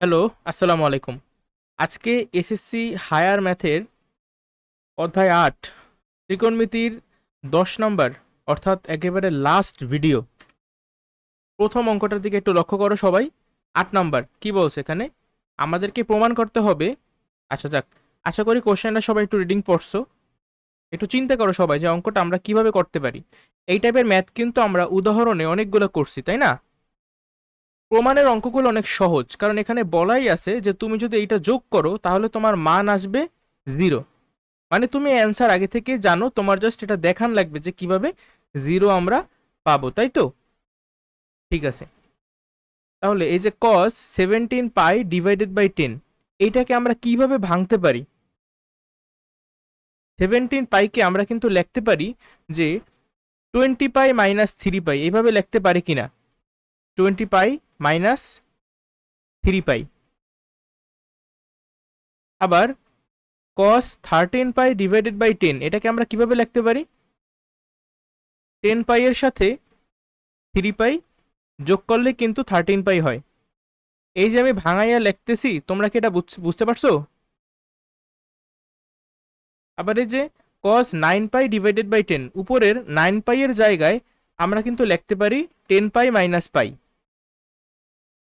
Hello, আসসালামু আলাইকুম। আজকে এসএসসি হায়ার ম্যাথের অধ্যায় ৮ ত্রিকোণমিতির ১০ নম্বর অর্থাৎ একেবারে লাস্ট ভিডিও। প্রথম অঙ্কটার দিকে একটু লক্ষ্য করো সবাই। ৮ নাম্বার কি বলছে এখানে? আমাদেরকে প্রমাণ করতে হবে। আচ্ছা যাক, আশা করি কোশ্চেনটা সবাই একটু রিডিং পড়ছো। একটু চিন্তা করো সবাই যে অঙ্কটা আমরা কিভাবে করতে পারি। এই টাইপের ম্যাথ কিন্তু আমরা উদাহরণে অনেকগুলো করছি, তাই না? প্রমাণের অঙ্কগুলো অনেক সহজ, কারণ এখানে বলাই আছে যে তুমি যদি এইটা যোগ করো তাহলে তোমার মান আসবে 0। মানে তুমি অ্যান্সার আগে থেকে জানো, তোমার জাস্ট এটা দেখান লাগবে যে কিভাবে 0 আমরা পাবো, তাই তো? ঠিক আছে, তাহলে এই যে cos 17π/10 এইটাকে আমরা কিভাবে ভাঙতে পারি? 17π-কে আমরা কিন্তু লিখতে পারি যে 20π - 3π, এইভাবে লিখতে পারি কিনা? 20π - 3π। আবার cos 13π/10 এটাকে আমরা কিভাবে লিখতে পারি? 10π এর সাথে 3π যোগ করলে কিন্তু 13π হয়। এই যে আমি ভাঙাইয়া লিখতেছি, তোমরা কি এটা বুঝতে পারছো? আবার এই যে cos 9π/10 উপরের 9π এর জায়গায় আমরা কিন্তু লিখতে পারি 10π - π।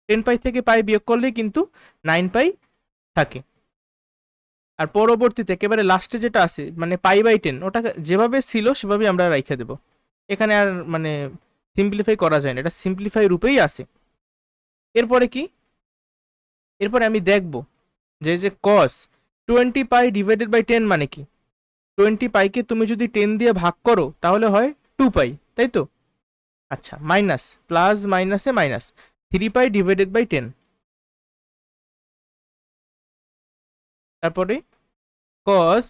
10π থেকে পাই বিয়োগ করলে কিন্তু 9π থাকে। আর পরবর্তীতে একেবারে লাস্টে যেটা আছে মানে π/10, ওটা যেভাবে ছিল সেভাবে আমরা রাইখা দেব। এখানে আর মানে সিম্পলিফাই করা যায় না, এটা সিম্পলিফাই রূপেই আছে। এরপরে কি? এরপরে আমি দেখব যে cos 20π/10 মানে কি? 20π-কে তুমি যদি 10 দিয়ে ভাগ করো তাহলে হয় 2π, তাই তো? আচ্ছা, মাইনাস প্লাস মাইনাসে মাইনাস 3π/10। তারপরে cos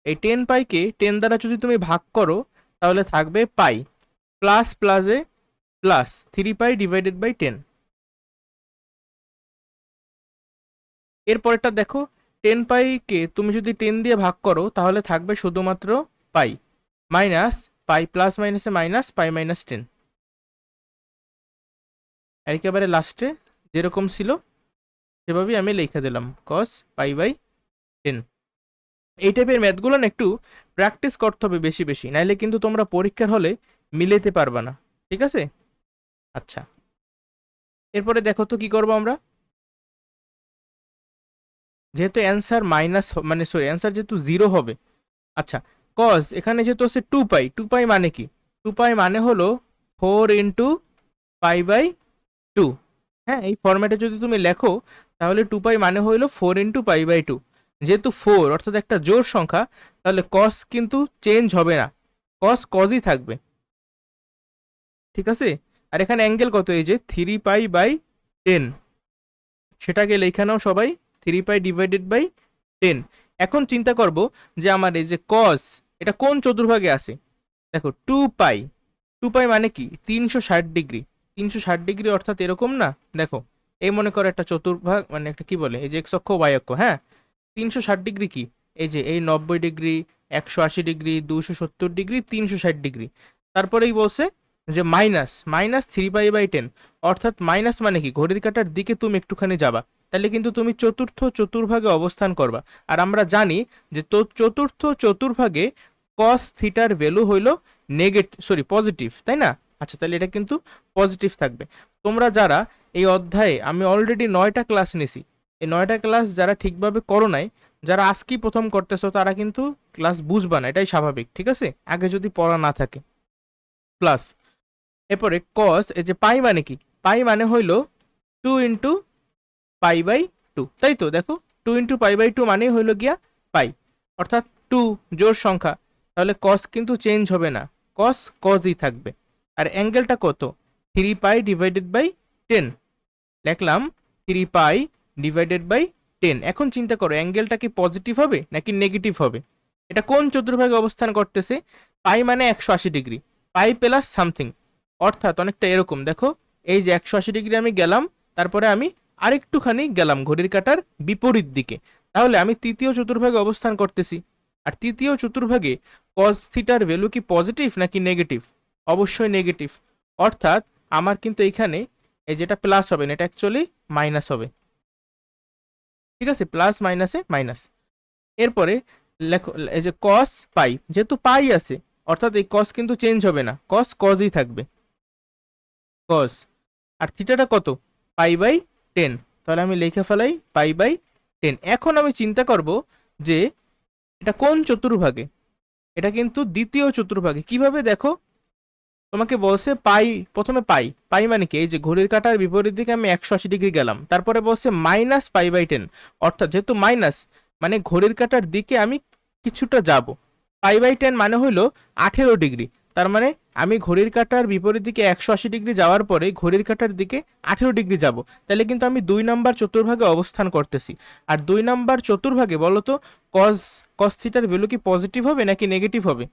এই 10π-কে 10 দ্বারা যদি তুমি ভাগ করো তাহলে থাকবে পাই, প্লাস প্লাসে প্লাস 3π/10। এরপরেরটা দেখো, 10π-কে তুমি যদি 10 দিয়ে ভাগ করো তাহলে থাকবে শুধুমাত্র পাই, মাইনাস পাই প্লাস মাইনাসে মাইনাস π - 10। একেবারে লাস্টে যেরকম ছিল সেভাবেই আমি লিখে দিলাম cos π/10। এই টাইপের ম্যাথগুলো না একটু প্র্যাকটিস করতে হবে বেশি বেশি, নাইলে কিন্তু তোমরা পরীক্ষার হলে মিলাইতে পারবা না। ঠিক আছে? আচ্ছা, এরপরে দেখো তো কি করবো আমরা। যেহেতু অ্যান্সার মাইনাস মানে সরি অ্যান্সার যেহেতু 0 হবে। আচ্ছা, cos এখানে যেহেতু আছে 2π, 2π মানে কি? 2π মানে হলো 4 × π/2। হ্যাঁ, এই ফরম্যাটে যদি তুমি লেখো তাহলে 2π মানে হইলো 4 × π/2। যেহেতু 4 অর্থাৎ একটা জোড় সংখ্যা, তাহলে cos কিন্তু চেঞ্জ হবে না, cosই থাকবে। ঠিক আছে? আর এখানে অ্যাঙ্গেল কত? এই যে 3π/10, সেটাকে লেখা নাও সবাই 3π/10। এখন চিন্তা করব যে আমার এই যে cos এটা কোন চতুর্ভাগে আছে। দেখো 2π, 2π মানে কি? 360 ডিগ্রি। 360 ডিগ্রি অর্থাৎ এরকম না? দেখো, এই মনে করো একটা চতুর্ভাগ, মানে একটা কি বলে, এই যে এক্স অক্ষ ওয়াই অক্ষ। হ্যাঁ, 360 ডিগ্রি কি? এই যে এই 90 ডিগ্রি, 180 ডিগ্রি, 270 ডিগ্রি, 360 ডিগ্রি। তারপরেই বলছে যে মাইনাস মাইনাস 3π/10, অর্থাৎ মাইনাস মানে কি? ঘড়ির কাঁটার দিকে তুমি একটুখানি যাবা, তাহলে কিন্তু তুমি চতুর্থ চতুর্ভাগে অবস্থান করবা। আর আমরা জানি যে তো চতুর্থ চতুর্ভাগে cos থিটার ভ্যালু হইল পজিটিভ, তাই না? আচ্ছা, তাহলে এটা কিন্তু পজিটিভ থাকবে। তোমরা যারা এই অধ্যায়ে, আমি অলরেডি 9টা ক্লাস নিছি, এই 9টা ক্লাস যারা ঠিকভাবে করো নাই, যারা আজকেই প্রথম করতেছো, তারা কিন্তু ক্লাস বুঝবা না, এটাই স্বাভাবিক। ঠিক আছে, আগে যদি পড়া না থাকে। প্লাস এরপরে cos এই যে পাই মানে কি? পাই মানে হইল 2 × π/2, তাই তো? দেখো 2 × π/2 মানেই হইল গিয়া পাই, অর্থাৎ 2 জোড় সংখ্যা, তাহলে cos কিন্তু চেঞ্জ হবে না, cosই থাকবে। আর অ্যাঙ্গেলটা কত? 3π/10 লিখলাম, 3π/10। এখন চিন্তা করো অ্যাঙ্গেলটা কি পজিটিভ হবে নাকি নেগেটিভ হবে? এটা কোন চতুর্ভাগে অবস্থান করতেছে? পাই মানে 180 ডিগ্রি, পাই প্লাস সামথিং, অর্থাৎ অনেকটা এরকম। দেখো, এই যে 180 ডিগ্রি আমি গেলাম, তারপরে আমি আরেকটুখানি গেলাম ঘড়ির কাঁটার বিপরীত দিকে, তাহলে আমি তৃতীয় চতুর্ভাগে অবস্থান করতেছি। আর তৃতীয় চতুর্ভাগে cos থিটার ভ্যালু কি পজিটিভ নাকি নেগেটিভ? অবশ্যই নেগেটিভ, অর্থাৎ আমার কিন্তু এইখানে এই যেটা প্লাস হবে না, এটা অ্যাকচুয়ালি মাইনাস হবে। ঠিক আছে, প্লাস মাইনাসে মাইনাস। এরপরে লেখো এই যে কস পাই, যেহেতু পাই আছে অর্থাৎ এই কস কিন্তু চেঞ্জ হবে না, কস কজই থাকবে, কস। আর থিটাটা কত, π/10, তাহলে আমি লিখে ফেলাই π/10। এখন আমি চিন্তা করব যে এটা কোন চতুর্ভাগে, এটা কিন্তু দ্বিতীয় চতুর্ভাগে। কিভাবে দেখো, তোমাকে বলছে পাই, প্রথমে পাই, পাই মানে কি, এই যে ঘড়ির কাঁটার বিপরীত দিকে আমি 180 ডিগ্রি গেলাম, তারপরে বলছে -π/10, অর্থাৎ যেহেতু মাইনাস মানে ঘড়ির কাঁটার দিকে আমি কিছুটা যাব। π/10 মানে হইলো 18 ডিগ্রি, তার মানে আমি ঘড়ির কাঁটার বিপরীত দিকে 180 ডিগ্রি যাওয়ার পরে ঘড়ির কাঁটার দিকে 18 ডিগ্রি যাব। তাহলে কিন্তু আমি 2 নম্বর চতুর্ভাগে অবস্থান করতেছি। আর 2 নম্বর চতুর্ভাগে বলো তো কস, কস থিটার ভ্যালু কি পজিটিভ হবে নাকি নেগেটিভ হবে?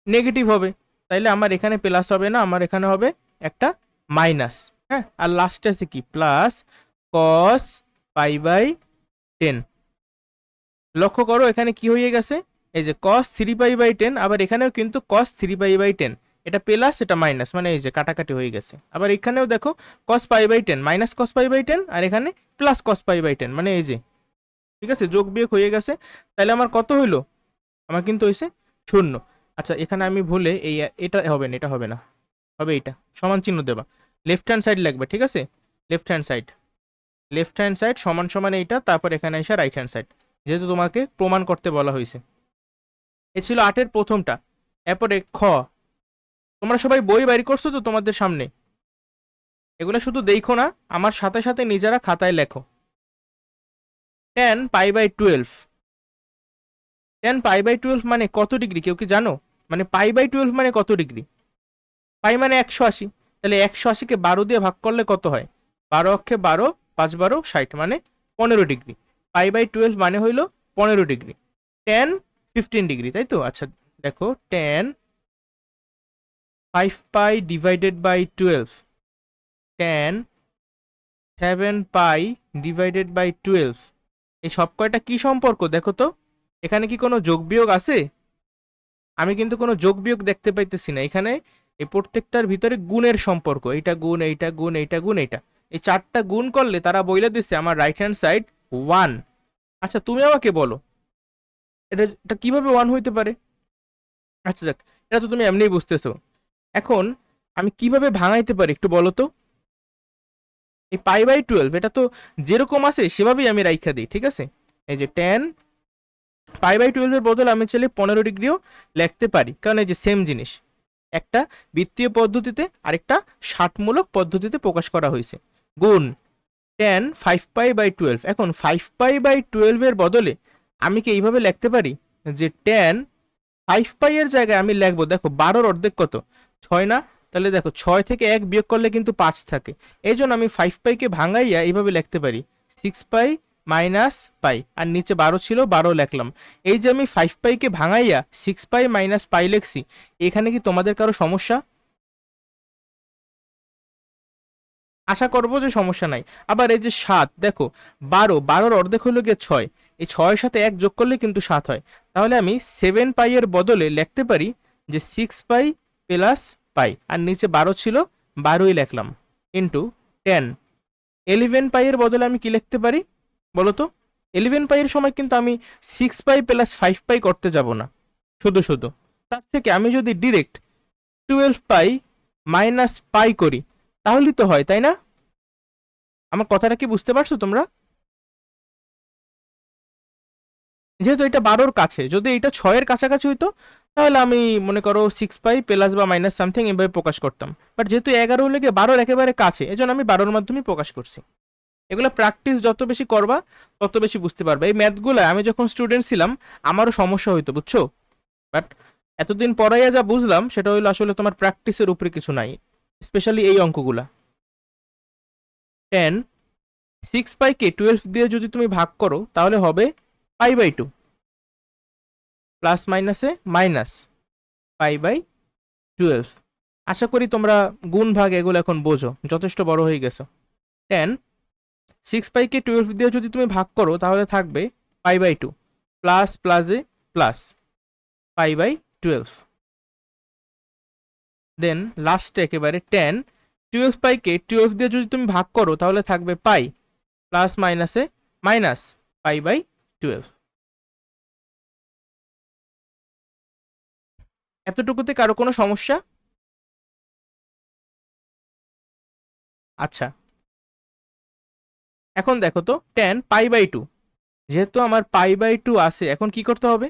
নেগেটিভ হবে। তাইলে আমার এখানে প্লাস হবে না, আমার এখানে হবে একটা মাইনাস। হ্যাঁ, আর লাস্টে আছে কি, প্লাস কস π/10। লক্ষ্য করো এখানে কি হয়ে গেছে, এই যে cos 3π/10, আবার এখানেও কিন্তু cos 3π/10, এটা প্লাস এটা মাইনাস, মানে এই যে কাটাকাটি হয়ে গেছে। আবার এখানেও দেখো cos π/10 মাইনাস cos π/10, আর এখানে প্লাস cos π/10, মানে এই যে, ঠিক আছে, যোগ বিয়োগ হয়ে গেছে। তাহলে আমার কত হইলো, আমার কিন্তু হয়েছে 0। আচ্ছা, এখানে আমি ভুলে এই, এটা হবে না, এটা হবে না, হবে এটা, সমান চিহ্ন দেবা, লেফট হ্যান্ড সাইড লাগবে, ঠিক আছে, left hand side, left hand side সমান সমান এইটা, তারপর এখানে এসে রাইট হ্যান্ড সাইড, যেহেতু তোমাকে প্রমাণ করতে বলা হয়েছে। এ ছিল 8-এর প্রথমটা। এরপরে খ, তোমরা সবাই বই বাইর করছো তো তোমাদের সামনে, এগুলো শুধু দেখো না, আমার সাথে সাথে নিজেরা খাতায় লেখো। 10π/12, 10π/12 মানে কত ডিগ্রি কেউ কি জানো? মানে π/12 মানে কত ডিগ্রি? পাই মানে 180, তাহলে 180কে 12 দিয়ে ভাগ করলে কত হয়? 12 অক্ষে 12, 5 12 60, মানে 15 ডিগ্রি। π/12 মানে হইলো 15 ডিগ্রি। 10 15 ডিগ্রি, তাই তো? আচ্ছা দেখো, 10 5π/12, 10 7π/12, এই সব কয়টা কি সম্পর্ক দেখো তো, এখানে কি কোনো যোগ বিয়োগ আছে? আমি কিন্তু কোনো যোগ বিয়োগ দেখতে পাইতেছি না এখানে। এই প্রত্যেকটার ভিতরে গুণের সম্পর্ক, এইটা গুণ, এইটা গুণ, এইটা গুণ, এইটা, এই চারটা গুণ করলে তারা বইলে দিচ্ছে আমার রাইট হ্যান্ড সাইড 1। আচ্ছা তুমি আমাকে বলো এটা এটা কিভাবে 1 হইতে পারে? আচ্ছা যাক, এটা তো তুমি এমনিই বুঝতেছো। এখন আমি কিভাবে ভাঙাইতে পারি একটু বলো তো। এই π/12 এটা তো যেরকম আছে সেভাবেই আমি রাইখা দিই, ঠিক আছে। এই যে 10 π/12 এর বদলে আমি চাইলে 15 ডিগ্রিও লিখতে পারি, কারণ এই যে সেম জিনিস, একটা বৃত্তীয় পদ্ধতিতে আরেকটা ষাটমূলক পদ্ধতিতে প্রকাশ করা হয়েছে। গুণ 10 5π/12, এখন 5π/12 এর বদলে আমি কি এইভাবে লিখতে পারি যে 10 5π এর জায়গায় আমি লিখবো, দেখো 12-র অর্ধেক কত, 6 না? তাহলে দেখো 6 থেকে 1 বিয়োগ করলে কিন্তু 5 থাকে, এই জন্য আমি 5πকে ভাঙাইয়া এইভাবে লিখতে পারি 6π - π, আর নিচে 12 ছিল 12 লিখলাম। এই যে আমি 5πকে ভাঙাইয়া 6π - π লিখছি, এখানে কি তোমাদের কারো সমস্যা? আশা করবো যে সমস্যা নাই। আবার এই যে 7 দেখো, 12-12-র অর্ধেক হলো গিয়ে 6, এই 6-এর সাথে 1 যোগ করলে কিন্তু 7 হয়। তাহলে আমি 7π এর বদলে লিখতে পারি যে 6π + π, আর নিচে 12 ছিল 12ই লিখলাম, ইন্টু 10। 11π এর বদলে আমি কি লিখতে পারি বলো তো? 11π এর সময় কিন্তু আমি 6π + 5π করতে যাব না শুধু শুধু, তার থেকে আমি যদি ডিরেক্ট 12π - π করি তাহলেই তো হয়, তাই না? আমার কথাটা কি বুঝতে পারছো তোমরা? যেহেতু এটা 12-র কাছে, যদি এটা 6-এর কাছাকাছি হইতো তাহলে আমি মনে করো 6π প্লাস বা মাইনাস সামথিং এভাবে প্রকাশ করতাম, বাট যেহেতু 11 হলে গিয়ে 12-র একেবারে কাছে, এজন্য আমি 12-র মাধ্যমে প্রকাশ করছি। এগুলো প্র্যাকটিস যত বেশি করবা তত বেশি বুঝতে পারবে। এই ম্যাথগুলো আমি যখন স্টুডেন্ট ছিলাম আমারও সমস্যা হইতো, বুঝছো, বাট এতদিন পড়াইয়া যা বুঝলাম সেটা হইলো আসলে তোমার প্র্যাকটিসের উপরে কিছু নাই, স্পেশালি এই অঙ্কগুলা। 10 6πকে 12 দিয়ে যদি তুমি ভাগ করো তাহলে হবে π/2, প্লাস মাইনাসে মাইনাস π/12। আশা করি তোমরা গুণ ভাগ এগুলো এখন বোঝো, যথেষ্ট বড় হয়ে গেছো। 10 6πকে 12 দিয়ে যদি তুমি ভাগ করো তাহলে থাকবে π/2, প্লাস প্লাসে প্লাস π/12। দেন লাস্টে একেবারে 10 12 পাইকে 12 দিয়ে যদি তুমি ভাগ করো তাহলে থাকবে পাই, প্লাস মাইনাসে মাইনাস পাই/12। এতটুকুতে কারো কোনো সমস্যা? আচ্ছা, এখন দেখো তো tan π/2, যেহেতু আমার π/2 আছে, এখন কি করতে হবে?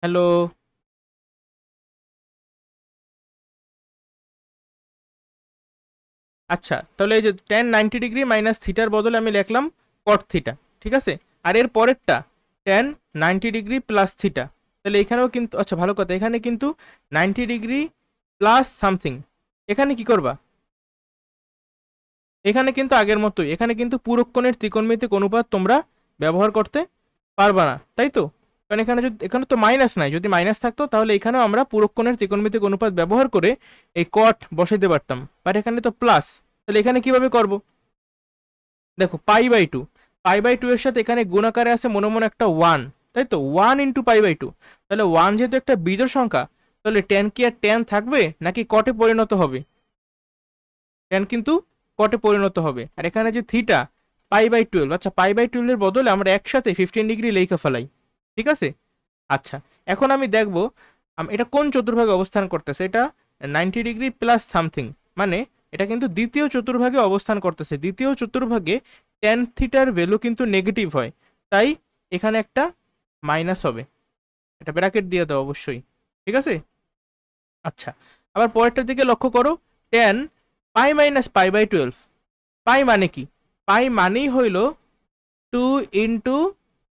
হ্যালো, আচ্ছা তাহলে এই যে tan 90 ডিগ্রি মাইনাস থিটার বদলে আমি লিখলাম cot থিটা, ঠিক আছে। আর এর পরেরটা tan 90 ডিগ্রি প্লাস থিটা, তাহলে এখানেও কিন্তু, আচ্ছা ভালো কথা, এখানে কিন্তু 90 ডিগ্রি প্লাস সামথিং, এখানে কি করবা? এখানে কিন্তু আগের মতোই, এখানে কিন্তু পুরোক্ষণের ত্রিকোণমিতিক অনুপাত তোমরা ব্যবহার করতে পারবা না, তাই তো? কারণ এখানে যদি, এখানে তো মাইনাস নাই, যদি মাইনাস থাকতো তাহলে এখানেও আমরা পুরোক্ষণের ত্রিকোণমিতিক অনুপাত ব্যবহার করে এই কট বসাইতে পারতাম, বাট এখানে তো প্লাস। তাহলে এখানে কিভাবে করব? দেখো π/2, π/2 এর সাথে এখানে গুণাকারে আছে মনে মনে একটা 1, তাই তো? 1 × π/2, তাহলে 1 যেহেতু একটা বিজোড় সংখ্যা, তাহলে tan কি আর tan থাকবে নাকি কটে পরিণত হবে? tan কিন্তু কটে পরিণত হবে। আর এখানে যে থিটা π/12, আচ্ছা π/12 এর বদলে আমরা একসাথে 15 ডিগ্রি লেখা ফেলাই, ঠিক আছে। আচ্ছা, এখন আমি দেখব এটা কোন চতুর্ভাগে অবস্থান করতেছে। এটা 90 ডিগ্রি প্লাস সামথিং, মানে এটা কিন্তু দ্বিতীয় চতুর্ভাগে অবস্থান করতেছে। দ্বিতীয় চতুর্ভাগে ট্যান থিটার ভ্যালু কিন্তু নেগেটিভ হয়, তাই এখানে একটা মাইনাস হবে, এটা ব্র্যাকেট দিয়ে দাও অবশ্যই, ঠিক আছে। আচ্ছা, আবার পরেরটার দিকে লক্ষ্য করো, ট্যান π - π/12, পাই মানে কি? পাই মানেই হইল 2 ×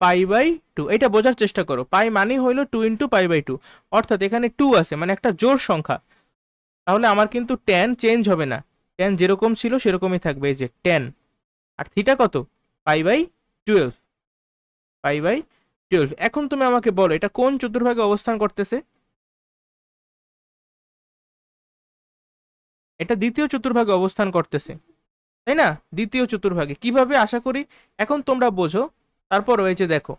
π/2, এটা বোঝার চেষ্টা করো। পাই মানেই হইল 2 × π/2, অর্থাৎ এখানে 2 আছে, মানে একটা জোড় সংখ্যা। তাহলে আমার কিন্তু ট্যান চেঞ্জ হবে না, ট্যান যেরকম ছিল সেরকমই থাকবে, এই যে ট্যান। আর থিটা কত? π/12, π/12। এখন তুমি আমাকে বলো এটা কোন চতুর্ভাগে অবস্থান করতেছে? এটা দ্বিতীয় চতুর্ভাগে অবস্থান করতেছে, তাই না? দ্বিতীয় চতুর্ভাগে কিভাবে, আশা করি এখন তোমরা বোঝো। তারপর রয়েছে দেখো,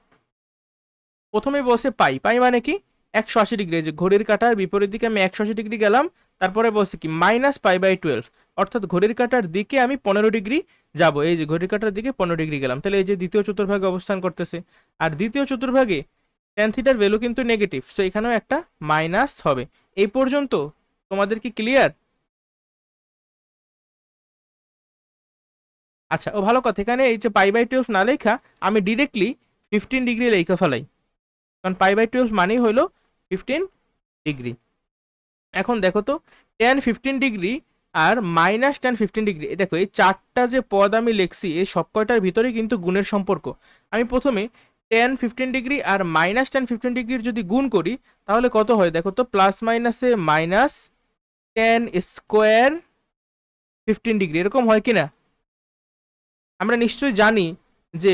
প্রথমে বসে পাই, পাই মানে কি? 180 ডিগ্রি, যে ঘড়ির কাঁটার বিপরীত দিকে আমি 180 ডিগ্রি গেলাম। তারপরে বসে কি -π/12, অর্থাৎ ঘড়ির কাঁটার দিকে আমি 15 ডিগ্রি যাব, এই যে ঘড়ির কাঁটার দিকে 15 ডিগ্রি গেলাম, তাহলে এই যে দ্বিতীয় চতুর্ভাগে অবস্থান করতেছে। আর দ্বিতীয় চতুর্ভাগে ট্যান থিটার ভ্যালু কিন্তু নেগেটিভ, সো এখানেও একটা মাইনাস হবে। এই পর্যন্ত তোমাদের কি ক্লিয়ার? আচ্ছা, ও ভালো কথা, এখানে এই যে π/12 না লেখা আমি ডিরেক্টলি 15 ডিগ্রি লেখা ফেলাই, কারণ π/12 মানেই হলো 15 ডিগ্রি। এখন দেখো তো, tan 15 ডিগ্রি আর -tan 15 ডিগ্রি, দেখো এই চারটা যে পদ আমি লিখছি এই সব কয়টার ভিতরেই কিন্তু গুণের সম্পর্ক। আমি প্রথমে tan 15 ডিগ্রি আর -tan 15 ডিগ্রির যদি গুণ করি তাহলে কত হয় দেখো তো, প্লাস মাইনাসে মাইনাস tan² 15 ডিগ্রি, এরকম হয় কিনা? আমরা নিশ্চয়ই জানি যে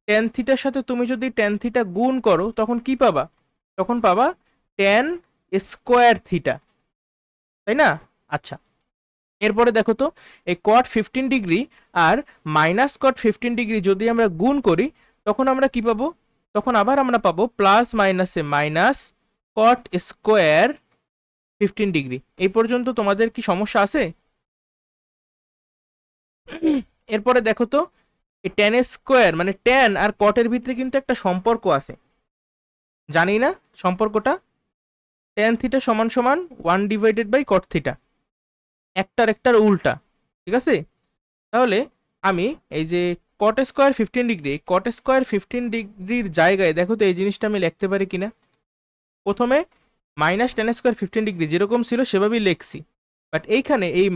ট্যান থিটার সাথে তুমি যদি ট্যান থিটা গুণ করো তখন কি পাবা? তখন পাবা tan²θ, তাই না? আচ্ছা, এরপরে দেখো তো, এই cot 15 ডিগ্রি আর -cot 15 ডিগ্রি যদি আমরা গুণ করি তখন আমরা কি পাবো? তখন আবার আমরা পাবো প্লাস মাইনাসে মাইনাস cot²15 ডিগ্রি। এই পর্যন্ত তোমাদের কি সমস্যা আছে? এরপরে দেখো তো, এই tan² মানে ট্যান আর কটের ভিতরে কিন্তু একটা সম্পর্ক আছে, জানি না সম্পর্কটা? ট্যান থিটা সমান সমান 1/cot থিটা, একটার একটার উল্টা, ঠিক আছে। তাহলে আমি এই যে cot² 15 ডিগ্রির জায়গায় দেখো তো এই জিনিসটা আমি লিখতে পারি কিনা। প্রথমে -tan²15 ডিগ্রি যেরকম ছিল সেভাবেই লিখছি, বাট এইখানে এই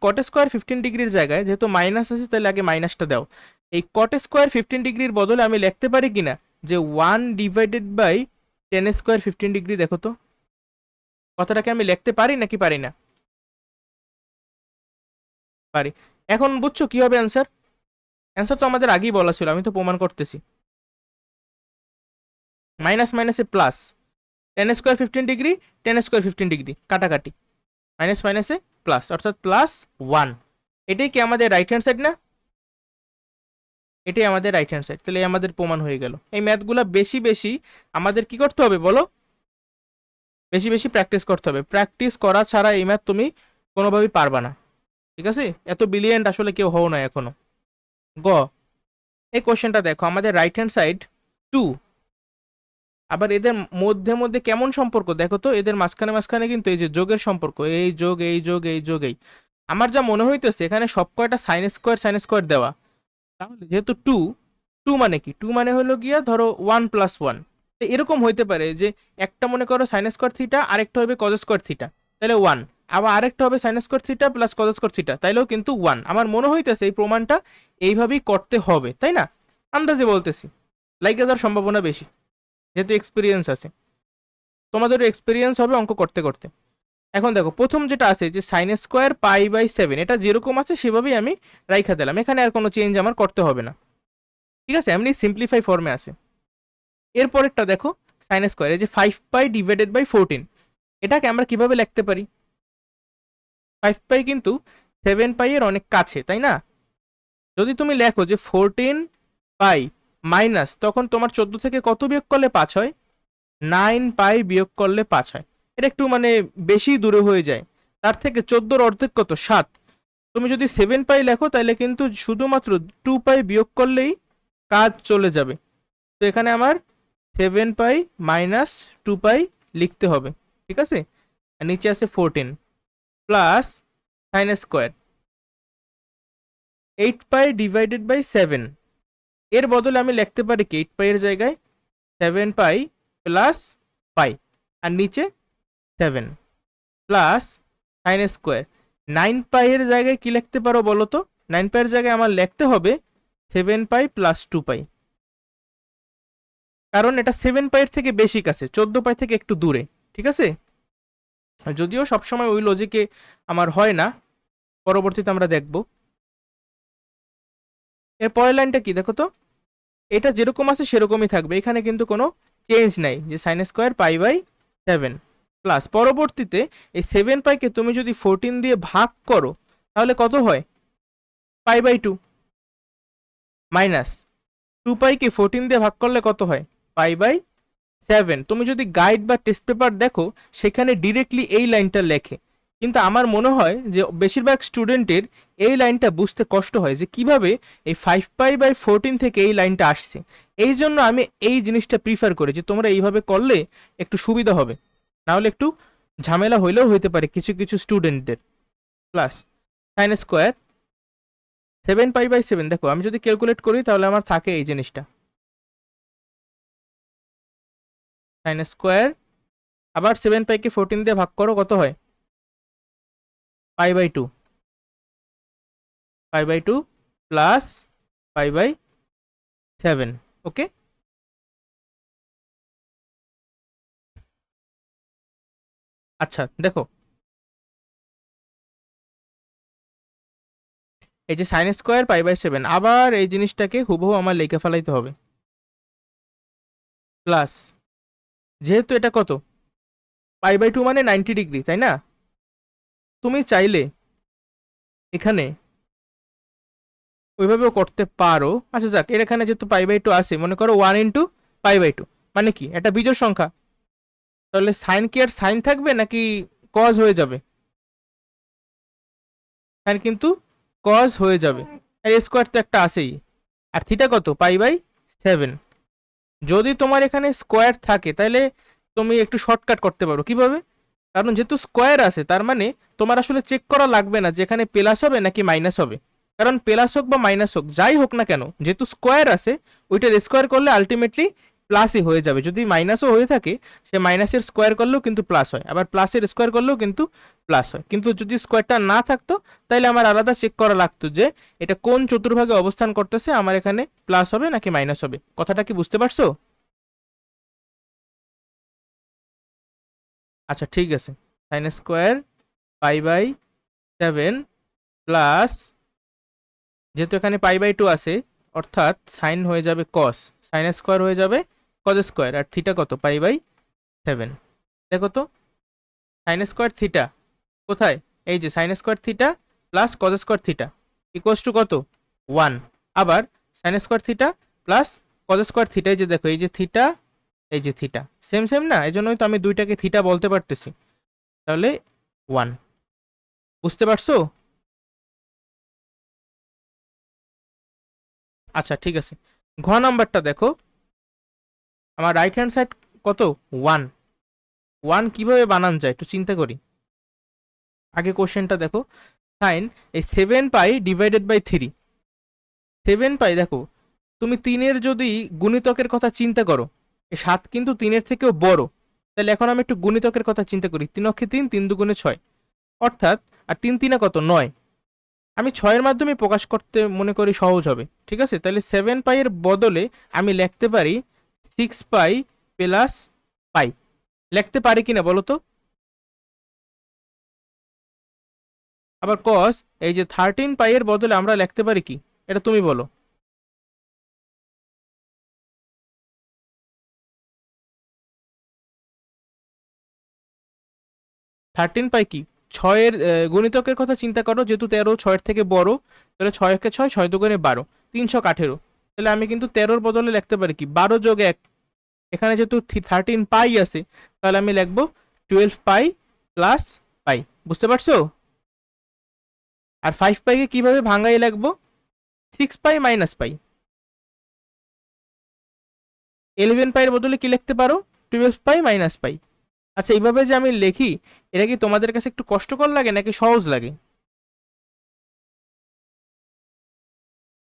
-cot²15 ডিগ্রির জায়গায় যেহেতু মাইনাস আছে তাহলে আগে মাইনাসটা দাও। এই cot²15 ডিগ্রির বদলে আমি লিখতে পারি কিনা যে 1/tan²15 ডিগ্রি, দেখো তো কথাটাকে আমি লিখতে পারি নাকি পারি না? পারি। এখন বুঝছো কি হবে অ্যান্সার? অ্যান্সার তো আমাদের আগেই বলা ছিল, আমি তো প্রমাণ করতেছি। মাইনাস মাইনাসে plus, tan²15 degree tan²15 degree কাটাকাটি, মাইনাস মাইনাসে প্লাস, অর্থাৎ +1। এটাই কি আমাদের রাইট হ্যান্ড সাইড না? এটাই আমাদের রাইট হ্যান্ড সাইড, তাহলে আমাদের প্রমাণ হয়ে গেল। এই ম্যাথগুলো বেশি বেশি আমাদের কি করতে হবে বলো? বেশি বেশি প্র্যাকটিস করতে হবে, প্র্যাকটিস করা ছাড়া এই ম্যাথ তুমি কোনোভাবেই পারবা না। ঠিক আছে, এত ব্রিলিয়েন্ট আসলে কেউ হও না এখনো। গ, এই কোশ্চেনটা দেখো, আমাদের রাইট হ্যান্ড সাইড 2, আবার এদের মধ্যে মধ্যে কেমন সম্পর্ক দেখো তো, এদের মাঝখানে মাঝখানে কিন্তু এই যে যোগের সম্পর্ক, এই যোগ এই যোগ এই যোগ এই। আমার যা মনে হইতেছে এখানে সব কয়টা সাইন স্কোয়ার দেওয়া, তাহলে যেহেতু টু, টু মানে কি, টু মানে হলো গিয়া ধরো 1+1, এরকম হইতে পারে যে একটা মনে করো সাইন স্কোয়ার থিটা, আরেকটা হবে কজ স্কোয়ার থিটা, তাহলে 1, আবার আরেকটা হবে sine square theta plus cos square theta, তাইলেও কিন্তু 1। আমার মনে হইতেছে এই প্রমাণটা এইভাবেই করতে হবে, তাই না? আন্দাজে বলতেছি, লাইক যাওয়ার সম্ভাবনা বেশি, যেহেতু এক্সপিরিয়েন্স আছে, তোমাদেরও এক্সপিরিয়েন্স হবে অঙ্ক করতে করতে। এখন দেখো প্রথম যেটা আছে যে সাইন স্কোয়ার π/7, এটা যেরকম আছে সেভাবেই আমি রাইখা দিলাম, এখানে আর কোনো চেঞ্জ আমার করতে হবে না। ঠিক আছে, এমনি সিম্পলিফাই ফর্মে আছে। এরপরেরটা দেখো সাইন স্কোয়ার, এই যে 5π/14, এটাকে আমরা কিভাবে লিখতে পারি? 5π কিন্তু 7π এর অনেক কাছে, তাই না? যদি তুমি লেখো যে 14π মাইনাস, তখন তোমার 14 থেকে কত বিয়োগ করলে 5 হয়? 9π বিয়োগ করলে 5 হয়। এটা একটু মানে বেশি দূরে হয়ে যায়, তার থেকে 14-র অর্ধেক কত? 7। তুমি যদি 7π লেখো তাহলে কিন্তু শুধুমাত্র 2π বিয়োগ করলেই কাজ চলে যাবে। তো এখানে আমার 7π মাইনাস 2π লিখতে হবে। ঠিক আছে, আর নিচে আছে 14 প্লাস সাইন স্কোয়ার 8π/7, এর বদলে আমি লিখতে পারি কি 8π এর জায়গায় 7π প্লাস পাই, আর নিচে 7 প্লাস সাইন স্কোয়ার 9π এর জায়গায় কি লিখতে পারো বলো তো? 9π এর জায়গায় আমার লিখতে হবে 7π প্লাস 2π, কারণ এটা 7π এর থেকে বেশি কাছে, 14π থেকে একটু দূরে। ঠিক আছে, যদিও সবসময় ওই লজিকে আমার হয় না, পরবর্তীতে আমরা দেখব। এর পরের লাইনটা কি দেখো তো, এটা যেরকম আছে সেরকমই থাকবে, এখানে কিন্তু কোনো চেঞ্জ নাই, যে সাইন স্কোয়ার π/7 প্লাস পরবর্তীতে এই 7πকে তুমি যদি 14 দিয়ে ভাগ করো তাহলে কত হয়? π/2 মাইনাস 2πকে 14 দিয়ে ভাগ করলে কত হয়? π/7। তুমি যদি গাইড বা টেস্ট পেপার দেখো সেখানে ডিরেক্টলি এই লাইনটা লেখে, কিন্তু আমার মনে হয় যে বেশিরভাগ স্টুডেন্টের এই লাইনটা বুঝতে কষ্ট হয় যে কিভাবে এই 5π/14 থেকে এই লাইনটা আসছে। এই জন্য আমি এই জিনিসটা প্রিফার করি যে তোমরা এইভাবে করলে একটু সুবিধা হবে, নাহলে একটু ঝামেলা হইলেও হইতে পারে কিছু কিছু স্টুডেন্টদের। প্লাস সাইন স্কোয়ার 7π/7, দেখো আমি যদি ক্যালকুলেট করি তাহলে আমার থাকে এই জিনিসটা, সাইন স্কোয়ার আবার 7πকে 14 দিয়ে ভাগ করো, কত হয়? π/2, π/2 প্লাস π/7। ওকে, আচ্ছা দেখো, এই যে সাইন স্কোয়ার π/7, আবার এই জিনিসটাকে হুবহু আমার লিখে ফেলাইতে হবে, প্লাস যেহেতু এটা কত π/2 মানে 90 ডিগ্রি, তাই না? তুমি চাইলে এখানে ওইভাবেও করতে পারো। আচ্ছা যাক, এর এখানে যেহেতু π/2 আছে, মনে করো 1 × π/2, মানে কি এটা বিজোড় সংখ্যা, তাহলে সাইন কি আর সাইন থাকবে নাকি কজ হয়ে যাবে? সাইন কিন্তু কজ হয়ে যাবে, আর স্কোয়ার তো একটা আছেই, আর থিটা কত? π/7। যদি তোমার এখানে স্কোয়ার থাকে তাহলে তুমি একটু শর্টকাট করতে পারো, কিভাবে? কারণ যেহেতু স্কোয়ার আছে তার মানে তোমার আসলে চেক করা লাগবে না যে এখানে প্লাস হবে নাকি মাইনাস হবে, কারণ প্লাস হোক বা মাইনাস হোক যাই হোক না কেন, যেহেতু স্কোয়ার আছে ওইটার স্কোয়ার করলে আলটিমেটলি প্লাসই হয়ে যাবে। যদি মাইনাসও হয়ে থাকে সে মাইনাসের স্কোয়ার করলেও কিন্তু প্লাস হয়, আবার প্লাসের স্কোয়ার করলেও কিন্তু প্লাস হয়। কিন্তু যদি স্কোয়ারটা না থাকতো তাহলে আমার আলাদা চেক করা লাগতো যে এটা কোন চতুর্ভাগে অবস্থান করতেছে, আমার এখানে প্লাস হবে নাকি মাইনাস হবে। কথাটা কি বুঝতে পারছো? আচ্ছা ঠিক আছে, সাইন স্কোয়ার π/7 প্লাস, যেহেতু এখানে π/2 আছে অর্থাৎ সাইন হয়ে যাবে কস, সাইন স্কোয়ার হয়ে যাবে কজ স্কোয়ার, আর থিটা কত? π/7। দেখো তো সাইন স্কোয়ার থিটা কোথায়? এই যে sign square theta plus cos square theta equals two কত? 1। আবার sign square theta plus cos square theta, এই যে দেখো এই যে থিটা এই যে থিটা, সেম সেম না, এই জন্যই তো আমি দুইটাকে থিটা বলতে পারতেছি। তাহলে 1। বুঝতে পারছো? আচ্ছা ঠিক আছে, ঘ নাম্বারটা দেখো। আমার রাইট হ্যান্ড সাইড কত? 1। 1 কিভাবে বানান যায় একটু চিন্তা করি। আগে কোশ্চেনটা দেখো, সাইন এই 7 পাই ডিভাইডেড বাই 3। 7 পাই দেখো, তুমি 3-এর যদি গুণিতকের কথা চিন্তা করো, এই 7 কিন্তু 3-এর থেকেও বড়। তাহলে এখন আমি একটু গুণিতকের কথা চিন্তা করি, 3 অক্ষে 3, 3 দুগুণে 6, অর্থাৎ আর 3 3 কত? 9। আমি 6-এর মাধ্যমে প্রকাশ করতে মনে করি সহজ হবে, ঠিক আছে? তাহলে 7 পাই এর বদলে আমি লিখতে পারি 6 পাই প্লাস পাই। লিখতে পারি কিনা বলো তো? আবার কস এই যে 13 পাই এর বদলে আমরা লিখতে পারি কি, এটা তুমি বলো। 13 পাই কি, 6-এর গুণিতকের কথা চিন্তা করো, যেহেতু 13 6-এর থেকে বড়, তাহলে 6 6, 6 দুগুণে 12, 318। তাহলে আমি কিন্তু 13-র বদলে লিখতে পারি কি 12 + 1। এখানে যেহেতু 13 পাই আছে, তাহলে আমি লিখবো 12 পাই প্লাস পাই। বুঝতে পারছো? আর 5 পাইকে কিভাবে ভাঙাই লিখবো? 6 পাই মাইনাস পাই। 11 পাইয়ের বদলে কি লিখতে পারো? 12 পাই মাইনাস পাই। আচ্ছা, এইভাবে যে আমি লিখি, এটা কি তোমাদের কাছে একটু কষ্টকর লাগে নাকি সহজ লাগে?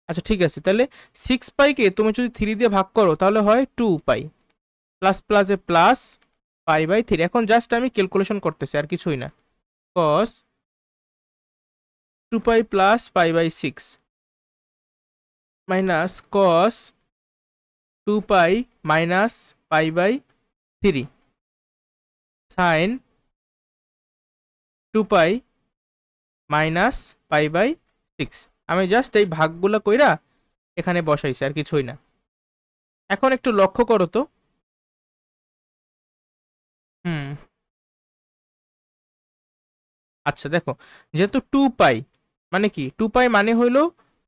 আচ্ছা ঠিক আছে, তাহলে 6 পাইকে তুমি যদি 3 দিয়ে ভাগ করো তাহলে হয় 2 পাই, প্লাস প্লাসে প্লাস পাই বাই 3। এখন জাস্ট আমি ক্যালকুলেশন করতেছি, আর কিছুই না। Cos 2 pi plus pi by 6 minus cos 2 pi minus pi by 3 sine 2 pi minus pi by 6। আমি জাস্ট এই ভাগগুলো কইরা এখানে বসাইছি, আর কিছুই না। এখন একটু লক্ষ্য করো তো। হুম, আচ্ছা দেখো, যেহেতু 2 পাই মানে কি, 2 পাই মানে হইলো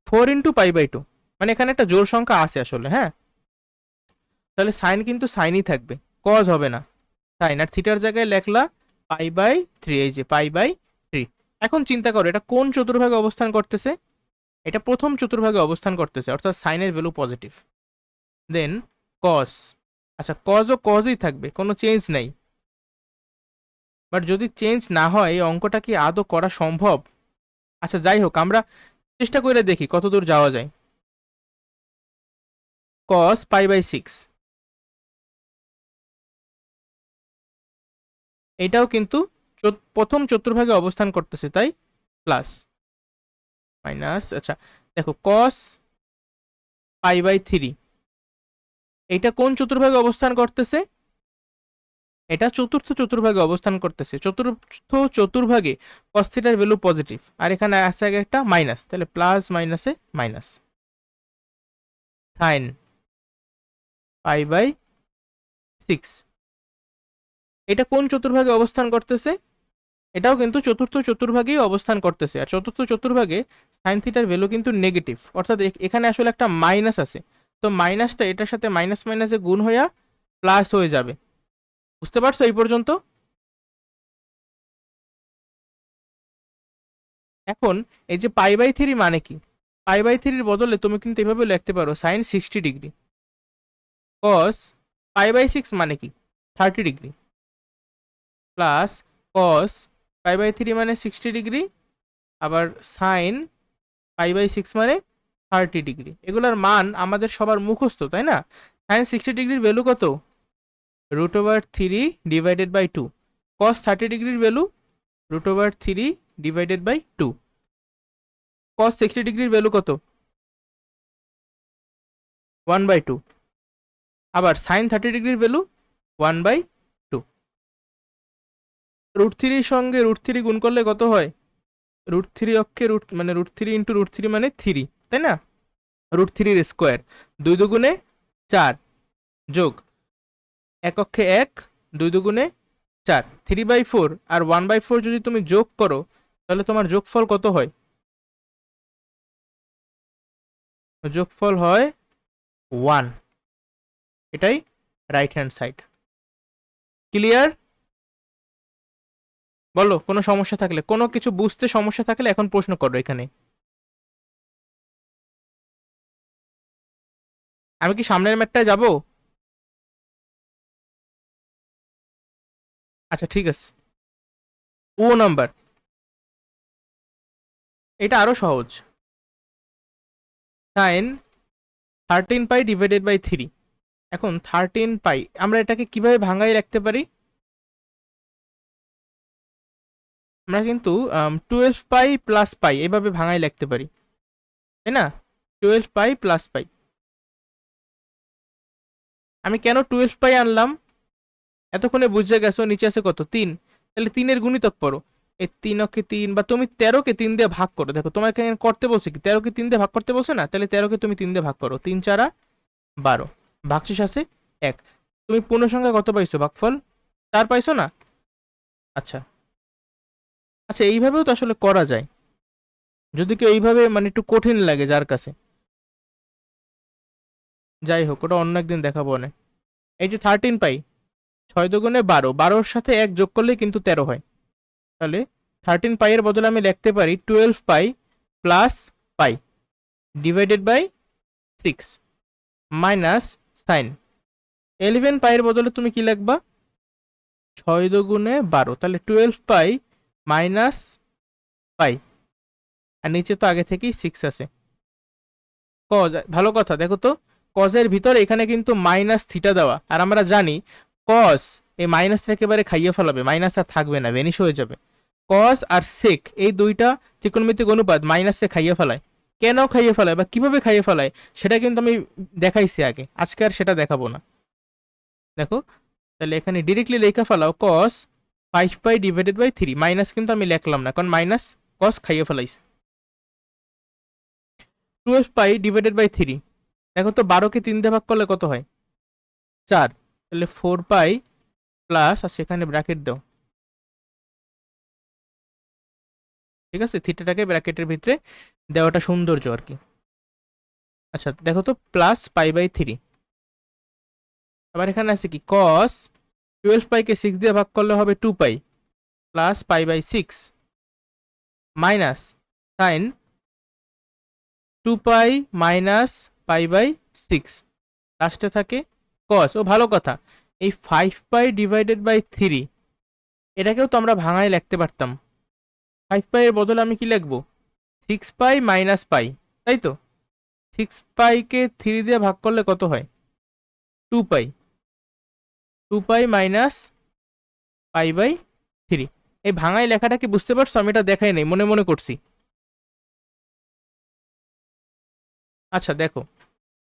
4 × পাই বাই 2, মানে এখানে একটা জোড় সংখ্যা আছে আসলে, হ্যাঁ। তাহলে সাইন কিন্তু সাইনই থাকবে, কজ হবে না। সাইন আর থিটার জায়গায় লেখলা পাই বাই 3, এই যে পাই বাই 3। এখন চিন্তা করো এটা কোন চতুর্ভাগে অবস্থান করতেছে? এটা প্রথম চতুর্ভাগে অবস্থান করতেছে, অর্থাৎ সাইনের ভ্যালু পজিটিভ। দেন কস, আচ্ছা কজও কজই থাকবে, কোনো চেঞ্জ নাই। বাট যদি চেঞ্জ না হয় এই অঙ্কটা কি আদৌ করা সম্ভব? আচ্ছা যাই হোক, আমরা চেষ্টা করে দেখি কতদূর যাওয়া যায়। কস পাই বাই 6, এটাও কিন্তু প্রথম চতুর্ভাগে অবস্থান করতেছে, তাই প্লাস মাইনাস। আচ্ছা দেখো, কস পাই বাই 3, এটা কোন চতুর্ভাগে অবস্থান করতেছে? এটা চতুর্থ চতুর্ভাগে অবস্থান করতেছে। চতুর্থ চতুর্ভাগে কস থিটার ভ্যালু পজিটিভ, আর এখানে আছে আগে একটা মাইনাস, তাহলে প্লাস মাইনাসে মাইনাস। সাইন পাই বাই 6, এটা কোন চতুর্ভাগে অবস্থান করতেছে? এটাও কিন্তু চতুর্থ চতুর্ভাগেই অবস্থান করতেছে, আর চতুর্থ চতুর্ভাগে সাইন থিটার ভ্যালু কিন্তু নেগেটিভ, অর্থাৎ এখানে আসলে একটা মাইনাস আছে। তো মাইনাসটা এটার সাথে মাইনাস মাইনাসে গুণ হইয়া প্লাস হয়ে যাবে। বুঝতে পারছো এই পর্যন্ত? এখন এই যে পাই বাই 3 মানে কি, পাই বাই 3-র বদলে তুমি কিন্তু এভাবে লিখতে পারো sine 60 degree. Cos pi by 6 মানে কি, 30 degree, plus cos pi by 3 মানে 60 ডিগ্রি, আবার সাইন পাই বাই 6 মানে 30 ডিগ্রি। এগুলোর মান আমাদের সবার মুখস্থ, তাই না? সাইন 60 ডিগ্রির ভ্যালু কত? √3 ডিভাইডেড বাই 2। কস 30 ডিগ্রির ভ্যালু √3 ডিভাইডেড বাই 2। কস 60 ডিগ্রির ভ্যালু কত? 1/2। আবার সাইন 30 ডিগ্রির ভ্যালু 1/2। √3 সঙ্গে √3 গুণ করলে কত হয়? √3 অক্ষে মানে √3 × √3 মানে 3, তাই না? √3 স্কোয়ার, 2 দুগুণে 4, যোগ এক অক্ষে 1, 2 দুগুণে 4, 3/4 আর 1/4 যদি তুমি যোগ করো তাহলে তোমার যোগফল কত হয়? যোগফল হয় 1। এটাই রাইট হ্যান্ড সাইড। ক্লিয়ার? বলো কোনো সমস্যা থাকলে, কোনো কিছু বুঝতে সমস্যা থাকলে এখন প্রশ্ন করো এখানে। আমি কি সামনের ম্যাটটায় যাব? আচ্ছা ঠিক আছে। ও নাম্বার, এটা আরো সহজ। Sine 13 pi divided by 3। এখন 13 পাই আমরা এটাকে কিভাবে ভাঙাই রাখতে পারি? আমরা কিন্তু 12 পাই প্লাস পাই এভাবে ভাঙাই লিখতে পারি, তাই না? 12 পাই প্লাস পাই। আমি কেন 12 পাই আনলাম এতক্ষণে বুঝে গেছো, নিচে আছে কত 3, তাহলে 3-এর গুণিতক পড়ো। এই 3 বা তুমি 13-কে 3 দিয়ে ভাগ করো। দেখো তোমাকে এখানে করতে বলছে কি 13-কে 3 দিয়ে ভাগ করতে বলছে না, তাহলে 13-কে তুমি 3 দিয়ে ভাগ করো। 3 4 12, ভাগশেষ আছে 1। তুমি পূর্ণ সংখ্যা কত পাইছো? ভাগফল 4 পাইছো না? আচ্ছা আচ্ছা, এইভাবেও তো আসলে করা যায় যদি কেউ এইভাবে মানে একটু কঠিন লাগে যার কাছে। যাই হোক, ওটা অন্য একদিন দেখাবো না। এই যে 13 পাই, 6 × 2 = 12, 12-র সাথে 1 যোগ করলেই কিন্তু 13 হয়। তাহলে 13 পাই এর বদলে আমি লিখতে পারি 12 pi plus pi divided by 6 minus sine. 11 pi এর বদলে তুমি কি লিখবা? 6 × 2 = 12, তাহলে 12 পাই মাইনাস পাই, আর নিচে তো আগে থেকেই 6 আছে। কজ, ভালো কথা, দেখো তো কজের ভিতরে এখানে কিন্তু মাইনাস থিটা দেওয়া, আর আমরা জানি কস এই মাইনাসটা একেবারে খাইয়ে ফেলাবে, মাইনাস আর থাকবে না, ভ্যানিশ হয়ে যাবে। কস আর সেক এই দুইটা ত্রিকোণমিতিক অনুপাত মাইনাসে খাইয়ে ফেলায়। কেন খাইয়ে ফেলায় বা কিভাবে খাইয়ে ফেলায় সেটা কিন্তু আমি দেখাইছি আগে, আজকে আর সেটা দেখাবো না। দেখো তাহলে এখানে ডিরেক্টলি লেখা ফেলাও কস 5 পাই ডিভাইডেড বাই 3, মাইনাস কিন্তু আমি লিখলাম না কারণ মাইনাস কস খাইয়ে ফেলাইছে। 12 পাই ডিভাইডেড বাই 3, দেখো তো 12-কে 3 দিয়ে ভাগ করলে কত হয়? 4, তাহলে 4 পাই প্লাস, আর সেখানে ব্র্যাকেট দাও, ঠিক আছে? থিটাটাকে ব্র্যাকেটের ভিতরে দেওয়াটা সৌন্দর্য আর কি। আচ্ছা দেখো তো প্লাস পাই বাই 3, আবার এখানে আছে কি কস 12 পাইকে 6 দিয়ে ভাগ করলে হবে 2 pi plus pi by 6 minus sine 2 pi minus pi by 6, লাস্টে থাকে কস। ও ভালো কথা, এই 5 পাই ডিভাইডেড বাই 3 এটাকেও তো আমরা ভাঙায় লিখতে পারতাম। 5 পাই এর বদলে আমি কি লিখবো? 6 পাই মাইনাস পাই, তাই তো? 6 পাইকে 3 দিয়ে ভাগ করলে কত হয়? 2 পাই, 2 পাই মাইনাস পাই বাই 3। এই ভাঙাই লেখাটা কি বুঝতে পারছো? আমি এটা দেখাই নাই, মনে মনে করছি। আচ্ছা দেখো,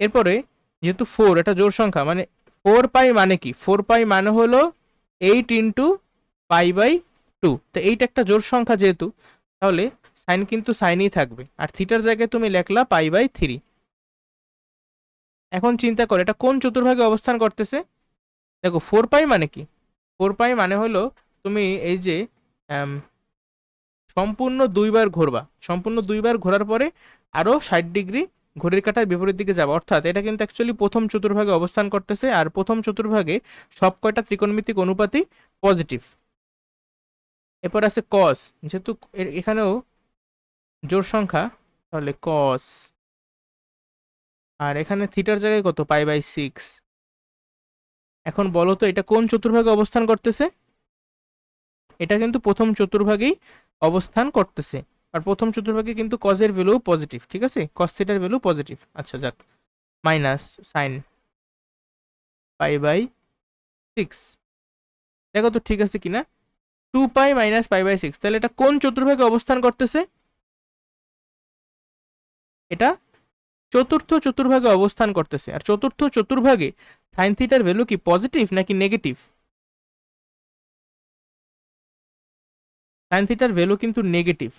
এরপরে যেহেতু 4 এটা জোড় সংখ্যা, মানে 4 পাই মানে কি? 4 পাই মানে হলো 8 × পাই বাই 2, তো এইটা একটা জোড় সংখ্যা যেহেতু, তাহলে সাইন কিন্তু সাইনই থাকবে, আর থিটার জায়গায় তুমি লেখলা পাই বাই 3। এখন চিন্তা করো এটা কোন চতুর্ভাগে অবস্থান করতেছে। দেখো 4 পাই মানে কি? 4 পাই মানে হলো তুমি এই যে আম, সম্পূর্ণ 2 বার ঘুরবা, সম্পূর্ণ 2 বার ঘোরার পরে আরো 60 ডিগ্রি ঘড়ির কাঁটার বিপরীত দিকে যাবে, অর্থাৎ এটা কিন্তু অ্যাকচুয়ালি প্রথম চতুর্ভাগে অবস্থান করতেছে, আর প্রথম চতুর্ভাগে সব কয়টা ত্রিকোণমিতিক অনুপাতই পজিটিভ। এরপর আছে কস, যেহেতু এখানেও জোড় সংখ্যা, তাহলে কস, আর এখানে থিটার জায়গায় কত? Pi by 6। এখন বলো তো এটা কোন চতুর্ভাগে অবস্থান করতেছে? এটা কিন্তু প্রথম চতুর্ভাগেই অবস্থান করতেছে, আর প্রথম চতুর্ভাগে কিন্তু কজের ভ্যালু পজিটিভ, ঠিক আছে? কস থিটার ভ্যালু পজিটিভ। আচ্ছা যাক, মাইনাস সাইন পাই বাই 6, দেখো তো ঠিক আছে কিনা? 2 পাই মাইনাস পাই বাই 6, তাহলে এটা কোন চতুর্ভাগে অবস্থান করতেছে? এটা চতুর্থ চতুর্ভাগে অবস্থান করতেছে, আর চতুর্থ চতুর্ভাগে সাইন থিটার ভ্যালু কি পজিটিভ নাকি নেগেটিভ? সাইন থিটার ভ্যালু কিন্তু নেগেটিভ,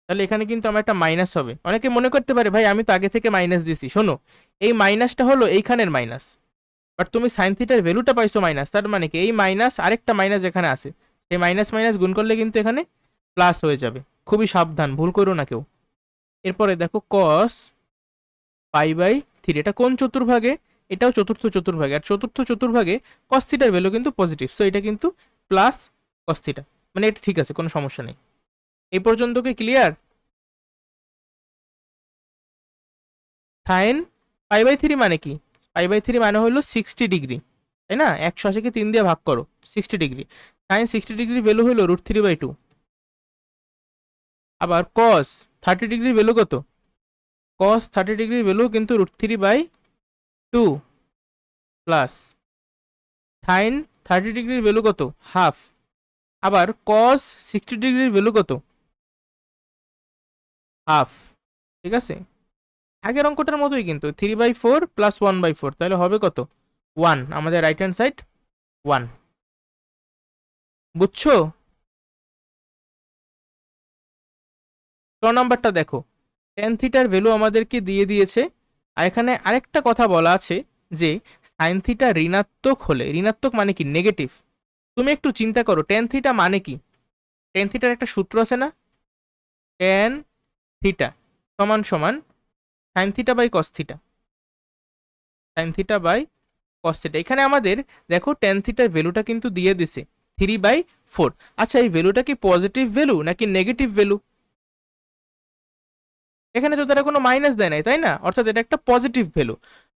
তাহলে এখানে কিন্তু আমার একটা মাইনাস হবে। অনেকে মনে করতে পারে ভাই আমি তো আগে থেকে মাইনাস দিছি, শোনো এই মাইনাসটা হলো এইখানের মাইনাস, বাট তুমি সাইন থিটার ভ্যালুটা পাইছো মাইনাস, তার মানে কি এই মাইনাস আরেকটা মাইনাস এখানে আছে, এই মাইনাস মাইনাস গুণ করলে কিন্তু এখানে প্লাস হয়ে যাবে। খুবই সাবধান, ভুল করো না কেউ। এরপরে দেখো কস পাই বাই 3, এটা কোন চতুর্ভাগে? এটাও চতুর্থ চতুর্ভাগে, আর চতুর্থ চতুর্ভাগে কস থিটার ভ্যালু কিন্তু পজিটিভ, সো এটা কিন্তু প্লাস কস থিটা, মানে এটা ঠিক আছে, কোনো সমস্যা নেই। এই পর্যন্ত কি ক্লিয়ার? সাইন π/3 মানে কি? π/3 মানে হলো 60 ডিগ্রি, তাই না? 180কে 3 দিয়ে ভাগ করো, 60 ডিগ্রি। সাইন 60 ডিগ্রি ভ্যালু হলো √3/2। আবার কস 30 ডিগ্রির ভ্যালু কত? কস 30 ডিগ্রির ভ্যালু কিন্তু √3/2 প্লাস সাইন 30 ডিগ্রির ভ্যালু কত? হাফ। আবার কস 60 ডিগ্রির ভ্যালু কত? হাফ। ঠিক আছে, আগের অঙ্কটার মতোই কিন্তু 3/4 প্লাস 1/4, তাহলে হবে কত? 1। আমাদের রাইট হ্যান্ড সাইড 1। বুঝছো? নাম্বারটা দেখো, টেন থিটার ভ্যালু আমাদেরকে দিয়ে দিয়েছে, আর এখানে আরেকটা কথা বলা আছে যে সাইন থিটা ঋণাত্মক হলে, ঋণাত্মক মানে কি? নেগেটিভ। তুমি একটু চিন্তা করো, টেন থিটা মানে কি? টেন থিটার একটা সূত্র আছে না? টেন থিটা সমান সমান sine theta by cos theta, sine theta by cos theta. এখানে আমাদের দেখো টেন থিটার ভ্যালুটা কিন্তু দিয়ে দিছে 3/4। আচ্ছা, এই ভ্যালুটা কি পজিটিভ ভ্যালু নাকি নেগেটিভ ভ্যালু? এখানে তো তারা কোনো মাইনাস দেয় নাই, তাই না? অর্থাৎ এটা একটা পজিটিভ ভ্যালু,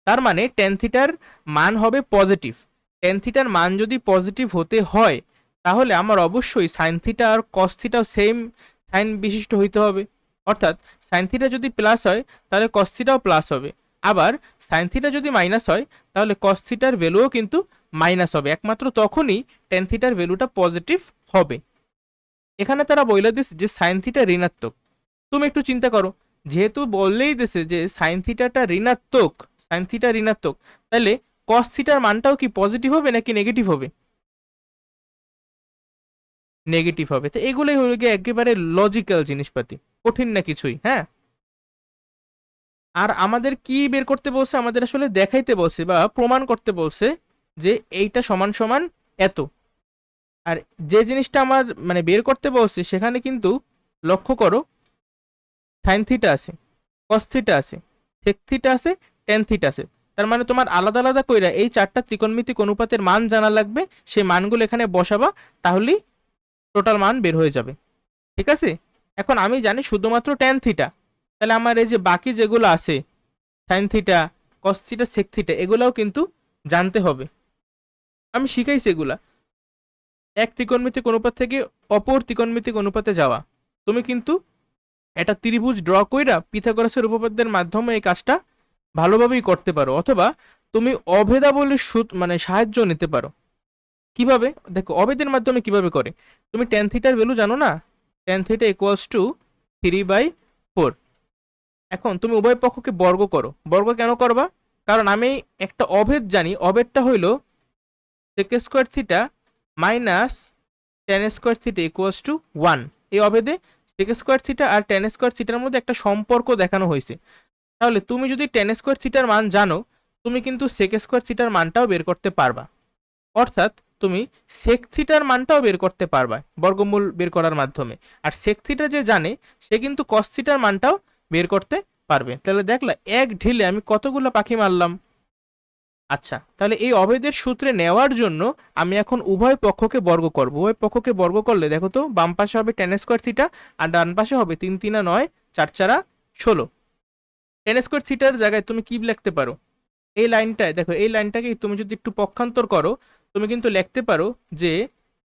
তার মানে টেন থিটার মান হবে পজিটিভ। টেন থিটার মান যদি পজিটিভ হতে হয়, তাহলে আমার অবশ্যই সাইন থিটা আর কস থিটাও সেম সাইন বিশিষ্ট হইতে হবে। অর্থাৎ সাইন থিটা যদি প্লাস হয়, তাহলে কস থিটাও প্লাস হবে। আবার সাইন থিটা যদি মাইনাস হয়, তাহলে কস থিটার ভ্যালুও কিন্তু মাইনাস হবে। একমাত্র তখনই টেন থিটার ভ্যালুটা পজিটিভ হবে। এখানে তারা বলে দিস যে সাইন থিটা ঋণাত্মক। তুমি একটু চিন্তা করো, যেহেতু বললেই দিছে যে সাইন থিটাটা ঋণাত্মক, সাইন থিটা ঋণাত্মক, তাহলে কস থিটার মানটাও কি পজিটিভ হবে নাকি নেগেটিভ হবে? নেগেটিভ হবে। তো এগুলোই হলো গিয়ে একেবারে লজিক্যাল জিনিসপাতি, কঠিন না কিছুই। হ্যাঁ, আর আমাদের কি বের করতে বলছে? আমাদের আসলে দেখাইতে বলছে বা প্রমাণ করতে বলছে যে এইটা সমান সমান এত। আর যে জিনিসটা আমার মানে বের করতে বলছে, সেখানে কিন্তু লক্ষ্য করো, সাইন থিটা আছে, কস থিটা আছে, সেক থিটা আছে, টেন থিটা আছে। তার মানে তোমার আলাদা আলাদা কইরা এই চারটা ত্রিকোণমিতিক অনুপাতের মান জানা লাগবে, সেই মানগুলো এখানে বসাবা, তাহলেই টোটাল মান বের হয়ে যাবে। ঠিক আছে, এখন আমি জানি শুধুমাত্র টেন থিটা, তাহলে আমার এই যে বাকি যেগুলো আছে, sine theta, cos theta, sec theta, এগুলাও কিন্তু জানতে হবে। আমি শিখাইছি এগুলা। এক ত্রিকোণমিতিক অনুপাত থেকে অপর ত্রিকোণমিতিক অনুপাতে যাওয়া। তুমি কিন্তু একটা ত্রিভুজ ড্র কইরা পিথাগোরাসের উপপাদ্যের মাধ্যমে এই কাজটা ভালোভাবেই করতে পারো, অথবা তুমি অভেদাবলীর মানে সাহায্য নিতে পারো। কিভাবে? দেখো, অভেদের মাধ্যমে কিভাবে করে। তুমি টেন থিটার ভ্যালু জানো না? Tan theta equals two 3/4। এখন তুমি উভয় পক্ষকে বর্গ করো। বর্গ কেন করবা? কারণ আমি একটা অভেদ জানি, অভেদটা হইল sec square theta minus tan square theta equals to 1। এই অভেদে সেক স্কোয়ার থিটা আর টেন স্কোয়ার থিটার মধ্যে একটা সম্পর্ক দেখানো হয়েছে। তাহলে তুমি যদি টেন স্কোয়ার থিটার মান জানো, তুমি কিন্তু সেক স্কোয়ার থিটার মানটাও বের করতে পারবা। অর্থাৎ তুমি সেক থিটার মানটাও বের করতে পারবা বর্গমূল বের করার মাধ্যমে। আর সেক থিটা যে জানে, সে কিন্তু কস থিটার মানটাও বের করতে পারবে। তাহলে দেখলা এক ঢিলে আমি কতগুলো পাখি মারলাম। আচ্ছা, তাহলে এই অভেদের সূত্রে নেওয়ার জন্য আমি এখন উভয় পক্ষকে বর্গ করব। উভয় পক্ষকে বর্গ করলে দেখো তো, বাম পাশে হবে টেন স্কোয়ার থিটা আর ডান পাশে হবে 3 3 9 4 4 16। টেন স্কোয়ার থিটার জায়গায় তুমি কি লিখতে পারো? এই লাইনটায় দেখো, এই লাইনটাকে তুমি যদি একটু পক্ষান্তর করো, তুমি কিন্তু লিখতে পারো যে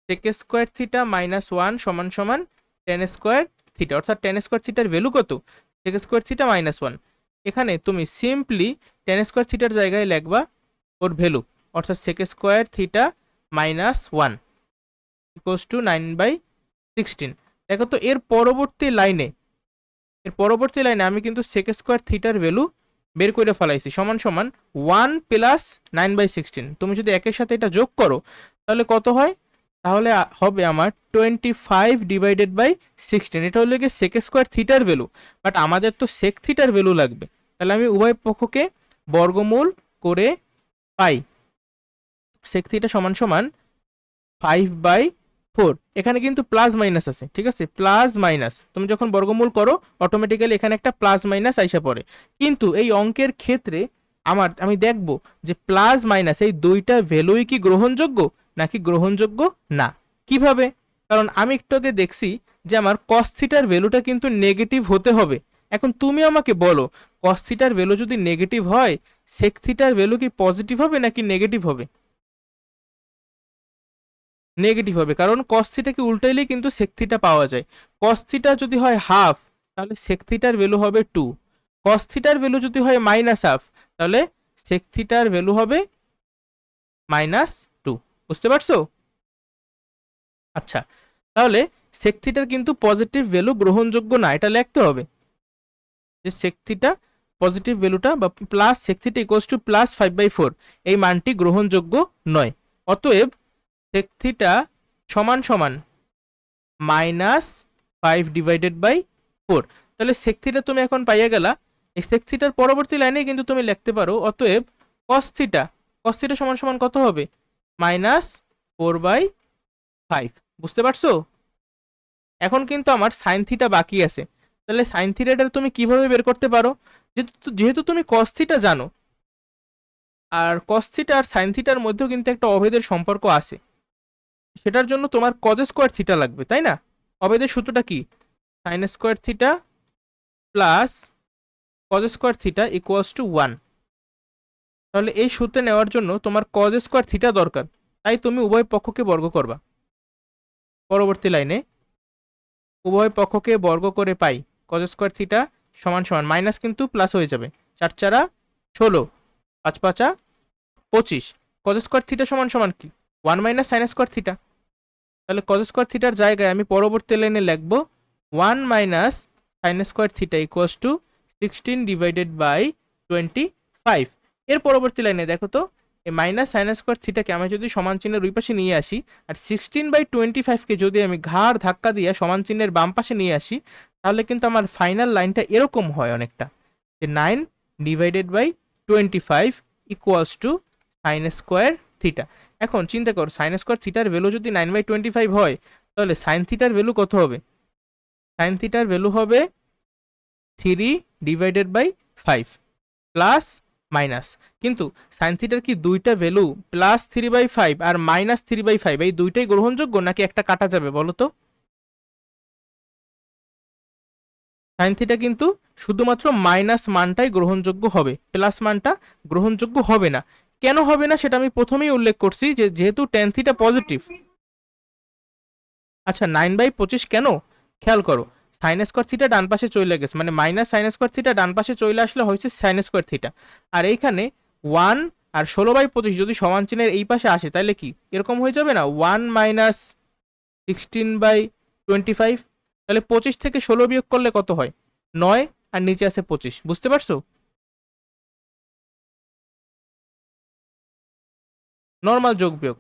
সেক স্কোয়ার থিটা মাইনাস 1 সমান সমান টেন স্কোয়ার থিটা। অর্থাৎ টেন স্কোয়ার থিটার ভ্যালু কত? Sec square theta minus 1। এখানে তুমি সিম্পলি টেন স্কোয়ার থিটার জায়গায় লিখবা ওর ভ্যালু, অর্থাৎ sec square theta minus 1 equals to 9/16। দেখো তো, এর পরবর্তী লাইনে আমি কিন্তু সেক স্কোয়ার থিটার ভ্যালু বের করে ফেলাইছি, সমান সমান 1 প্লাস 9/16। তুমি যদি একের সাথে এটা যোগ করো, তাহলে কত হয়? তাহলে হবে আমার 25/16। এটা হলো কি সেক স্কোয়ার থিটার ভ্যালু, বাট আমাদের তো সেক থিটার ভ্যালু লাগবে। তাহলে আমি উভয় পক্ষকে বর্গমূল করে পাই সেক থিটা সমান সমান 5/4। এখানে কিন্তু প্লাস মাইনাস আছে, ঠিক আছে? প্লাস মাইনাস তুমি যখন বর্গমূল করো, অটোমেটিক্যালি এখানে একটা প্লাস মাইনাস আইসা পড়ে। কিন্তু এই অঙ্কের ক্ষেত্রে আমি দেখব যে প্লাস মাইনাস এই দুইটা ভ্যালুই কি গ্রহণযোগ্য নাকি গ্রহণযোগ্য না। কিভাবে? কারণ আমি একটু আগে দেখছি যে আমার কস থিটার ভ্যালুটা কিন্তু নেগেটিভ হতে হবে। এখন তুমি আমাকে বলো কস থিটার ভ্যালু যদি নেগেটিভ হয় সেক থিটার ভ্যালু কি পজিটিভ হবে নাকি নেগেটিভ হবে? নেগেটিভ হবে, কারণ কস থিটাকে উল্টাইলেই কিন্তু সেক থিটা পাওয়া যায়। কস থিটা যদি হয় হাফ তাহলে সেক থিটার ভ্যালু হবে 2। কস থিটার ভ্যালু যদি হয় মাইনাস হাফ তাহলে সেক থিটার ভ্যালু হবে -2। বুঝতে পারছো? আচ্ছা, তাহলে সেক থিটার কিন্তু পজিটিভ ভ্যালু গ্রহণযোগ্য না, এটা লিখতে হবে যে সেক থিটা পজিটিভ ভ্যালুটা বা plus sec theta equals to +5/4 এই মানটি গ্রহণযোগ্য নয়। অতএব সেক থিটা সমান সমান -5/4। তাহলে সেক থিটা তুমি এখন পাইয়া গেলা। এই সেক থিটার পরবর্তী লাইনে কিন্তু তুমি লিখতে পারো অতএব কস থিটা সমান সমান কত হবে? -4/5। বুঝতে পারছো? এখন কিন্তু আমার সাইন থিটা বাকি আছে। তাহলে সাইন থিটাটা তুমি কিভাবে বের করতে পারো? যেহেতু তুমি কস থিটা জানো, আর কস থিটা আর সাইন থিটার মধ্যেও কিন্তু একটা অভেদের সম্পর্ক আছে, সেটার জন্য তোমার কজ স্কোয়ার থিটা লাগবে, তাই না? অভেদের সূত্রটা কি? Sign square theta plus cos square theta equals to 1। তাহলে এই সূত্রে নেওয়ার জন্য তোমার কজ স্কোয়ার থিটা দরকার, তাই তুমি উভয় পক্ষকে বর্গ করবা। পরবর্তী লাইনে উভয় পক্ষকে বর্গ করে পাই কজ স্কোয়ার থিটা সমান সমান মাইনাস কিন্তু প্লাস হয়ে যাবে, 4 4 16, 5 5 25। কজ স্কোয়ার থিটা সমান সমান কি? 1 মাইনাস সাইন স্কোয়ার থিটা। তাহলে কজ স্কোয়ার থিটার জায়গায় আমি পরবর্তী লাইনে লিখব 1 minus sine square theta equals two 16/25। এর পরবর্তী লাইনে দেখো তো, এই মাইনাস সাইন স্কোয়ার থিটাকে আমি যদি সমান চিহ্নের ওই পাশে নিয়ে আসি আর 16/25কে যদি আমি ঘাড় ধাক্কা দিয়ে সমান চিহ্নের বাম পাশে নিয়ে আসি, তাহলে কিন্তু আমার ফাইনাল লাইনটা এরকম হয় অনেকটা, যে 9/25 equals to sign square theta. এখন চিন্তা কর, সাইন স্কোয়ার থিটার ভ্যালু যদি 9/25 হয় তাহলে সাইন থিটার ভ্যালু কত হবে? সাইন থিটার ভ্যালু হবে 3/5 প্লাস মাইনাস। কিন্তু সাইন থিটার কি দুইটা ভ্যালু +3/5 আর -3/5 এই দুইটাই গ্রহণযোগ্য নাকি একটা কাটা যাবে বলো তো? সাইন থিটা কিন্তু শুধুমাত্র মাইনাস মানটাই গ্রহণযোগ্য হবে, প্লাস মানটা গ্রহণযোগ্য হবে না। কেন হবে না সেটা আমি প্রথমেই উল্লেখ করছি, যে যেহেতু ট্যান থিটা পজিটিভ। আচ্ছা, 9/25 কেন? খেয়াল করো, সাইন স্কোয়ার থিটা ডান পাশে চলে গেছে, মানে মাইনাস সাইন স্কোয়ার থিটা ডান পাশে চলে আসলে হয়েছে সাইন স্কোয়ার থিটা। আর এইখানে 1 আর 16/25 যদি সমান চিহ্নের এই পাশে আসে তাহলে কি এরকম হয়ে যাবে না? 1 মাইনাস 16/25। তাহলে 25 থেকে 16 বিয়োগ করলে কত হয়? 9, আর নিচে আছে 25। বুঝতে পারছো? নর্মাল যোগ বিয়োগ।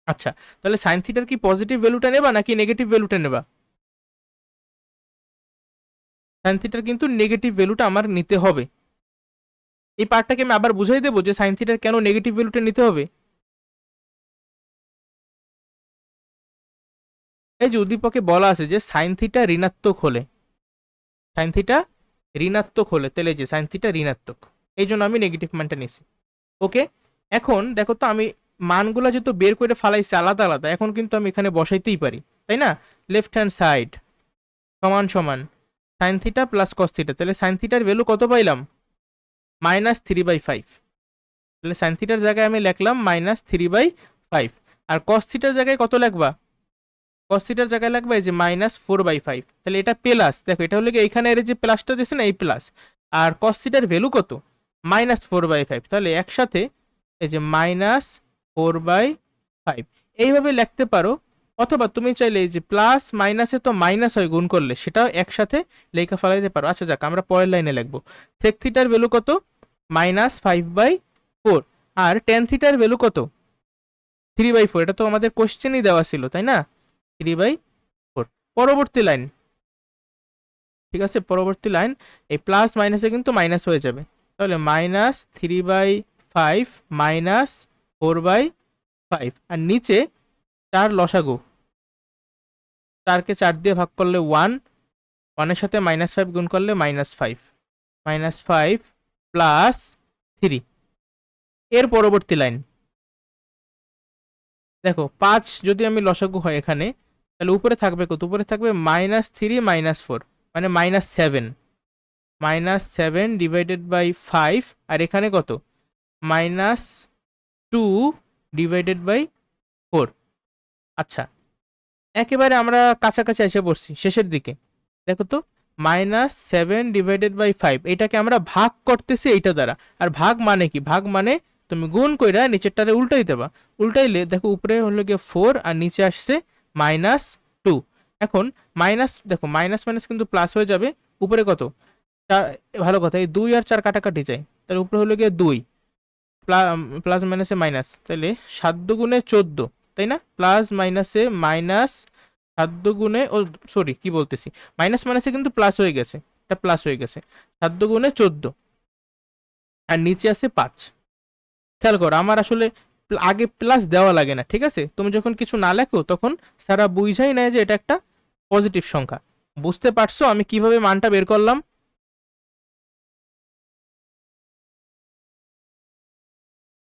আচ্ছা, তাহলে সাইন থিটার কি পজিটিভ ভ্যালুটা নেবা নাকি নেগেটিভ ভ্যালুটা নেবা? সাইন থিটার কিন্তু নেগেটিভ ভ্যালুটা আমার নিতে হবে। এই পার্টটাকে আমি আবার বুঝাই দেবো যে সাইন থিটার কেন নেগেটিভ ভ্যালুটা নিতে হবে। এই যে উদ্দীপকে বলা আছে যে সাইন থিটা ঋণাত্মক হলে, সাইন থিটা ঋণাত্মক হলে, তাহলে যে সাইন থিটা ঋণাত্মক, এই জন্য আমি নেগেটিভ মানটা নিছি। ওকে, এখন দেখো তো আমি মানগুলো যেহেতু বের করে ফালাইছি আলাদা আলাদা, এখন কিন্তু আমি এখানে বসাইতেই পারি, তাই না? লেফট হ্যান্ড সাইড সমান সমান sine theta plus cos theta. তাহলে সাইন থিটার ভ্যালু কত পাইলাম? -3/5। তাহলে সাইন থিটার জায়গায় আমি লিখলাম -3/5। আর কস থিটার জায়গায় কত লিখবা? কস থিটার জায়গায় লাগবে এই যে -4/5। তাহলে এটা প্লাস, দেখো এটা হলো কি এইখানে এর যে প্লাসটা দিয়েছে না, এই প্লাস। আর কস থিটার ভ্যালু কত? -4/5। তাহলে একসাথে এই যে -4/5 এইভাবে লিখতে পারো। অথবা তুমি চাইলে এই যে প্লাস মাইনাসে তো মাইনাস হয় গুণ করলে, সেটাও একসাথে লেখা ফেলাইতে পারো। আচ্ছা যাক, আমরা পরের লাইনে লিখবো সেক থিটার ভ্যালু কত? -5/4। আর টেন থিটার ভ্যালু কত? 3/4। এটা তো আমাদের কোশ্চেনই দেওয়া ছিল, তাই না? 3/4। পরবর্তী লাইন, ঠিক আছে, পরবর্তী লাইন এই প্লাস মাইনাসে কিন্তু মাইনাস হয়ে যাবে। তাহলে -3/5 -4/5। আর নিচে 4 লসাগু, 4কে 4 দিয়ে ভাগ করলে 1, 1 এর সাথে -5 গুণ করলে -5, -5 প্লাস 3। এর পরবর্তী লাইন দেখো 5 যদি আমি লসাগু হয় এখানে, তাহলে উপরে থাকবে কত? উপরে থাকবে -3 -4, মানে -7। -7 ডিভাইডেড বাই 5, আর এখানে কত? -2 ডিভাইডেড বাই 4। আচ্ছা, একেবারে আমরা কাছাকাছি এসে পড়ছি, শেষের দিকে। দেখো তো, -7 ডিভাইডেড বাই 5, এটাকে আমরা ভাগ করতেছি এইটা দ্বারা। আর ভাগ মানে কি? ভাগ মানে তুমি গুণ কইরা নিচেরটারে উল্টাই দেবা। উল্টাইলে দেখো উপরে হলো গিয়ে 4 আর নিচে আসছে -2। এখন মাইনাস, দেখো মাইনাস মাইনাস কিন্তু প্লাস হয়ে যাবে। উপরে কত? ভালো কথা, এই 2 আর 4 কাটাকাটি যায়, তাহলে উপরে হলো গিয়ে 2, প্লাস মাইনাসে মাইনাস, তাহলে 7 দুগুণে 14, তাই না? প্লাস মাইনাসে মাইনাস, 7 দুগুণে, ও সরি কি বলতেছি, মাইনাস মাইনাসে কিন্তু প্লাস হয়ে গেছে, এটা প্লাস হয়ে গেছে। 7 দুগুণে 14, আর নিচে আছে 5। খেয়াল করো, আমার আসলে আগে প্লাস দেওয়া লাগে না, ঠিক আছে? তুমি যখন কিছু না লেখো তখন সারা বুঝাই নেয় যে এটা একটা পজিটিভ সংখ্যা। বুঝতে পারছো আমি কিভাবে মানটা বের করলাম?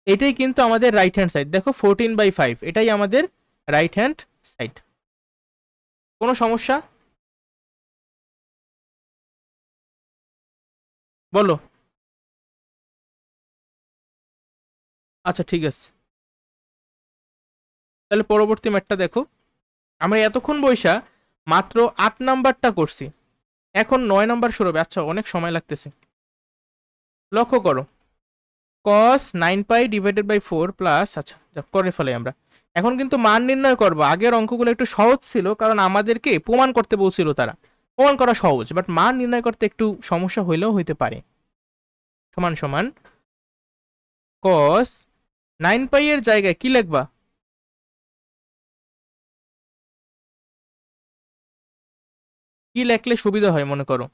এটাই কিন্তু আমাদের রাইট হ্যান্ড সাইড। দেখো 14/5, এটাই আমাদের রাইট হ্যান্ড সাইড। কোনো সমস্যা? বলো। আচ্ছা ঠিক আছে, তাহলে পরবর্তী ম্যাটটা দেখো। আমরা এতক্ষণ বৈশা মাত্র 8 নাম্বারটা করছি, এখন 9 নাম্বার শুরু হবে। আচ্ছা, অনেক সময় লাগতেছে। লক্ষ্য করো, cos 9 pi divided by 4 plus, আচ্ছা করে ফেলাই আমরা। এখন কিন্তু মান নির্ণয় করবো। আগের অঙ্কগুলো একটু সহজ ছিল, কারণ আমাদেরকে প্রমাণ করতে বলছিল তারা। প্রমাণ করা সহজ, বাট মান নির্ণয় করতে একটু সমস্যা হইলেও হইতে পারে। সমান সমান cos 9 পাই এর জায়গায় কি লিখবা? কি লিখলে সুবিধা হয় মনে করো?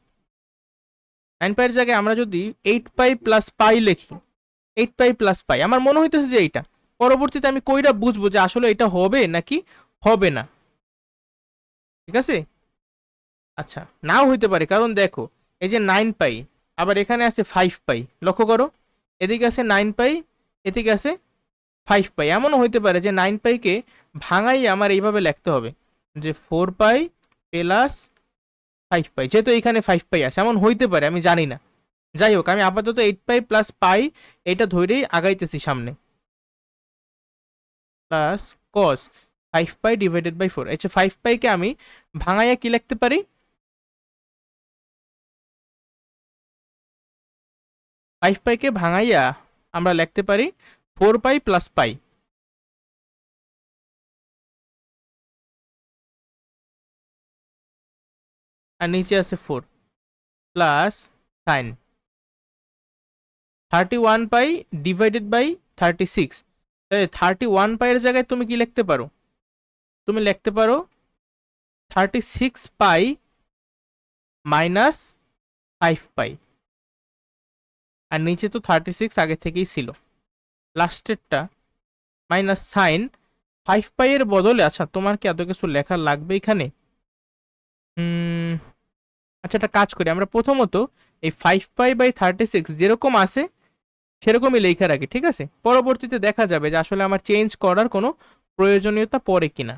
9 পাই এর জায়গায় আমরা যদি 8 পাই প্লাস পাই লিখি, 8 পাই প্লাস পাই, আমার মনে হইতেছে যে এইটা। পরবর্তীতে আমি কইরা বুঝবো যে আসলে এটা হবে নাকি হবে না, ঠিক আছে? আচ্ছা, নাও হইতে পারে, কারণ দেখো এই যে 9 পাই, আবার এখানে আছে 5 পাই। লক্ষ্য করো, এদিকে আছে 9 পাই, এদিকে আছে 5 পাই। এমনও হইতে পারে যে 9 পাইকে ভাঙাই আমার এইভাবে লিখতে হবে যে 4 পাই প্লাস 5 পাই, যেহেতু এখানে 5 পাই আছে। এমন হইতে পারে, আমি জানি না। যাই হোক, আমি আপাতত 8 পাই প্লাস পাই এটা ধরেই আগাইতেছি সামনে। Plus cos 5 pi divided by 4। আচ্ছা, 5 পাইকে আমি ভাঙাইয়া কি লিখতে পারি? 5 পাইকে ভাঙাইয়া আমরা লিখতে পারি 4 পাই প্লাস পাই, আর নিচে আছে 4 plus sine 31 pi divided by 36। তাহলে 31 পাইয়ের জায়গায় তুমি কি লিখতে পারো? তুমি লিখতে পারো 36 পাই মাইনাস 5 পাই, আর নিচে তো 36 আগে থেকেই ছিল। লাস্টেরটা মাইনাস সাইন 5 পাইয়ের বদলে, আচ্ছা তোমার কি এত কিছু লেখা লাগবে এখানে? আচ্ছা, একটা কাজ করি আমরা, প্রথমত এই 5 পাই/36 যেরকম আছে সেরকমই লেখা রাখি, ঠিক আছে? পরবর্তীতে দেখা যাবে যে আসলে আমার চেঞ্জ করার কোনো প্রয়োজনীয়তা পড়ে কিনা।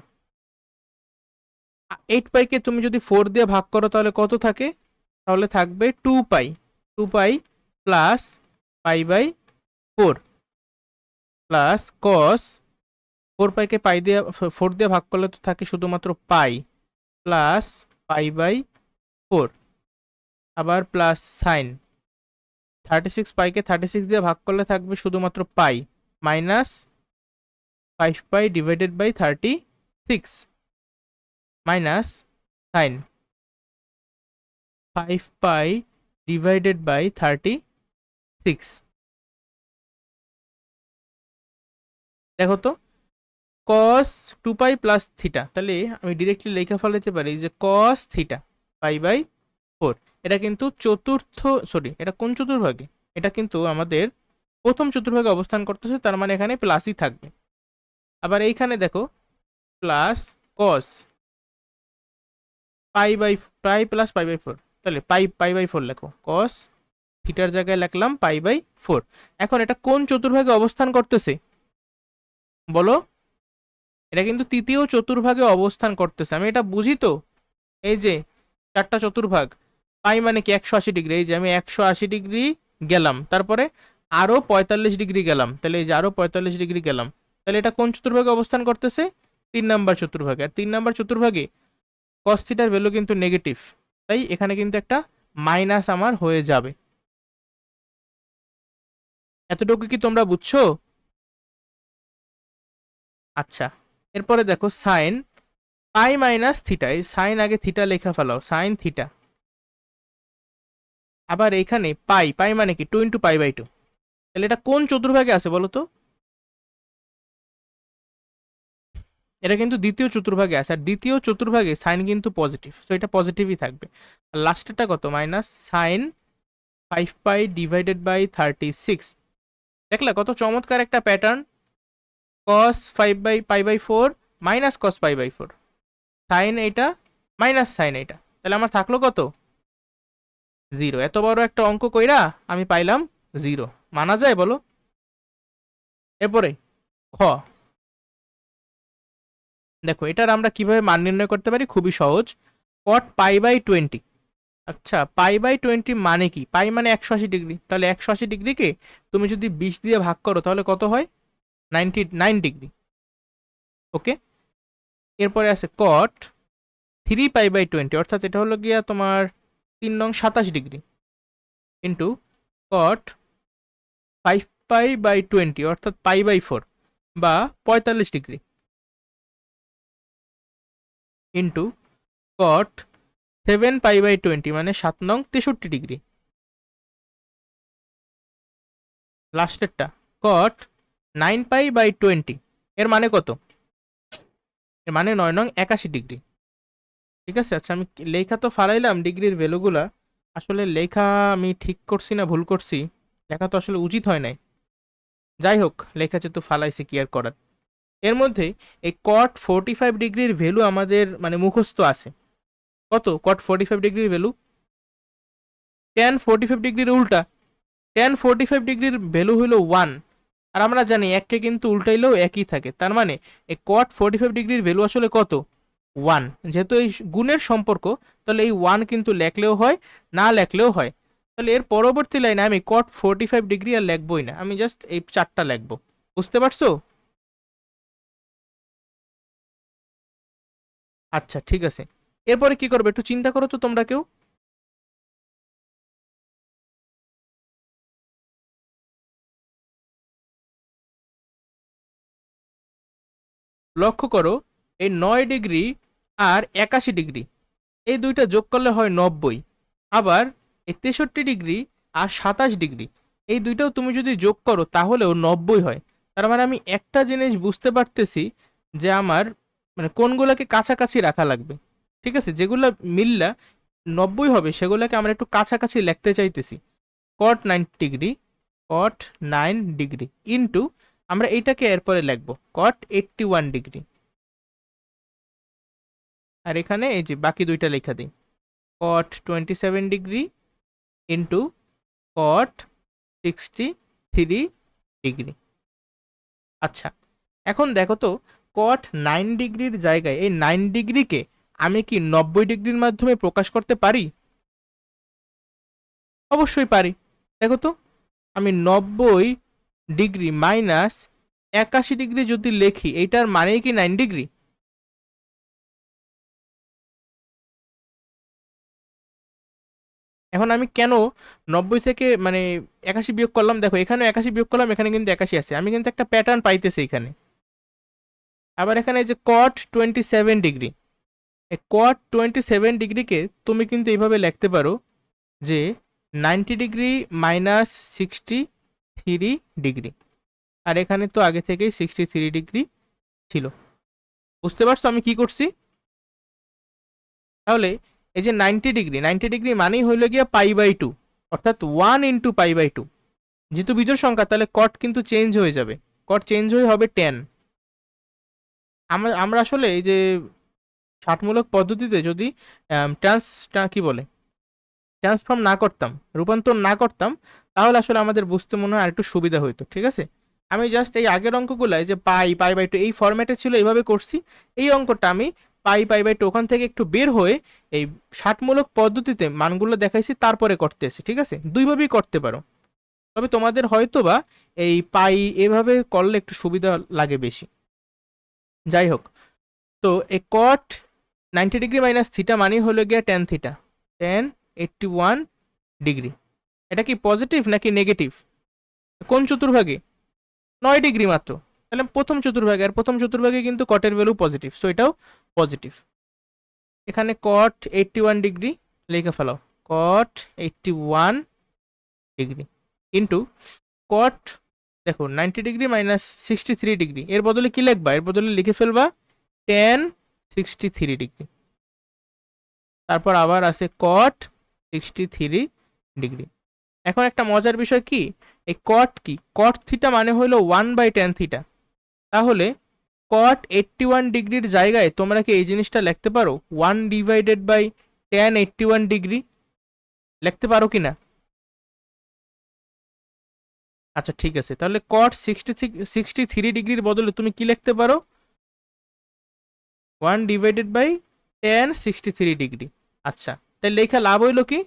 8 পাইকে তুমি যদি 4 দিয়ে ভাগ করো তাহলে কত থাকে? তাহলে থাকবে 2 পাই। 2 পাই প্লাস পাই/4 প্লাস কস 4 পাইকে পাই দিয়ে 4 দিয়ে ভাগ করলে তো থাকে শুধুমাত্র পাই, প্লাস পাই/4, আবার প্লাস সাইন 36 পাইকে 36 দিয়ে ভাগ করলে থাকবে শুধুমাত্র pi, minus 5 pi divided by 36, minus sine 5 pi divided by 36। দেখো তো, কস 2 পাই প্লাস থিটা, তাহলে আমি ডিরেক্টলি লেখা ফেলাতে পারি যে কস থিটা পাই/4। এটা কিন্তু চতুর্থ, সরি এটা কোন চতুর্ভাগে? এটা কিন্তু আমাদের প্রথম চতুর্ভাগে অবস্থান করতেছে, তার মানে এখানে প্লাসই থাকবে। আবার এইখানে দেখো প্লাস কস পাই প্লাস পাই/4, তাহলে পাই/4 লেখো, কস থিটার জায়গায় লিখলাম π/4। এখন এটা কোন চতুর্ভাগে অবস্থান করতেছে বলো? এটা কিন্তু তৃতীয় চতুর্ভাগে অবস্থান করতেছে। আমি এটা বুঝি তো, এই যে চারটা চতুর্ভাগ, পাই মানে কি 180 ডিগ্রি, এই যে আমি 180 ডিগ্রি গেলাম, তারপরে আরো 45 ডিগ্রি গেলাম, তাহলে এই যে আরো 45 ডিগ্রি গেলাম, তাহলে এটা কোন চতুর্ভাগে অবস্থান করতেছে? 3 নাম্বার চতুর্ভাগে। আর 3 নাম্বার চতুর্ভাগে কস থিটার ভ্যালু কিন্তু নেগেটিভ, তাই এখানে কিন্তু একটা মাইনাস আমার হয়ে যাবে। এতটুকু কি তোমরা বুঝছো? আচ্ছা, এরপরে দেখো সাইন পাই মাইনাস থিটা, এই সাইন আগে থিটা লেখা ফেলাও, সাইন থিটা। আবার এখানে পাই, পাই মানে কি 2 × π/2, তাহলে এটা কোন চতুর্ভাগে আছে বলো তো? এটা কিন্তু দ্বিতীয় চতুর্ভাগে আছে, আর দ্বিতীয় চতুর্ভাগে সাইন কিন্তু পজিটিভ, তো এটা পজিটিভই থাকবে। আর লাস্টেরটা কত? Minus sine 5π/36। দেখলা কত চমৎকার একটা pattern? Cos 5/π/4 minus cos π/4, sine এইটা মাইনাস সাইন এইটা, তাহলে আমার থাকলো কত? 0। এত বড় একটা অঙ্ক কইরা আমি পাইলাম 0, মানা যায় বলো? এরপরে খ, দেখো এটার আমরা কিভাবে মান নির্ণয় করতে পারি? খুবই সহজ, কট π/20। আচ্ছা, π/20 মানে কি? পাই মানে 180 ডিগ্রি, তাহলে 180 ডিগ্রিকে তুমি যদি 20 দিয়ে ভাগ করো তাহলে কত হয়? 99 ডিগ্রি। ওকে, এরপরে আছে কট 3π/20, অর্থাৎ এটা হলো গিয়া তোমার 3 নং 27 ডিগ্রি, ইন্টু কট 5π/20 অর্থাৎ π/4 বা 45 ডিগ্রি, ইন্টু কট 7π/20 মানে 7 নং 63 ডিগ্রি। লাস্টেরটা কট 9π/20, এর মানে কত? এর মানে 9 নং 81 ডিগ্রি। ঠিক আছে, আচ্ছা আমি লেখা তো ফালাইলাম ডিগ্রির ভ্যালুগুলা, আসলে লেখা আমি ঠিক করছি না ভুল করছি, লেখা তো আসলে উচিত হয় নাই। যাই হোক, লেখা যেহেতু ফালাইছি কি আর করার। এর মধ্যে এই কট 45 ডিগ্রির ভ্যালু আমাদের মানে মুখস্থ আছে। কত কট 45 ডিগ্রির ভ্যালু? ট্যান 45 ডিগ্রির উল্টা, ট্যান 45 ডিগ্রির ভ্যালু হইল 1, আর আমরা জানি এককে কিন্তু উল্টাইলেও একই থাকে, তার মানে এই কট 45 ডিগ্রির ভ্যালু আসলে কত? 1। যেহেতু এই গুণের সম্পর্ক, তাহলে এই 1 কিন্তু লেখলেও হয়, না লেখলেও হয়। তাহলে এর পরবর্তী লাইনে আমি কট 45 ডিগ্রি আর লিখবই না, আমি জাস্ট এই চারটা লিখবো। বুঝতে পারছো? আচ্ছা ঠিক আছে, এরপরে কি করবে একটু চিন্তা করো তো তোমরা কেউ। লক্ষ্য করো, এই 9 ডিগ্রি আর 81 ডিগ্রি, এই দুইটা যোগ করলে হয় 90। আবার এই 63 ডিগ্রি আর 27 ডিগ্রি, এই দুইটাও তুমি যদি যোগ করো তাহলেও 90 হয়। তার মানে আমি একটা জিনিস বুঝতে পারতেছি যে আমার মানে কোনগুলোকে কাছাকাছি রাখা লাগবে। ঠিক আছে, যেগুলো মিললা 90 হবে সেগুলোকে আমরা একটু কাছাকাছি লিখতে চাইতেছি। কট 90 ডিগ্রি, কট 9 ডিগ্রি ইন্টু আমরা এইটাকে এরপরে লিখবো কট 81 ডিগ্রি, আর এখানে এই যে বাকি দুইটা লেখা দিই, কট 27 ডিগ্রি ইন্টু কট 63 ডিগ্রি। আচ্ছা, এখন দেখো তো, কট 9 ডিগ্রির জায়গায় এই 9 ডিগ্রিকে আমি কি 90 ডিগ্রির মাধ্যমে প্রকাশ করতে পারি? অবশ্যই পারি। দেখো তো, আমি 90 ডিগ্রি মাইনাস 81 ডিগ্রি যদি লিখি, এইটার মানেই কি 9 ডিগ্রি? এখন আমি কেন 90 থেকে মানে 81 বিয়োগ করলাম? দেখো এখানে 81 বিয়োগ করলাম, এখানে কিন্তু 81 আছে, আমি কিন্তু একটা প্যাটার্ন পাইতেছি এখানে। আবার এখানে যে কট 27 ডিগ্রি, এই কট 27 ডিগ্রিকে তুমি কিন্তু এইভাবে লিখতে পারো যে 90 ডিগ্রি মাইনাস 63 ডিগ্রি, আর এখানে তো আগে থেকেই 63 ডিগ্রি ছিল। বুঝতে পারছো আমি কি করছি? তাহলে এই যে 90 ডিগ্রি, 90 ডিগ্রি মানেই হইল গিয়া π/2, অর্থাৎ 1 × π/2। যেহেতু বিজোড় সংখ্যা তাহলে কট কিন্তু চেঞ্জ হয়ে যাবে, কট চেঞ্জ হয়ে হবে 10। আমরা আমরা আসলে এই যে ষাটমূলক পদ্ধতিতে যদি ট্রান্স কি বলে ট্রান্সফর্ম না করতাম, রূপান্তর না করতাম, তাহলে আসলে আমাদের বুঝতে মনে হয় আরেকটু সুবিধা হইতো। ঠিক আছে, আমি জাস্ট এই আগের অঙ্কগুলো যে পাই পাই বাই টু এই ফরম্যাটে ছিল এইভাবে করছি। এই অঙ্কটা আমি পাই পাই বাই টু ওখান থেকে একটু বের হয়ে এই ষাটমূলক পদ্ধতিতে মানগুলো দেখাইছি, তারপরে করতে এসেছি। ঠিক আছে, দুইভাবেই করতে পারো, তবে তোমাদের হয়তো বা এই পাই এভাবে করলে একটু সুবিধা লাগে বেশি। যাই হোক, তো এই কট 90 ডিগ্রি মাইনাস থিটা মানে হলো গিয়া ট্যান থিটা, 1081 ডিগ্রি। এটা কি পজিটিভ নাকি নেগেটিভ? কোন চতুর্ভাগে? 9 ডিগ্রি মাত্র, তাহলে প্রথম চতুর্ভাগে, আর প্রথম চতুর্ভাগে কিন্তু কটের ভ্যালু পজিটিভ, সো এটাও পজিটিভ। এখানে কট 81 ডিগ্রি লিখে ফেলাও, কট 81 ডিগ্রি ইন্টু কট, দেখো 90 ডিগ্রি মাইনাস 63 ডিগ্রি, এর বদলে কি লিখবা? এর বদলে লিখে ফেলবা 1063 ডিগ্রি। তারপর আবার আছে কট 63 ডিগ্রি। এখন একটা মজার বিষয় কি, এই কট কি, কট থিটা মানে হলো 1/tan থিটা, তাহলে কট 81 ডিগ্রির জায়গায় তোমরা কি এই জিনিসটা লিখতে পারো 1/tan 81 ডিগ্রি? লিখতে পারো কি না? আচ্ছা ঠিক আছে, তাহলে কট 63 ডিগ্রির বদলে তুমি কি লিখতে পারো? 1/tan 63 degree. আচ্ছা, তাই লেখা লাভ হইলো কি?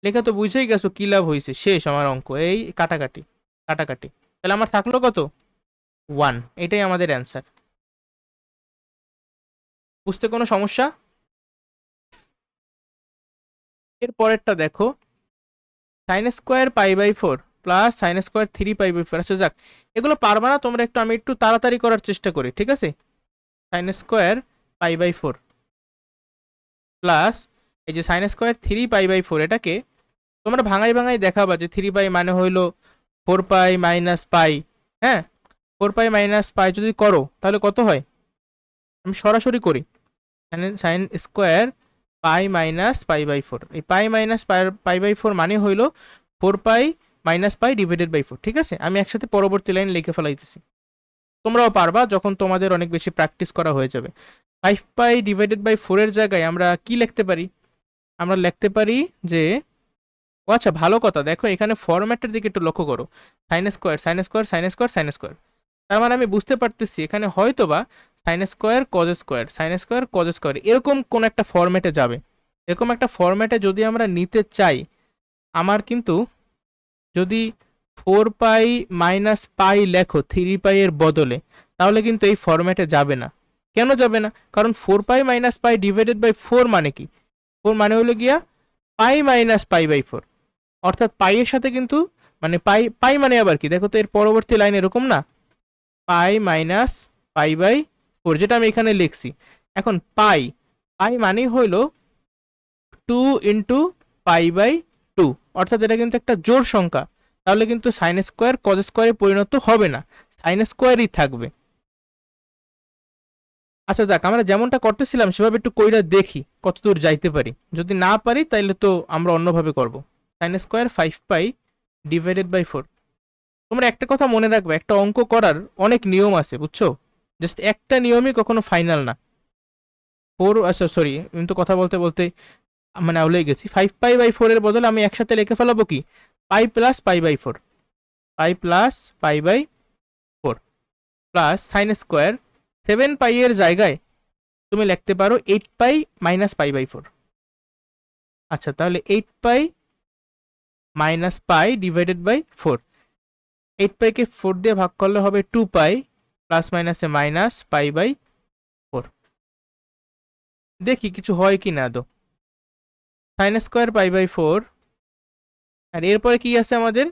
লেখা তো বুঝেই গেছো কি লাভ হয়েছে, শেষ আমার অঙ্ক, এই কাটাকাটি কাটাকাটি। তাহলে আমার থাকলো কত? 1। এটাই আমাদের অ্যান্সার। বুঝতে কোনো সমস্যা? এর পরেরটা দেখো, sine square pi by 4 plus sine square 3 pi by 4। আচ্ছা যাক, এগুলো পারবা না তোমরা, একটু আমি একটু তাড়াতাড়ি করার চেষ্টা করি। ঠিক আছে, sine square pi by 4 plus এই যে সাইন স্কোয়ার 3 পাই বাই 4, এটাকে তোমরা ভাঙাই ভাঙাই দেখাবা যে 3 পাই মানে হইলো 4 পাই মাইনাস পাই। হ্যাঁ, 4 পাই মাইনাস পাই যদি করো তাহলে কত হয়? আমি সরাসরি করি, sine square pi minus pi by 4, এই পাই মাইনাস পাই বাই 4 মানে হইলো 4 পাই মাইনাস পাই ডিভাইডেড বাই 4। ঠিক আছে, আমি একসাথে পরবর্তী লাইন লিখে ফেলাইতেছি, তোমরাও পারবা যখন তোমাদের অনেক বেশি প্র্যাকটিস করা হয়ে যাবে। 5 পাই ডিভাইডেড বাই 4 এর জায়গায় আমরা কি লিখতে পারি? আমরা লিখতে পারি যে, ও আচ্ছা ভালো কথা, দেখো এখানে ফরম্যাটের দিকে একটু লক্ষ্য করো, sine square sine square sine square sine square, তার মানে আমি বুঝতে পারতেছি এখানে হয়তো বা sine square cos square sine square cos square এরকম কোন একটা ফরম্যাটে যাবে। এরকম একটা ফরম্যাটে যদি আমরা নিতে চাই, আমার কিন্তু যদি 4 পাই মাইনাস পাই লেখো 3 পাই এর বদলে, তাহলে কিন্তু এই ফরম্যাটে যাবে না। কেন যাবে না? কারণ 4 পাই মাইনাস পাই ডিভাইডেড বাই 4 মানে কি? 4 মানে হলো গিয়া পাই মাইনাস পাই বাই 4, অর্থাৎ পাই এর সাথে কিন্তু মানে পাই পাই মানে আবার কি, দেখো তো এর পরবর্তী লাইন এরকম না, পাই মাইনাস পাই বাই 4, যেটা আমি এখানে লিখছি। এখন পাই পাই মানে হইল 2 × পাই বাই 2, অর্থাৎ এটা কিন্তু একটা জোড় সংখ্যা, তাহলে কিন্তু সাইন স্কোয়ার কজ স্কোয়ারে পরিণত হবে না, সাইন স্কোয়ারই থাকবে। আচ্ছা যাক, আমরা যেমনটা করতেছিলাম সেভাবে একটু কইরা দেখি কতদূর যাইতে পারি, যদি না পারি তাইলে তো আমরা অন্যভাবে করব। Sine square 5 pi divided by 4। তোমরা একটা কথা মনে রাখবে, একটা অঙ্ক করার অনেক নিয়ম আছে, বুঝছো? জাস্ট একটা নিয়মই কখনো ফাইনাল না। 4, আচ্ছা সরি, আমি তো কথা বলতে বলতে মানে আউলে গেছি। 5 পাই বাই 4 এর বদলে আমি একসাথে লিখে ফেলাবো কি, pi plus pi by 4, pi plus pi by 4 plus sine square 7 pi এর জায়গায় তুমি লিখতে পারো 8 পাই মাইনাস পাই বাই 4। আচ্ছা, তাহলে 8 পাই মাইনাস পাই ডিভাইডেড বাই 4, 8 পাইকে 4 দিয়ে ভাগ করলে হবে 2 পাই প্লাস মাইনাসে মাইনাস পাই বাই 4। দেখি কিছু হয় কি না দো। সাইন স্কোয়ার পাই বাই 4, আর এরপরে কি আছে আমাদের,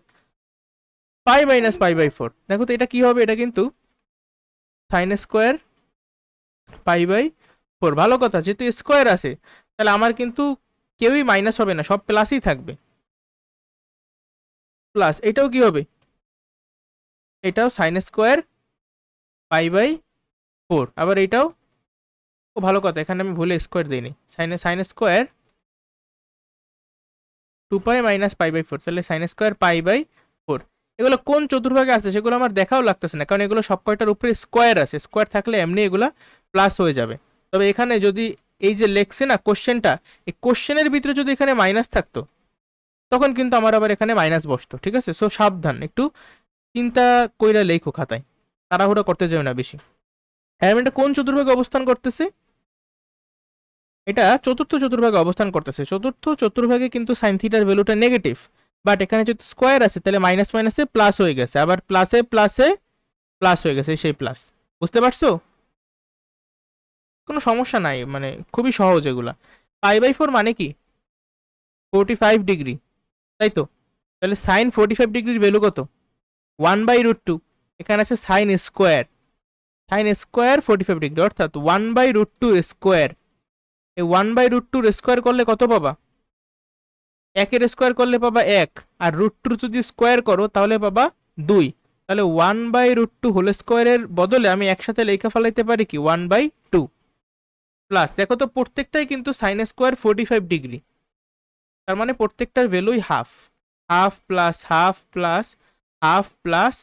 পাই মাইনাস পাই বাই 4। দেখো তো এটা কি হবে, এটা কিন্তু সাইন স্কোয়ার পাই বাই 4। ভালো কথা, যেহেতু স্কোয়ার আছে তাহলে আমার কিন্তু কেউই মাইনাস হবে না, সব প্লাসই থাকবে। প্লাস এটাও কি হবে, এটাও সাইন স্কোয়ার পাই বাই 4, আবার এটাও, ও ভালো কথা, এখানে আমি ভুলে স্কোয়ার দিইনি, sine square 2 pi minus pi by 4, তাহলে সাইন স্কোয়ার পাই বাই 4। এগুলো কোন চতুর্ভাগে আছে সেগুলো আমার দেখাও লাগতেছে না, কারণ এগুলো সব কয়টার উপরে স্কোয়ার আছে, স্কোয়ার থাকলে এমনি এগুলা প্লাস হয়ে যাবে। তবে এখানে যদি এই যে লেখছে না কোশ্চেনটা, এই কোশ্চেনের ভিতরে যদি এখানে মাইনাস থাকতো তখন কিন্তু আমার আবার এখানে মাইনাস বসতো, ঠিক আছে? সো সাবধান, একটু চিন্তা কইরা লেখো খাতায়, তাড়াহুড়া করতে যাও না বেশি। এটা কোন চতুর্ভাগে অবস্থান করতেছে? এটা চতুর্থ চতুর্ভাগে অবস্থান করতেছে। চতুর্থ চতুর্ভাগে কিন্তু সাইন থিটার ভ্যালুটা নেগেটিভ, বাট এখানে যেহেতু স্কোয়ার আছে তাহলে মাইনাস মাইনাসে প্লাস হয়ে গেছে, আবার প্লাসে প্লাসে প্লাস হয়ে গেছে, সেই প্লাস। বুঝতে পারছো? কোনো সমস্যা নাই, মানে খুবই সহজ এগুলা। পাই/4 মানে কি? 45 ডিগ্রি, তাই তো? তাহলে সাইন 45 ডিগ্রির ভ্যালু কত? 1/√2। এখানে আছে sine square, sine square 45 degree, অর্থাৎ 1/√2 স্কোয়ার। এই 1/√2 স্কোয়ার করলে কত পাবা? 1-এর স্কোয়ার করলে পাবা 1, আর √2 যদি স্কোয়ার করো তাহলে পাবা 2। তাহলে 1/√2 হোল স্কোয়ারের বদলে আমি একসাথে লেখা ফেলাইতে পারি কি 1/2 প্লাস, দেখো তো প্রত্যেকটাই কিন্তু সাইন স্কোয়ার 45 ডিগ্রি, তার মানে প্রত্যেকটার ভ্যালুই half. Half plus half plus half plus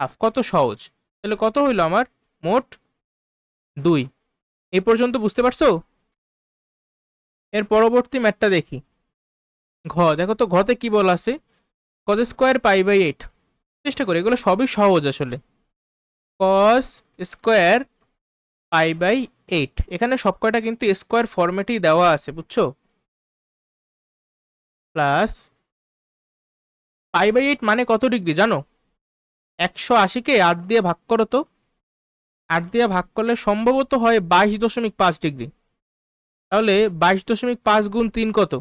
half, কত সহজ। তাহলে কত হইলো আমার? মোট 2। এই পর্যন্ত বুঝতে পারছো? এর পরবর্তী ম্যাথটা দেখি, ঘ। দেখো তো ঘতে কি বলা আছে? কজ স্কোয়ার পাই/8। চেষ্টা করি, এগুলো সবই সহজ আসলে। কজ স্কোয়ার পাই/8, এখানে সবকটা কিন্তু স্কোয়ার ফরম্যাটেই দেওয়া আছে, বুঝছো? প্লাস পাই/8 মানে কত ডিগ্রি জানো? 180কে 8 দিয়ে ভাগ করো তো। 8 দিয়ে ভাগ করলে সম্ভবত হয় 22.5 ডিগ্রি। তাহলে 22.5 গুণ 3 কত?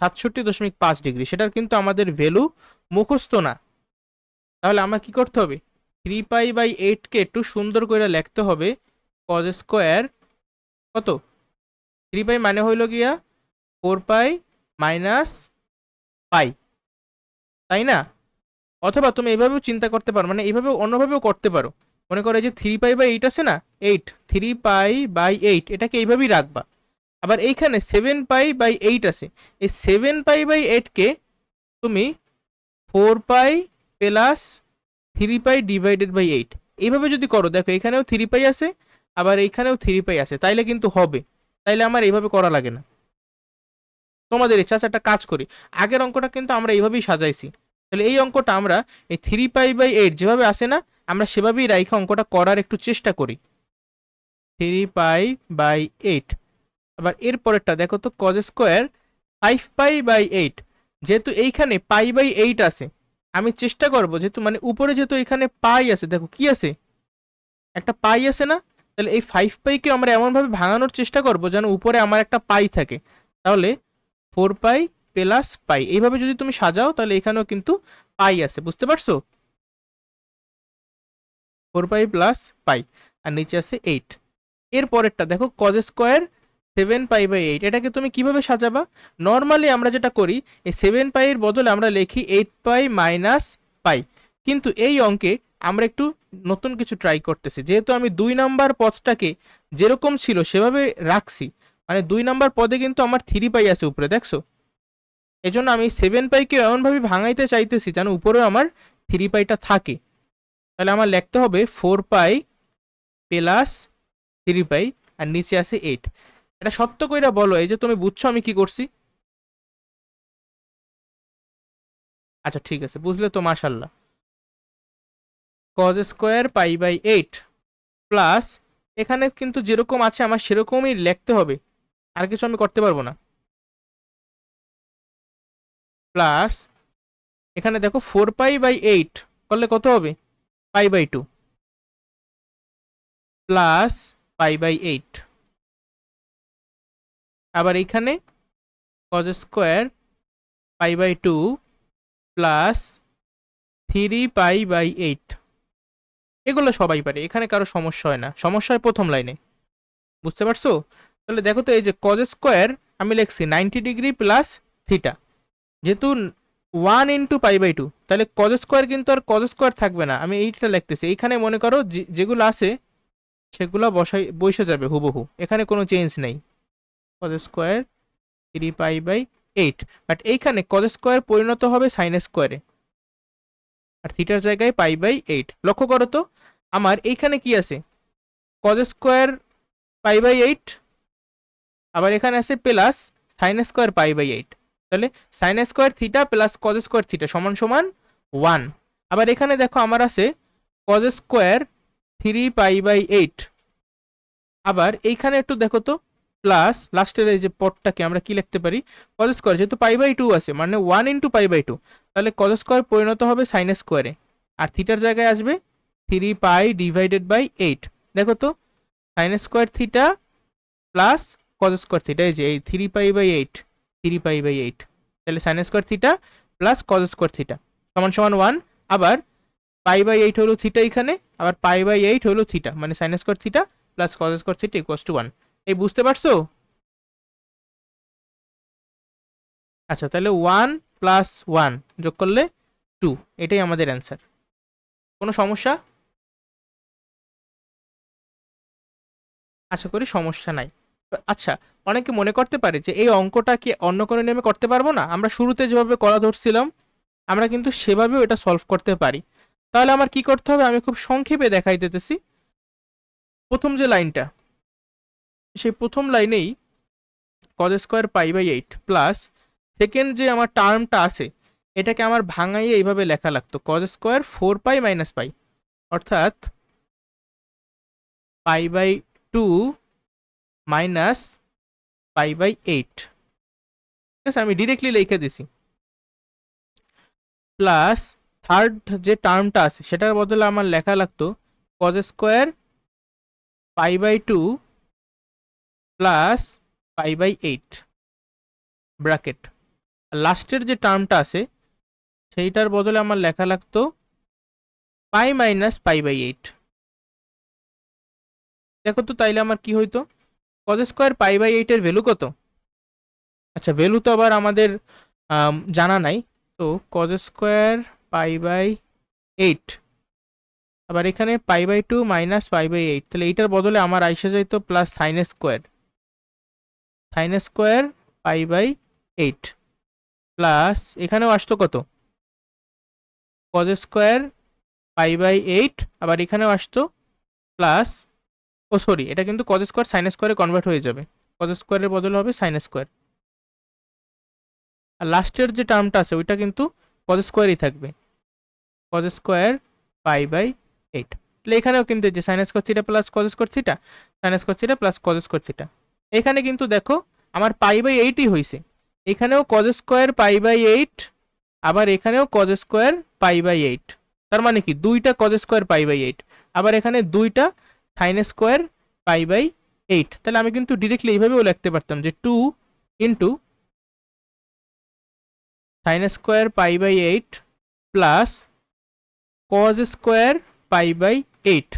67.5 ডিগ্রি। সেটার কিন্তু আমাদের ভ্যালু মুখস্থ না। তাহলে আমার কি করতে হবে? 3π/8কে একটু সুন্দর করে লিখতে হবে। কজ স্কোয়ার কত? 3π মানে হইল গিয়া 4π মাইনাস পাই, তাই না? অথবা তুমি এইভাবেও চিন্তা করতে পারো, মানে এইভাবেও অন্যভাবেও করতে পারো। মনে করো যে 3π/8 আছে না, 8, 3π/8 এটাকে এইভাবেই রাখবা। আবার এইখানে 7π/8 আছে, এই 7π/8কে তুমি 4π প্লাস 3π ডিভাইডেড বাই 8 এইভাবে যদি করো, দেখো এখানেও 3π আছে, আবার এইখানেও 3π আছে, তাইলে কিন্তু হবে। তাইলে আমার এইভাবে করা লাগে না। তোমাদের ইচ্ছা আছে, একটা কাজ করি, আগের অঙ্কটা কিন্তু আমরা এইভাবেই সাজাইছি, তাহলে এই অঙ্কটা আমরা এই 3π/8 যেভাবে আসে না, আমরা সেভাবেই রাইখা অঙ্কটা করার একটু চেষ্টা করি। 3π/8। আবার এর পরেরটা দেখো তো, কজ স্কোয়ার 5π/8। যেহেতু এইখানে π/8 আছে, আমি চেষ্টা করবো যেহেতু মানে উপরে যেহেতু এখানে পাই আছে, দেখো কি আছে, একটা পাই আছে না, তাহলে এই 5πকে আমরা এমনভাবে ভাঙানোর চেষ্টা করবো যেন উপরে আমার একটা পাই থাকে। তাহলে 4π প্লাস পাই, এইভাবে যদি তুমি সাজাও তাহলে এখানেও কিন্তু পাই আছে, বুঝতে পারছো? 4π প্লাস পাই, আর নিচে আছে 8। এর পরেরটা দেখো, কজ স্কোয়ার 7π/8, এটাকে তুমি কিভাবে সাজাবা? নর্মালি আমরা যেটা করি, এই 7π এর বদলে আমরা লিখি 8π মাইনাস পাই। কিন্তু এই অঙ্কে আমরা একটু নতুন কিছু ট্রাই করতেছি, যেহেতু আমি 2 নাম্বার পদটাকে যেরকম ছিল সেভাবে রাখছি, মানে 2 নাম্বার পদে কিন্তু আমার 3π আছে উপরে, দেখছো? এজন্য আমি 7πকে এমনভাবে ভাঙাইতে চাইতেছি যেন উপরেও আমার 3πটা থাকে। তাহলে আমার লিখতে হবে 4π প্লাস 3π, আর নিচে আছে 8। এটা সত্য কইরা বলো, এই যে তুমি বুঝছো আমি কি করছি? আচ্ছা ঠিক আছে, বুঝলে তো মাশাল্লাহ। কজ স্কোয়ার পাই/8 প্লাস, এখানে কিন্তু যেরকম আছে আমার সেরকমই লিখতে হবে, আর কিছু আমি করতে পারবো না। প্লাস এখানে দেখো 4π/8 করলে কত হবে? π/2 প্লাস π/8। আবার এইখানে কজ স্কোয়ার π/2 প্লাস 3π/8। এগুলো সবাই পারে, এখানে কারো সমস্যা হয় না, সমস্যা হয় প্রথম লাইনে। বুঝতে পারছো? তাহলে দেখো তো, এই যে কজ স্কোয়ার আমি লিখছি 90 ডিগ্রি প্লাস থিটা, যেহেতু 1 × π/2, তাহলে কজ স্কোয়ার কিন্তু আর কজ স্কোয়ার থাকবে না, আমি এইটা লিখতেছি। এইখানে মনে করো যেগুলো আছে সেগুলো বসে যাবে হুবহু, এখানে কোনো চেঞ্জ নেই। কজ স্কোয়ার 3π/8, বাট এইখানে কজ স্কোয়ার পরিণত হবে সাইন স্কোয়ারে, আর থিটার জায়গায় π/8। লক্ষ্য করো তো, আমার এইখানে কি আছে? কজ স্কোয়ার π/8, আবার এখানে আছে প্লাস সাইন স্কোয়ার π/8। তাহলে sine square theta plus cos square theta সমান সমান 1। আবার এখানে দেখো আমার আছে কজ স্কোয়ার 3π/8। আবার এইখানে একটু দেখো তো, প্লাস লাস্টের এই যে পদটাকে আমরা কি লিখতে পারি, কজ স্কোয়ার, যেহেতু π/2 আছে মানে 1 × π/2, তাহলে কজ স্কোয়ার পরিণত হবে সাইন স্কোয়ারে, আর থিটার জায়গায় আসবে 3π/8। দেখো তো, sine square theta plus cos square theta, এই যে এই 3π/8, 3π/8, তাহলে sine square theta plus cos square theta সমান সমান 1। আবার π/8 হলো থিটা এখানে, আবার π/8 হলো থিটা, মানে sign square theta plus cos square theta equals to 1। এই বুঝতে পারছো? আচ্ছা, তাহলে 1 + 1 যোগ করলে 2, এটাই আমাদের অ্যান্সার। কোনো সমস্যা? আশা করি সমস্যা নাই। আচ্ছা, অনেকে মনে করতে পারে যে এই অঙ্কটা কি অন্য কোনো নিয়মে করতে পারবো না? আমরা শুরুতে যেভাবে করা ধরছিলাম আমরা কিন্তু সেভাবেও এটা সলভ করতে পারি। তাহলে আমার কি করতে হবে, আমি খুব সংক্ষেপে দেখাই দিতেছি। প্রথম যে লাইনটা, সেই প্রথম লাইনেই কজ স্কোয়ার π/8 প্লাস সেকেন্ড যে আমার টার্মটা আছে এটাকে আমার ভাঙাইয়ে এইভাবে লেখা লাগতো, কজ স্কোয়ার 4π - π, অর্থাৎ π/2 মাইনাস π/8। ঠিক আছে, আমি ডিরেক্টলি লিখে দিছি। প্লাস থার্ড যে টার্মটা আছে সেটার বদলে আমার লেখা লাগতো কজ স্কোয়ার π/2 প্লাস π/8 ব্র্যাকেট। লাস্টের যে টার্মটা আছে সেইটার বদলে আমার লেখা লাগতো π - π/8। দেখো তো, তাইলে আমার কি হইতো, কজ স্কোয়ার π/8 এর ভ্যালু কত? আচ্ছা, ভ্যালু তো আবার আমাদের জানা নাই, তো কজ স্কোয়ার π/8, আবার এখানে π/2 মাইনাস π/8, তাহলে এইটার বদলে আমার আইসা যাইতো প্লাস সাইন স্কোয়ার π/8 প্লাস এখানেও আসতো কত, কজ স্কোয়ার π/8, আবার এখানেও আসতো প্লাস, ও সরি, এটা কিন্তু কজ স্কোয়ার সাইন স্কোয়ারে কনভার্ট হয়ে যাবে, কজ স্কোয়ারের বদলে হবে সাইন স্কোয়ার, লাস্টের যে টার্মটা আছে ওইটা কিন্তু কজ স্কোয়ারই থাকবে, কজ স্কোয়ার π/8। তাহলে এখানেও কিন্তু যে sign square theta plus cos square theta, sign square theta plus cos square theta, এখানে কিন্তু দেখো আমার π/8ই হয়েছে, এখানেও কজ স্কোয়ার π/8, আবার এখানেও কজ স্কোয়ার π/8, তার মানে কি দুইটা কজ স্কোয়ার π/8, আবার এখানে দুইটা সাইন স্কোয়ার π/8। তাহলে আমি কিন্তু ডিরেক্টলি এইভাবেও লিখতে পারতাম যে 2 into sine square π/8 plus cos square π/8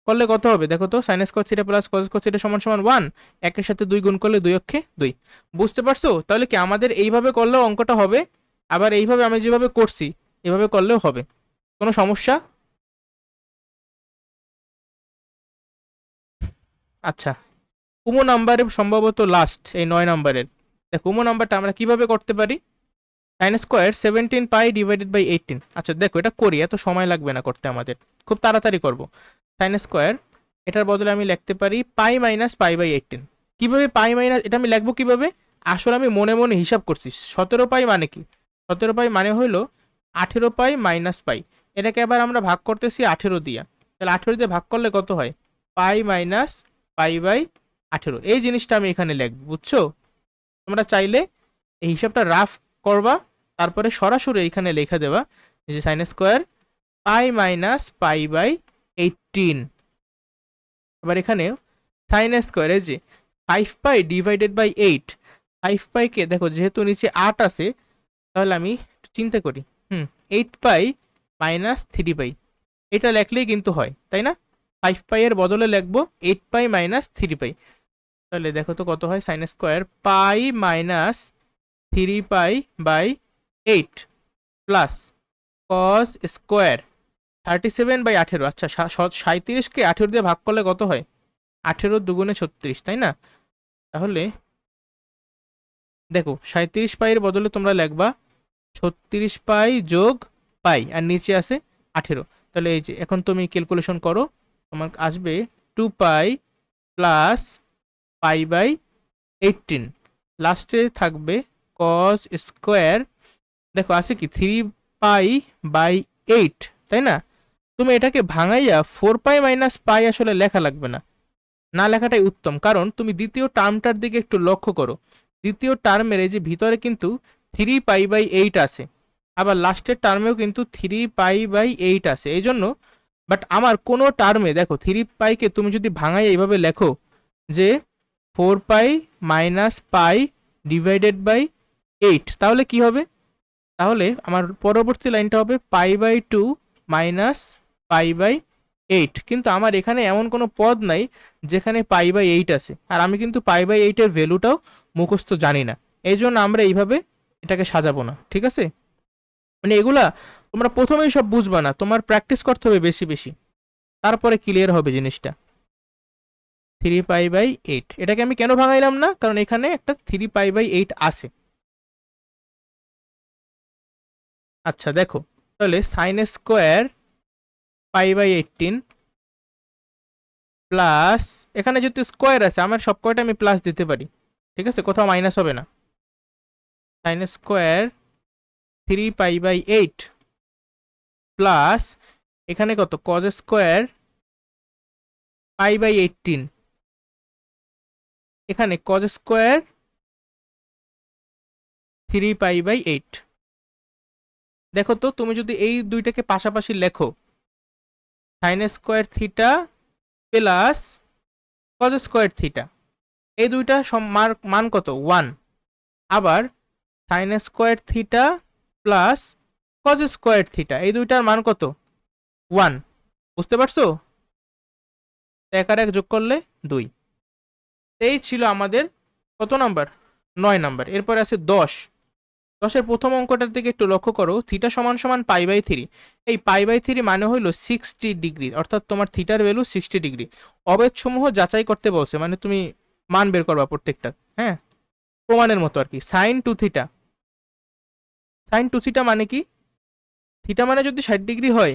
করলে কত হবে দেখো তো, sine square theta plus cos square theta সমান সমান 1, একের সাথে 2 গুণ করলে 2 অক্ষে 2। বুঝতে পারছো? তাহলে কি আমাদের এইভাবে করলেও অঙ্কটা হবে, আবার এইভাবে আমি যেভাবে করছি এভাবে করলেও হবে। কোনো সমস্যা? আচ্ছা, কুমো নাম্বারে সম্ভবত লাস্ট এই 9 নাম্বারের, কুমো নাম্বারটা আমরা কিভাবে করতে পারি, সাইন স্কোয়ার 17π / 18। আচ্ছা দেখো, এটা করি, এত সময় লাগবে না করতে, আমাদের খুব তাড়াতাড়ি করব। সাইন স্কোয়ার, এটার বদলে আমি লিখতে পারি π - π/18। কিভাবে π মাইনাস, এটা আমি লিখবো কিভাবে, আসলে আমি মনে মনে হিসাব করছি। 17π মানে কি, 17π মানে হলো 18π - π, এটাকে আবার আমরা ভাগ করতেছি 18 দিয়া, তাহলে 18 দিয়ে ভাগ করলে কত হয়, π - π/18। এই জিনিসটা আমি এখানে লিখবো, বুঝছো? তোমরা চাইলে এই হিসাবটা রাফ করবা, তারপরে সরাসরি এখানে লেখা দেবা যে সাইন স্কোয়ার π - π/18। আবার এখানে সাইন স্কোয়ার, এই যে 5π / 8, 5π কে দেখো যেহেতু নিচে 8 আছে, তাহলে আমি চিন্তা করি 8π - 3π, এটা লেখলেই কিন্তু হয়, তাই না? 5π এর বদলে লিখবো 8π - 3π, তাহলে দেখো তো কত হয়, sine square π - 3π/8 plus cos square 37/18। আচ্ছা, 37কে 18 দিয়ে ভাগ করলে কত হয়, 18 দুগুণে 36, তাই না? তাহলে দেখো 37π এর বদলে তোমরা লিখবা 36π যোগ পাই, আর নিচে আছে 18। তাহলে এই যে এখন তুমি ক্যালকুলেশন করো, তোমার আসবে 2π প্লাস π/18, লাস্টে থাকবে কস স্কোয়ার, দেখো আছে কি 3π/8, তাই না? তুমি এটাকে ভাঙাইয়া 4π - আসলে লেখা লাগবে না, না লেখাটাই উত্তম, কারণ তুমি দ্বিতীয় টার্মটার দিকে একটু লক্ষ্য করো। দ্বিতীয় টার্মের এই যে ভিতরে কিন্তু 3π/8 আছে, আবার লাস্টের টার্মেও কিন্তু 3π/8 আছে, এই জন্য। বাট আমার কোনো টার্মে দেখো 3π-কে তুমি যদি ভাঙাই এইভাবে লেখো যে 4π - π/8, তাহলে কি হবে? তাহলে আমার পরবর্তী লাইনটা হবে π/2 - π/8, কিন্তু আমার এখানে এমন কোনো পদ নাই যেখানে π/8 আছে, আর আমি কিন্তু π/8 এর ভ্যালুটাও মুখস্থ জানি না, এই জন্য আমরা এইভাবে এটাকে সাজাবো না, ঠিক আছে? মানে এগুলা তোমরা প্রথমেই সব বুঝবা না, তোমার প্র্যাকটিস করতে হবে বেশি বেশি, তারপরে ক্লিয়ার হবে জিনিসটা। 3π/8 এটাকে আমি কেন ভাঙাইলাম না, কারণ এখানে একটা 3π/8 আছে। আচ্ছা দেখো, তাহলে সাইন স্কোয়ার π/18 প্লাস, এখানে যেহেতু স্কোয়ার আছে আমার সব কয়টা আমি প্লাস দিতে পারি, ঠিক আছে, কোথাও মাইনাস হবে না। সাইন স্কোয়ার 3π/8 প্লাস এখানে কত কজ স্কোয়ার π/18, এখানে কজ স্কোয়ার 3π/8। দেখো তো, তুমি যদি এই দুইটাকে পাশাপাশি লেখো, sign square theta plus cos square theta, এই দুইটা মান কত 1, আবার sign square theta plus cos square theta, এই দুইটার মান কত 1, বুঝতে পারছো? এক আর এক যোগ করলে 2। এই ছিল আমাদের কত নাম্বার, 9 নাম্বার। এরপর আছে 10। প্রথম অঙ্কটার দিকে একটু লক্ষ্য করো, থিটা সমান সমান π/3, এই π/3 মানে হইলো 60 ডিগ্রি, অর্থাৎ তোমার থিটার ভ্যালু 60 ডিগ্রি। অবেদ সমূহ যাচাই করতে বলছে, মানে তুমি মান বের করবা প্রত্যেকটা, হ্যাঁ, প্রমাণের মতো আর কি। সাইন 2 থিটা, সাইন 2 থিটা মানে কি? থিটা মানে যদি 60 ডিগ্রি হয়,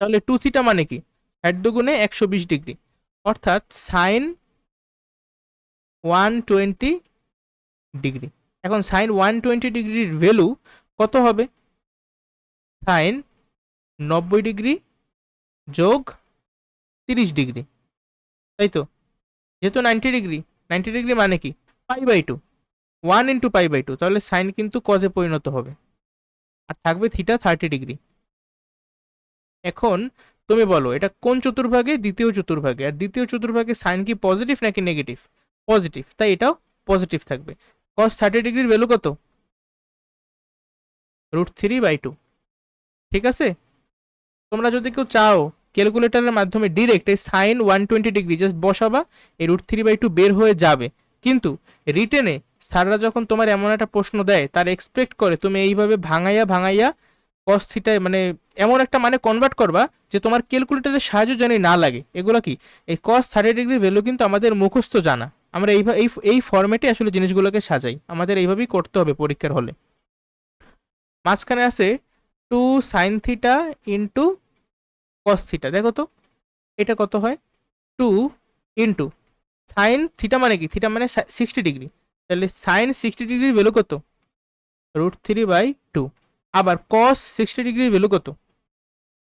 তাহলে 2 থিটা মানে কি 60 দুগুণে 120 ডিগ্রি, অর্থাৎ সাইন 120 ডিগ্রি। এখন সাইন 120 ডিগ্রির ভ্যালু কত হবে? সাইন 90 ডিগ্রি যোগ 30 ডিগ্রি, তাই তো? যেহেতু 90 ডিগ্রি, 90 ডিগ্রি মানে কি π/2, 1 × π/2, তাহলে সাইন কিন্তু কজে পরিণত হবে, আর থাকবে থিটা 30 ডিগ্রি। এখন তুমি বলো এটা কোন চতুর্ভাগে? দ্বিতীয় চতুর্ভাগে। আর দ্বিতীয় চতুর্ভাগে সাইন কি পজিটিভ নাকি নেগেটিভ? পজিটিভ, তাই এটাও পজিটিভ থাকবে। কস 30 ডিগ্রির ভ্যালু কত? √3/2, ঠিক আছে? তোমরা যদি কেউ চাও ক্যালকুলেটরের মাধ্যমে ডিরেক্ট এই সাইন 120 ডিগ্রি জাস্ট বসাবা, এই √3/2 বের হয়ে যাবে। কিন্তু রিটেনে স্যাররা যখন তোমার এমন একটা প্রশ্ন দেয়, তার এক্সপেক্ট করে তুমি এইভাবে ভাঙাইয়া ভাঙাইয়া কস থিটা মানে এমন একটা মানে কনভার্ট করবা যে তোমার ক্যালকুলেটরের সাহায্য জানি না লাগে। এগুলো কি, এই কস 30 ডিগ্রি ভ্যালু কিন্তু আমাদের মুখস্থ জানা, আমরা এই ফরম্যাটে আসলে জিনিসগুলোকে সাজাই, আমাদের এইভাবেই করতে হবে পরীক্ষার হলে। মাঝখানে আছে 2 sine theta into cos theta, দেখো তো এটা কত হয়, 2 ইন্টু সাইন থিটা মানে কি, থিটা মানে 60 ডিগ্রি, তাহলে সাইন 60 ডিগ্রির ভ্যালু কত √3/2, আবার কস 60 ডিগ্রির ভ্যালু কত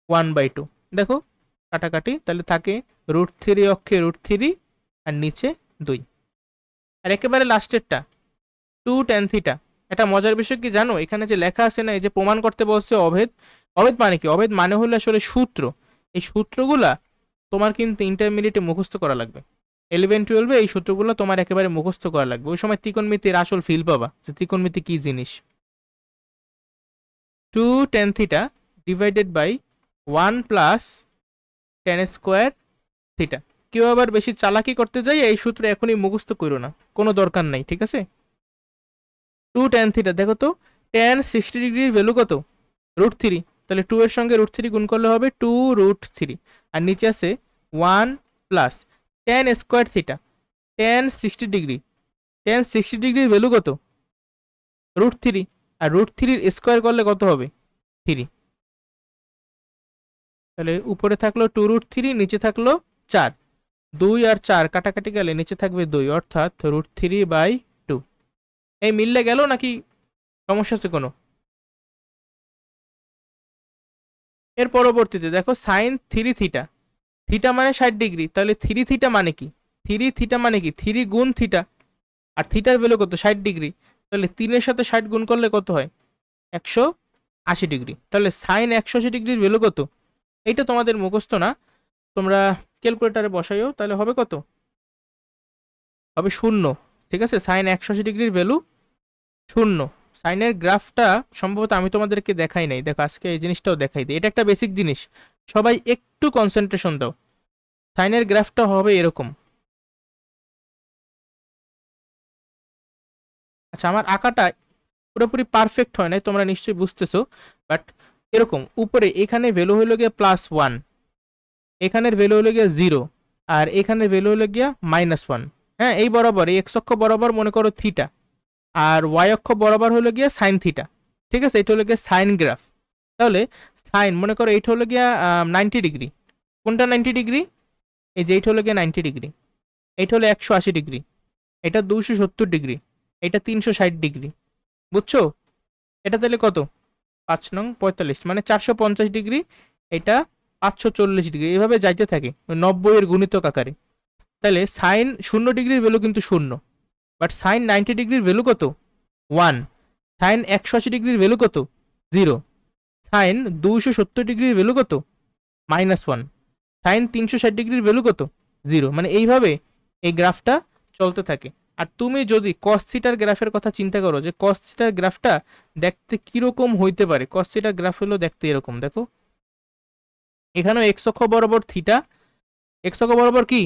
1/2। দেখো কাটাকাটি, তাহলে থাকে √3 অক্ষে √3 আর নিচে 2। আর একেবারে লাস্টেরটা 2 tan থিটা। এটা মজার বিষয় কি জানো, এখানে যে লেখা আছে না, এই যে প্রমাণ করতে বলছে অভেদ, অভেদ মানে কি, অভেদ মানে হলো আসলে সূত্র। এই সূত্রগুলা তোমার কিন্তু ইন্টারমিডিয়েটে মুখস্থ করা লাগবে, 11-12 এই সূত্রগুলো তোমার একেবারে মুখস্থ করা লাগবে, ওই সময় ত্রিকোণমিতির আসল ফিল পাবা যে ত্রিকোণমিতি কি জিনিস। 2 tan theta divided by 1 plus tan square theta. কেউ আবার বেশি চালাকি করতে যাই এই সূত্র এখনই মুখস্থ করো না, কোনো দরকার নাই, ঠিক আছে? 2 tan থিটা, দেখো তো tan 60 ডিগ্রির ভ্যালু কত √3, তাহলে 2 এর সঙ্গে √3 গুণ করলে হবে 2√3, আর নিচে আছে 1 plus tan square theta, tan 60 degree, tan 60 ডিগ্রির ভ্যালু কত √3, আর √3 স্কোয়ার করলে কত হবে 3, তাহলে উপরে থাকলো 2√3, নিচে থাকলো 4, 2 আর 4 কাটাকাটি গেলে নিচে থাকবে 2, অর্থাৎ √3/2। এই মিললে গেল নাকি সমস্যা আছে কোনো? এর পরবর্তীতে দেখো সাইন থ্রি থিটা, থিটা মানে 60 ডিগ্রি, তাহলে থ্রি থিটা মানে কি? থ্রি থিটা মানে কি? থ্রি গুণ থিটা, আর থিটার ভ্যালু কত? 60 ডিগ্রি। তাহলে 3-এর সাথে 60 গুণ করলে কত হয়? 180 ডিগ্রি। তাহলে সাইন 180 ডিগ্রির ভ্যালু কত? এইটা তোমাদের মুখস্থ না, তোমরা ক্যালকুলেটারে বসাইও, তাহলে হবে কত? হবে শূন্য। ঠিক আছে, সাইন 180 ডিগ্রির ভ্যালু শূন্য। সাইনের গ্রাফটা সম্ভবত আমি তোমাদেরকে দেখাই নাই, দেখো আজকে এই জিনিসটাও দেখাই দিই, এটা একটা বেসিক জিনিস, সবাই একটু কনসেন্ট্রেশন দাও। সাইনের গ্রাফটা হবে এরকম। আচ্ছা, আমার আঁকাটা পুরোপুরি পারফেক্ট হয় নাই, তোমরা নিশ্চয়ই বুঝতেছো, বাট এরকম উপরে এখানে ভ্যালু হলো গিয়ে +1, এখানের ভ্যালু হলো গিয়ে 0, আর এখানের ভ্যালু হলো গিয়া -1। হ্যাঁ, এই বরাবর এই এক্স অক্ষ বরাবর মনে করো থিটা, আর ওয়াই অক্ষ বরাবর হলো গিয়া সাইন থিটা। ঠিক আছে, এটা হলো গিয়া সাইন গ্রাফ। তাহলে সাইন মনে করো এইটা হলো গিয়া 90 ডিগ্রি। কোনটা 90 ডিগ্রি? এই যে এইটা হলো গিয়া 90 ডিগ্রি, এইটা হলো 180 ডিগ্রি, এটা 270 ডিগ্রি, এটা 360 ডিগ্রি। বুঝছো? এটা তাহলে কত? 5 নং 45 মানে 450 ডিগ্রি, এটা 540 ডিগ্রি, এভাবে যাইতে থাকে 90 এর গুণিতক আকারে। তাহলে সাইন 0 ডিগ্রির ভ্যালু কিন্তু শূন্য, বাট সাইন 90 ডিগ্রির ভ্যালু কত? 1। সাইন 180 ডিগ্রির ভ্যালু কত? 0। সাইন 270 ডিগ্রির ভ্যালু কত? -1। সাইন 360 ডিগ্রির ভ্যালু কত? 0। মানে এইভাবে এই গ্রাফটা চলতে থাকে। আর তুমি যদি কস থিটার গ্রাফের কথা চিন্তা করো, যে কস থিটার গ্রাফটা দেখতে কিরকম হইতে পারে, কস থিটার গ্রাফ হলো দেখতে এরকম, দেখো এখানেও এক্স অক্ষ বরাবর থিটা, এক্স অক্ষ বরাবর কি?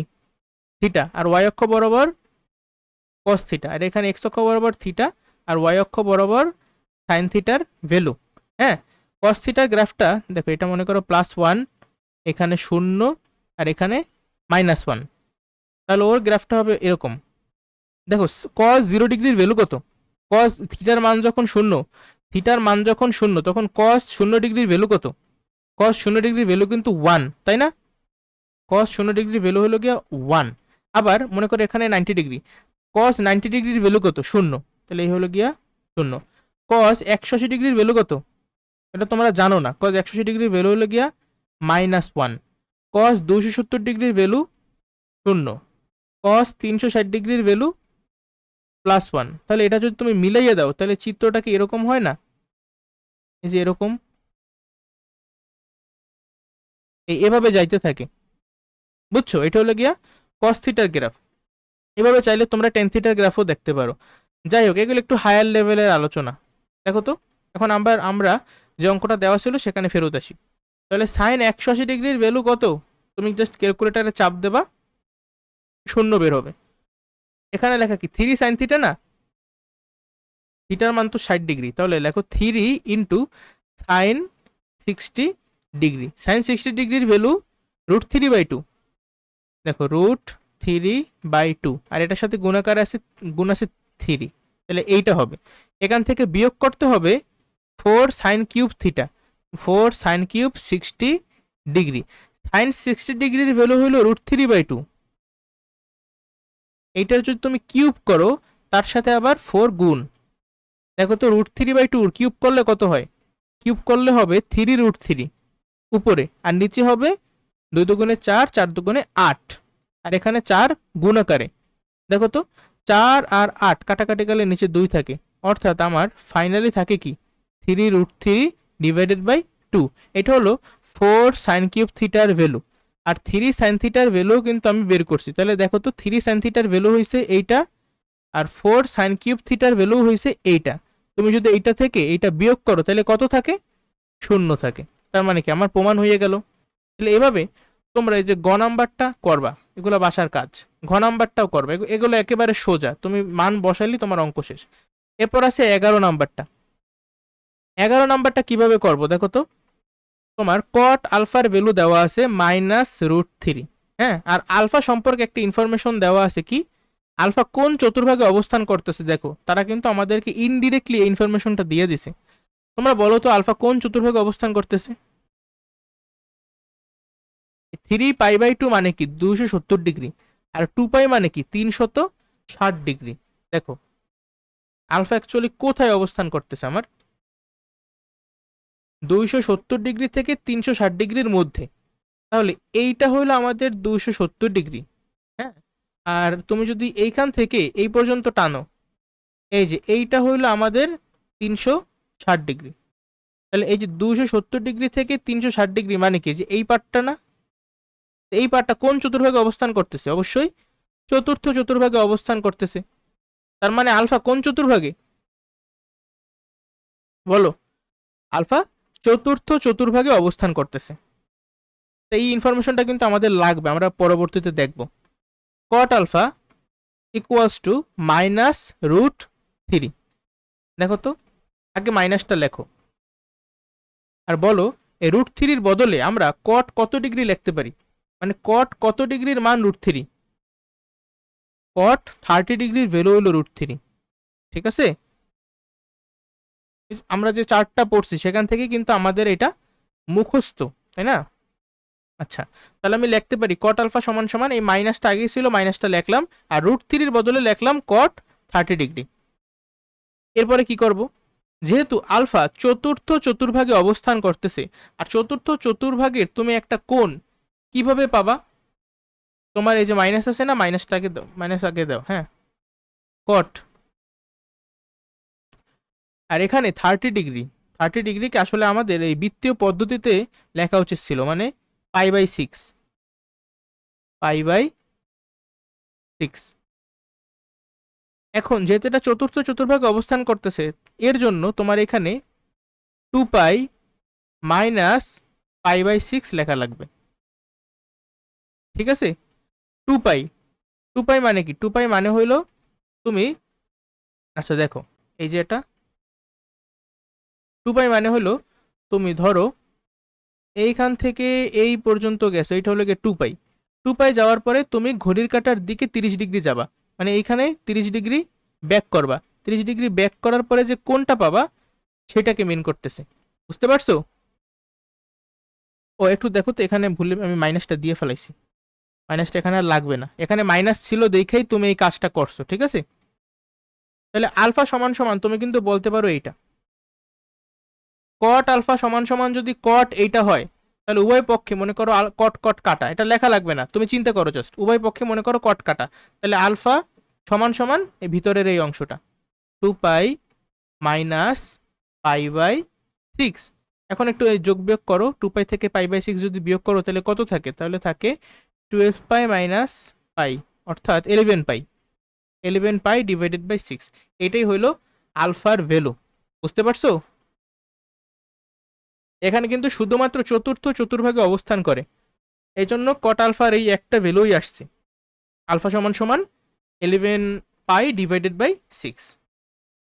থিটা, আর ওয়াই অক্ষ বরাবর কস থিটা, আর এখানে এক্স অক্ষ বরাবর থিটা, আর ওয়াই অক্ষ বরাবর সাইন থিটার ভ্যালু। হ্যাঁ, কস থিটার গ্রাফটা দেখো, এটা মনে করো +1, এখানে 0, আর এখানে -1, তাহলে ওর গ্রাফটা হবে এরকম। দেখো কস 0 ডিগ্রির ভ্যালু কত? কস থিটার মান যখন 0, থিটার মান যখন 0, তখন কস 0 ডিগ্রির ভ্যালু কত? কস 0 ডিগ্রির ভ্যালু কিন্তু 1, তাই না? কস 0 ডিগ্রির ভ্যালু হলো গিয়া 1। আবার মনে করো এখানে 90 ডিগ্রি, কস 90 ডিগ্রির ভ্যালু কত? 0, তাহলে এই হলো গিয়া 0। কস 180 ডিগ্রির ভ্যালু কত? এটা তোমরা জানো না, কস 180 ডিগ্রির ভ্যালু হলো গিয়া -1। কস 270 ডিগ্রির ভ্যালু 0। কস 360 ডিগ্রির ভ্যালু +1। তাহলে এটা যদি তুমি মিলাইয়ে দাও, তাহলে চিত্রটা কি এরকম হয় না? এই যে এরকম, এভাবে যাইতে থাকে। বুঝছো? এটা হলো গিয়া কস থিটার গ্রাফ। এভাবে চাইলে তোমরা টেন থিটার গ্রাফও দেখতে পারো। যাই হোক, এগুলো একটু হায়ার লেভেলের আলোচনা। দেখো তো, এখন আমরা যে অঙ্কটা দেওয়া ছিল সেখানে ফেরত আসি। তাহলে সাইন 180 ডিগ্রির ভ্যালু কত? তুমি জাস্ট ক্যালকুলেটারে চাপ দেবা, শূন্য বের হবে। এখানে লেখা কি? 3 সাইন থিটা না? থিটার মান তো 60 ডিগ্রি, তাহলে লেখো 3 ইন্টু সাইন 60 ডিগ্রি। সাইন 60 ডিগ্রির ভ্যালু √3/2। দেখো √3/2, আর এটার সাথে গুণাকার আছে, গুণ আছে 3, তাহলে এইটা হবে। এখান থেকে বিয়োগ করতে হবে 4 sine cube theta, 4 sine cube 60 degree. Sine 60 ডিগ্রির ভ্যালু হলো √3/2। এইটার যদি তুমি কিউব করো, তার সাথে আবার 4 গুণ, দেখো তো √3/2 কিউব করলে কত হয়? কিউব করলে হবে 3√3 উপরে, আর নিচে হবে 2 দুগুণে 4, 4 দুগুণে 8, আর এখানে 4 গুণ আকারে। দেখো তো 4 আর 8 কাটাকাটি গেলে নিচে 2 থাকে, অর্থাৎ আমার ফাইনালি থাকে কি? 3√3/2। এটা হলো 4 সাইন কিউব থিটার ভ্যালু। আর 3 সাইন থিটার ভ্যালু কিন্তু আমি বের করছি, তাহলে দেখো তো 3 সাইন থিটার ভ্যালু হয়েছে এইটা, আর 4 সাইন কিউব থিটার ভ্যালু হয়েছে এইটা। তুমি যদি এইটা থেকে এইটা বিয়োগ করো, তাহলে কত থাকে? শূন্য থাকে। তার মানে কি আমার প্রমাণ হয়ে গেল। তাহলে এভাবে তোমরা এই যে গ নাম্বারটা করবা, এগুলো বাসার কাজ। ঘ নাম্বারটাও করবা, এগুলো একেবারে সোজা, তুমি মান বসাইলে তোমার অঙ্ক শেষ। এরপর আছে 11 নাম্বারটা। 11 নাম্বারটা কিভাবে করবো দেখো তো। তোমার কট আলফার ভ্যালু দেওয়া আছে -√3। হ্যাঁ, আর আলফা সম্পর্কে একটা ইনফরমেশন দেওয়া আছে কি? আলফা কোন চতুর্ভাগে অবস্থান করতেছে। দেখো তারা কিন্তু আমাদেরকে ইনডিরেক্টলি এই ইনফরমেশনটা দিয়ে দিছে। তোমরা বলো তো আলফা কোন চতুর্ভাগে অবস্থান করতেছে? 3π/2 মানে কি? 270 ডিগ্রি। আর 2π মানে কি? 360 ডিগ্রি। দেখো আলফা অ্যাকচুয়ালি কোথায় অবস্থান করতেছে আমার? 270 ডিগ্রি থেকে 360 ডিগ্রির মধ্যে। তাহলে এইটা হলো আমাদের 270 ডিগ্রি। হ্যাঁ, আর তুমি যদি এইখান থেকে এই পর্যন্ত টানো, এই যে এইটা হইলো আমাদের 360 ডিগ্রি। তাহলে এই যে 270 ডিগ্রি থেকে 360 ডিগ্রি মানে কি, যে এই পার্টটা না, এই পার্টটা কোন চতুর্ভাগে অবস্থান করতেছে? অবশ্যই চতুর্থ চতুর্ভাগে অবস্থান করতেছে। তার মানে আলফা কোন চতুর্ভাগে বলো? আলফা চতুর্থ চতুর্ভাগে অবস্থান করতেছে। এই ইনফরমেশনটা কিন্তু আমাদের লাগবে, আমরা পরবর্তীতে দেখব। Cot alpha equals to -√3। দেখো তো, আগে মাইনাসটা লেখো আর বলো এই √3 বদলে আমরা কট কত ডিগ্রি লিখতে পারি, মানে কট কত ডিগ্রির মান √3? কট 30 ডিগ্রির ভ্যালু হলো √3। ঠিক আছে, আমরা যে চার্টটা পড়ছি সেখান থেকে কিন্তু আমাদের এটা মুখস্থ, তাই না? আচ্ছা, তাহলে আমি লিখতে পারি কট আলফা সমান সমান, এই মাইনাসটা আগেই ছিল, মাইনাসটা লিখলাম, আর √3 বদলে লিখলাম কট 30 ডিগ্রি। এরপরে কি করব? যেহেতু আলফা চতুর্থ চতুর্ভাগে অবস্থান করতেছে, আর চতুর্থ চতুর্ভাগের তুমি একটা কোণ কিভাবে পাবা? তোমার এই যে মাইনাস আছে না, মাইনাসটা আগে দাও, মাইনাস আগে দাও, হ্যাঁ, কট, আর এখানে 30 ডিগ্রি, 30 ডিগ্রিকে আসলে আমাদের এই বৃত্তীয় পদ্ধতিতে লেখা উচিত ছিল, মানে π/6, π/6। এখন যেহেতু এটা চতুর্থ চতুর্ভাগে অবস্থান করতেছে, এর জন্য তোমার এখানে 2π - π/6 লেখা লাগবে। ঠিক আছে, 2π, 2π মানে কি? 2π মানে হইলো তুমি, আচ্ছা দেখো, এই যে এটা 2π মানে হলো তুমি ধরো এইখান থেকে এই পর্যন্ত গেছো, এইটা হলো গিয়ে 2π। 2π যাওয়ার পরে তুমি ঘড়ির কাঁটার দিকে 30 ডিগ্রি যাবা, মানে এইখানে 30 ডিগ্রি ব্যাক করবা। 30 ডিগ্রি ব্যাক করার পরে যে কোনটা পাবা সেটাকে মিন করতেছে, বুঝতে পারছো? ও একটু দেখো তো, এখানে ভুলে আমি মাইনাসটা দিয়ে ফেলাইছি, মাইনাসটা এখানে আর লাগবে না, এখানে মাইনাস ছিল দেখেই তুমি এই কাজটা করছো। ঠিক আছে, তাহলে আলফা সমান সমান তুমি কিন্তু বলতে পারো এইটা, কট আলফা সমান সমান যদি কট এইটা হয়, তাহলে উভয় পক্ষে মনে করো কট কট কাটা, এটা লেখা লাগবে না, তুমি চিন্তা করো জাস্ট, উভয় পক্ষে মনে করো কট কাটা, তাহলে আলফা সমান সমান এই ভিতরের এই অংশটা 2π - π/6। এখন একটু এই যোগ বিয়োগ করো, 2π থেকে π/6 যদি বিয়োগ করো তাহলে কত থাকে? তাহলে থাকে 12π - π, অর্থাৎ 11π, 11π ডিভাইডেড বাই 6। এটাই হইলো আলফার ভ্যালু, বুঝতে পারছো? এখানে কিন্তু শুধুমাত্র চতুর্থ চতুর্ভাগে অবস্থান করে, এই জন্য কট আলফার এই একটা ভ্যালুই আসছে, আলফা সমান সমান 11π ডিভাইডেড বাই 6।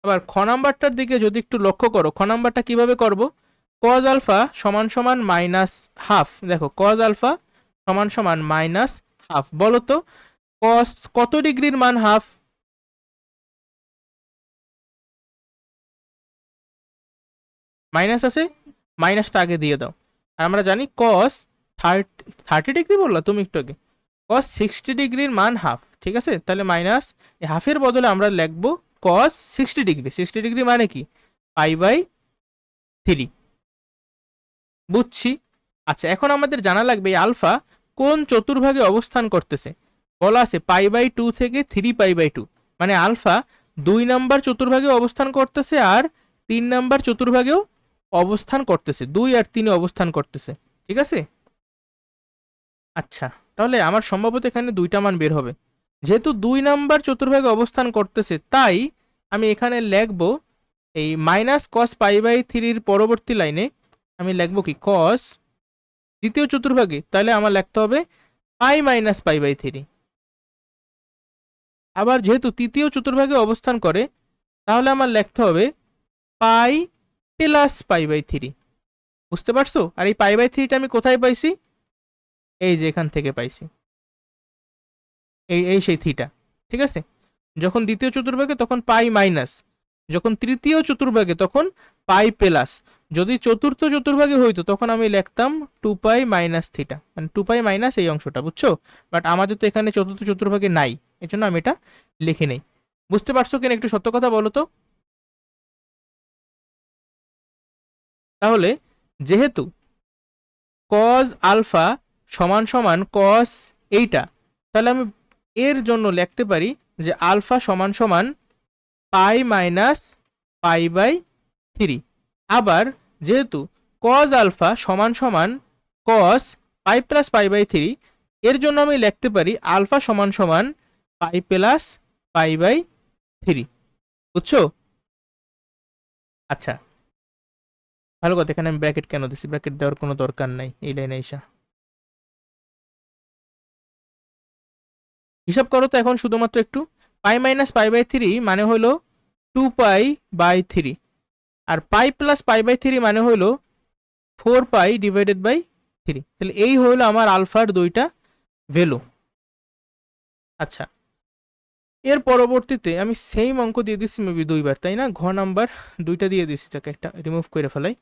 আবার খ নাম্বারটার দিকে যদি একটু লক্ষ্য করো, খ নাম্বারটা কিভাবে করব? কজ আলফা সমান সমান -12। দেখো, কজ আলফা সমান সমান -12, বলো তো কস কত ডিগ্রির মান হাফ? মাইনাস আছে, মাইনাসটা আগে দিয়ে দাও। আর আমরা জানি কস 30 ডিগ্রি বললা তুমি একটু আগে, কস 60 ডিগ্রির মান হাফ। ঠিক আছে, তাহলে মাইনাস হাফের বদলে আমরা লিখবো কস 60 ডিগ্রি। 60 ডিগ্রি মানে কি? π/3। বুঝছি। আচ্ছা, এখন আমাদের জানা লাগবে এই আলফা কোন চতুর্ভাগে অবস্থান করতেছে। বলা আছে π/2 থেকে 3π/2, মানে আলফা 2 নাম্বার চতুর্ভাগে অবস্থান করতেছে আর 3 নাম্বার চতুর্ভাগেও অবস্থান করতেছে, 2 আর 3 অবস্থান করতেছে। ঠিক আছে, আচ্ছা, তাহলে আমার সম্ভবত এখানে দুইটা মান বের হবে। যেহেতু 2 নাম্বার চতুর্ভাগে অবস্থান করতেছে, তাই আমি এখানে লিখবো এই -cos π/3 পরবর্তী লাইনে আমি লিখবো কি cos দ্বিতীয় চতুর্ভাগে, তাহলে আমার লিখতে হবে π - π/3। আবার যেহেতু তৃতীয় চতুর্ভাগে অবস্থান করে, তাহলে আমার লিখতে হবে π + π/3। বুঝতে পারছো? আর এই π/3টা আমি কোথায় পাইছি? এই যে এখান থেকে পাইছি, এই এই সেই থিটা। ঠিক আছে, যখন দ্বিতীয় চতুর্ভাগে তখন পাই মাইনাস, যখন তৃতীয় চতুর্ভাগে তখন পাই প্লাস, যদি চতুর্থ চতুর্ভাগে হইতো তখন আমি লিখতাম 2π - থিটা, মানে 2π - এই অংশটা, বুঝছো? বাট আমাদের তো এখানে চতুর্থ চতুর্ভাগে নাই, এই জন্য আমি এটা লিখে নেই। বুঝতে পারছো কিনা একটু সত্য কথা বলো তো। তাহলে যেহেতু কজ আলফা সমান সমান কস এইটা, তাহলে আমি এর জন্য লিখতে পারি যে আলফা সমান সমান pi minus pi by three. আবার যেহেতু কজ আলফা সমান সমান cos pi plus pi by three, এর জন্য আমি লিখতে পারি আলফা সমান সমান pi plus pi by three. বুঝছো? আচ্ছা, ভালো কথা, এখানে আমি ব্র্যাকেট কেন দিচ্ছি? ব্র্যাকেট দেওয়ার কোনো দরকার নাই এই লাইনে এসা। হিসাব করো তো এখন শুধুমাত্র একটু। Pi minus pi by three মানে হলো 2 পাই বাই 3, আর pi plus pi by three মানে হলো 4 পাই ডিভাইডেড বাই 3। তাহলে এই হলো আমার আলফার দুইটা ভ্যালু। আচ্ছা, এর পরবর্তীতে আমি সেম অঙ্ক দিয়ে দিচ্ছি মেবি দুইবার, তাই না? ঘ নাম্বার দুইটা দিয়ে দিচ্ছি, যাকে একটা রিমুভ করে ফেলাই।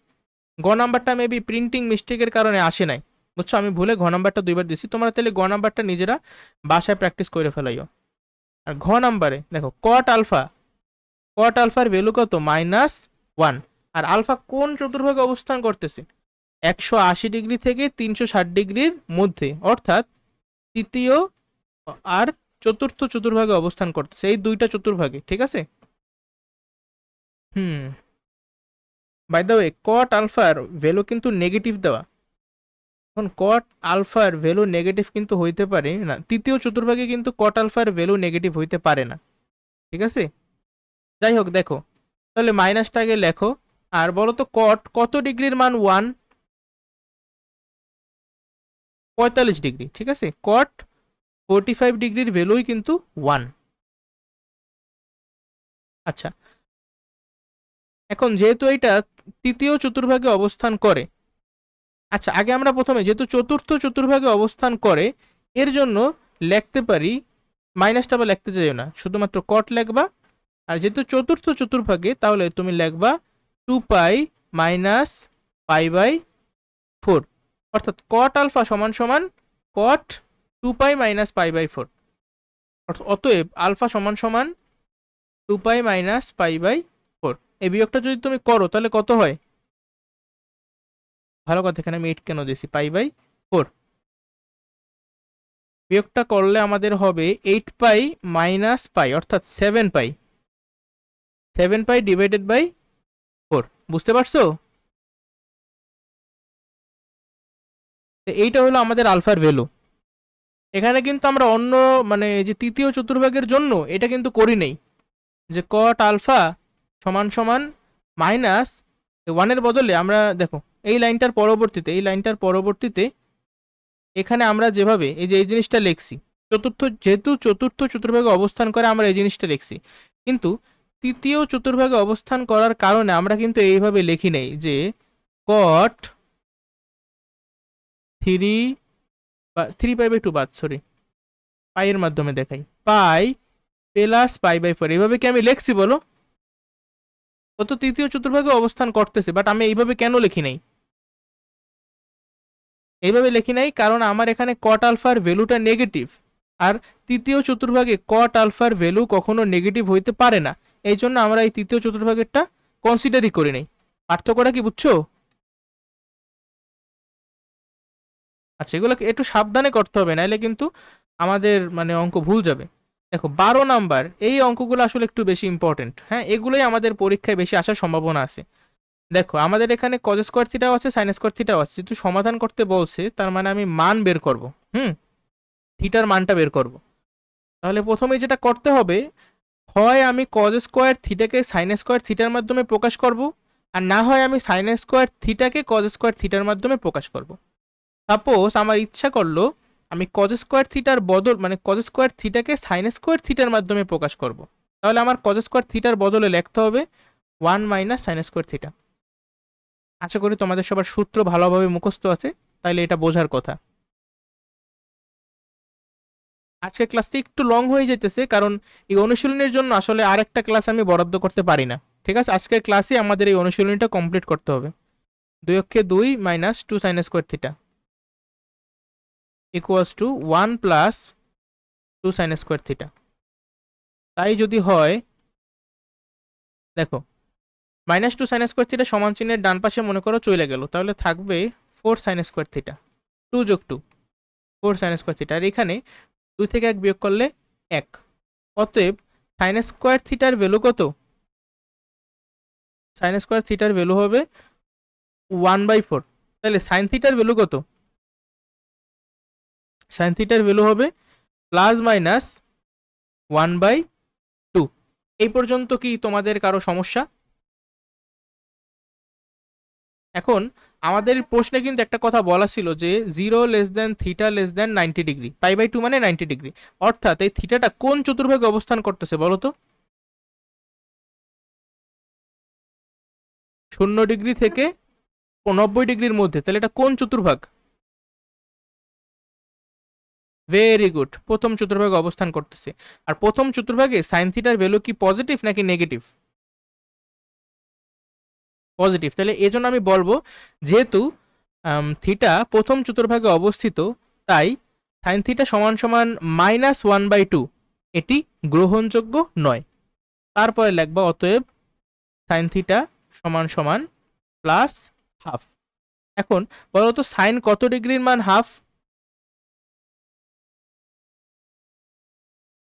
গ নাম্বারটা মেবি প্রিন্টিং মিস্টেকের কারণে আসে নাই, বুঝছো? আমি ভুলে ঘ নাম্বারটা দুইবার দিচ্ছি। তোমরা তাহলে গ নাম্বারটা নিজেরা বাসায় প্র্যাকটিস করে ফেলাইও। আর ঘ নাম্বারে দেখো কট আলফার ভ্যালু কত? -1। আর আলফা কোন চতুর্ভাগে অবস্থান করতেছে? 180 ডিগ্রি থেকে 360 ডিগ্রির মধ্যে, অর্থাৎ তৃতীয় আর চতুর্থ চতুর্ভাগে অবস্থান করতেছে, এই দুইটা চতুর্ভাগে, ঠিক আছে? হুম, বাই দ্য ওয়ে কট আলফার ভ্যালু কিন্তু নেগেটিভ দেওয়া। এখন কট আলফার ভ্যালু নেগেটিভ কিন্তু হইতে পারে না, তৃতীয় চতুর্ভাগে কিন্তু কট আলফার ভ্যালু নেগেটিভ হইতে পারে না, ঠিক আছে? যাই হোক, দেখো তাহলে মাইনাসটা আগে লেখো। আর বলো তো কট কত ডিগ্রির মান? 45 ডিগ্রি, ঠিক আছে? কট 45 ডিগ্রির ভ্যালুই কিন্তু 1। আচ্ছা, এখন যেহেতু এটা তৃতীয় চতুর্ভাগে অবস্থান করে, আচ্ছা আগে আমরা প্রথমে যেহেতু চতুর্থ চতুর্ভাগে অবস্থান করে, এর জন্য লিখতে পারি, মাইনাসটা বা লিখতে চাইও না, শুধুমাত্র কট লিখবা। আর যেহেতু চতুর্থ চতুর্ভাগে, তাহলে তুমি লিখবা 2 পাই মাইনাস পাই বাই 4, অর্থাৎ কট আলফা সমান সমান কট 2 পাই মাইনাস পাই বাই 4। অতএব আলফা সমান সমান 2 পাই মাইনাস পাই বাই 4। এই বিয়োগটা যদি তুমি করো তাহলে কত হয়? ভালো কথা, এখানে আমি 8 কেন দিয়েছি? পাই বাই 4 বিয়োগটা করলে আমাদের হবে 8 পাই মাইনাস পাই, অর্থাৎ 7 পাই। 7 পাই ডিভাইডেড বাই 4। বুঝতে পারছো? এইটা হলো আমাদের আলফার ভ্যালু। এখানে কিন্তু আমরা অন্য মানে যে তৃতীয় চতুর্ভাগের জন্য এটা কিন্তু করি নেই, যে কট আলফা সমান সমান মাইনাস 1-এর বদলে আমরা দেখো এই লাইনটার পরবর্তীতে এখানে আমরা যেভাবে এই যে এই জিনিসটা লিখছি, যেহেতু চতুর্থ চতুর্ভাগে অবস্থান করে আমরা এই জিনিসটা লিখছি, কিন্তু তৃতীয় চতুর্ভাগে অবস্থান করার কারণে আমরা কিন্তু এইভাবে লিখি নেই যে কট 3 পাই বাই 2 বাদ, সরি, পাই এর মাধ্যমে দেখাই, পাই প্লাস পাই বাই 4, এইভাবে কি আমি লিখছি বলো? ও তো তৃতীয় চতুর্ভাগে অবস্থান করতেছে, বাট আমি এইভাবে কেন লিখি নাই? এইভাবে লিখি নাই কারণ আমার এখানে কট আলফার ভ্যালুটা নেগেটিভ, আর তৃতীয় চতুর্ভাগে কট আলফার ভ্যালু কখনো নেগেটিভ হইতে পারে না। এই জন্য আমরা এই তৃতীয় চতুর্ভাগেরটা কনসিডারই করি নাই। পার্থক্যটা কি বুঝছো? আচ্ছা, এগুলো একটু সাবধানে করতে হবে, নাহলে কিন্তু আমাদের মানে অঙ্ক ভুল যাবে। দেখো 12 নাম্বার এই অঙ্কগুলো আসলে একটু বেশি ইম্পর্টেন্ট, হ্যাঁ, এগুলোই আমাদের পরীক্ষায় বেশি আসার সম্ভাবনা আছে। দেখো আমাদের এখানে কজ স্কোয়ার থিটাও আছে, সাইন স্কোয়ার থিটাও আছে, যেহেতু সমাধান করতে বলছে তার মানে আমি মান বের করব। হুম, থিটার মানটা বের করব। তাহলে প্রথমে যেটা করতে হবে, হয় আমি কজ স্কোয়ার থিটাকে সাইন স্কোয়ার থিটার মাধ্যমে প্রকাশ করব, আর না হয় আমি সাইন স্কোয়ার থিটাকে কজ স্কোয়ার থিটার মাধ্যমে প্রকাশ করব। সাপোজ আমার ইচ্ছা করলো আমি কজ স্কোয়ার থিটার বদল মানে কজ স্কোয়ার থিটাকে সাইন স্কোয়ার থিটার মাধ্যমে প্রকাশ করব, তাহলে আমার কজ স্কোয়ার থিটার বদলে লিখতে হবে 1 - সাইন স্কোয়ার থিটা। আশা করি তোমাদের সবার সূত্র ভালোভাবে মুখস্থ আছে, তাইলে এটা বোঝার কথা। আজকের ক্লাসটি একটু লং হয়ে যেতেছে, কারণ এই অনুশীলনের জন্য আসলে আরেকটা ক্লাস আমি বরাদ্দ করতে পারি না। ঠিক আছে, আজকের ক্লাসে আমাদের এই অনুশীলনীটা কমপ্লিট করতে হবে। 2 - 2 - 2 sign square theta equals to 1 + 2 sign square theta. তাই যদি হয়, দেখো -2 সাইন স্কোয়ার থিটা সমান চিহ্নের ডান পাশে মনে করো চলে গেল, তাহলে থাকবে 4 সাইন স্কোয়ার থিটা, 2 যোগ 2 4 সাইন স্কোয়ার থিটা। আর এখানে 2 থেকে 1 বিয়োগ করলে 1। অতএব সাইন স্কোয়ার থিটার ভ্যালু কত? সাইন স্কোয়ার থিটার ভ্যালু হবে 1/4। তাহলে সাইন থিটার ভ্যালু কত? সাইন থিটার ভ্যালু হবে +-1/2। এই পর্যন্ত কি তোমাদের কারো সমস্যা? এখন আমাদের প্রশ্নে কিন্তু একটা কথা বলা ছিল যে 0 less than theta less than 90 degree, π/2 মানে 90 ডিগ্রি। অর্থাৎ এই থিটাটা কোন চতুর্ভাগে অবস্থান করতেছে বলো তো? 0 ডিগ্রি থেকে 90 ডিগ্রির মধ্যে। তাহলে এটা কোন চতুর্ভাগ? ভেরি গুড, প্রথম চতুর্ভাগে অবস্থান করতেছে। আর প্রথম চতুর্ভাগে সাইন থিটার ভ্যালু কি পজিটিভ নাকি নেগেটিভ? পজিটিভ। তাহলে এজন্য আমি বলবো যেহেতু থিটা প্রথম চতুর্ভাগে অবস্থিত, তাই সাইন থিটা সমান সমান -1/2 এটি গ্রহণযোগ্য নয়। তারপরে লিখবা অতএব সাইন থিটা সমান সমান +½ এখন বলো তো সাইন কত ডিগ্রির মান হাফ?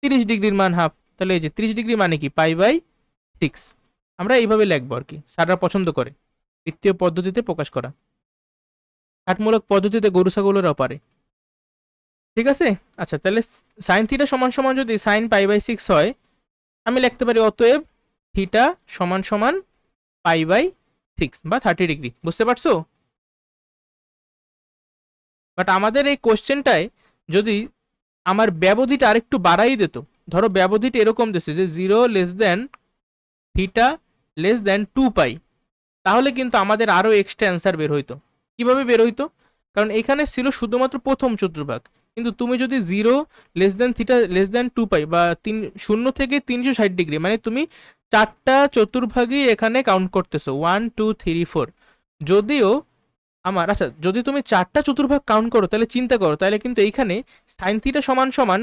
30 ডিগ্রির মান হাফ। তাহলে এই যে 30 ডিগ্রি মানে কি π/6। আমরা এইভাবে লিখবো আর কি, স্যাররা পছন্দ করে বৃত্তীয় পদ্ধতিতে প্রকাশ করা, কাটমূলক পদ্ধতিতে গরু ছাগলেরাও পারে। ঠিক আছে। আচ্ছা, তাহলে সাইন থিটা সমান সমান যদি সাইন π/6 হয়, আমি লিখতে পারি অতএব থিটা সমান সমান π/6 বা 30 ডিগ্রি। বুঝতে পারছো? বাট আমাদের এই কোশ্চেনটায় যদি আমার ব্যবধিটা আরেকটু বাড়াই দিত, ধরো ব্যবধিটা এরকম দিচ্ছে যে 0 less than theta less than 2π, তাহলে কিন্তু আমাদের আরো এক্সট্রা অ্যান্সার বের হইতো। কিভাবে বের হইতো? কারণ এখানে ছিল শুধুমাত্র প্রথম চতুর্ভাগ, কিন্তু তুমি যদি 0 less than theta less than 2π বা 0 থেকে 360 ডিগ্রি, মানে তুমি 4টা চতুর্ভাগই এখানে কাউন্ট করতেছো, 1 2 3 4। যদিও আমার, আচ্ছা যদি তুমি 4টা চতুর্ভাগ কাউন্ট করো তাহলে চিন্তা করো, তাহলে কিন্তু এইখানে সাইন থিটা সমান সমান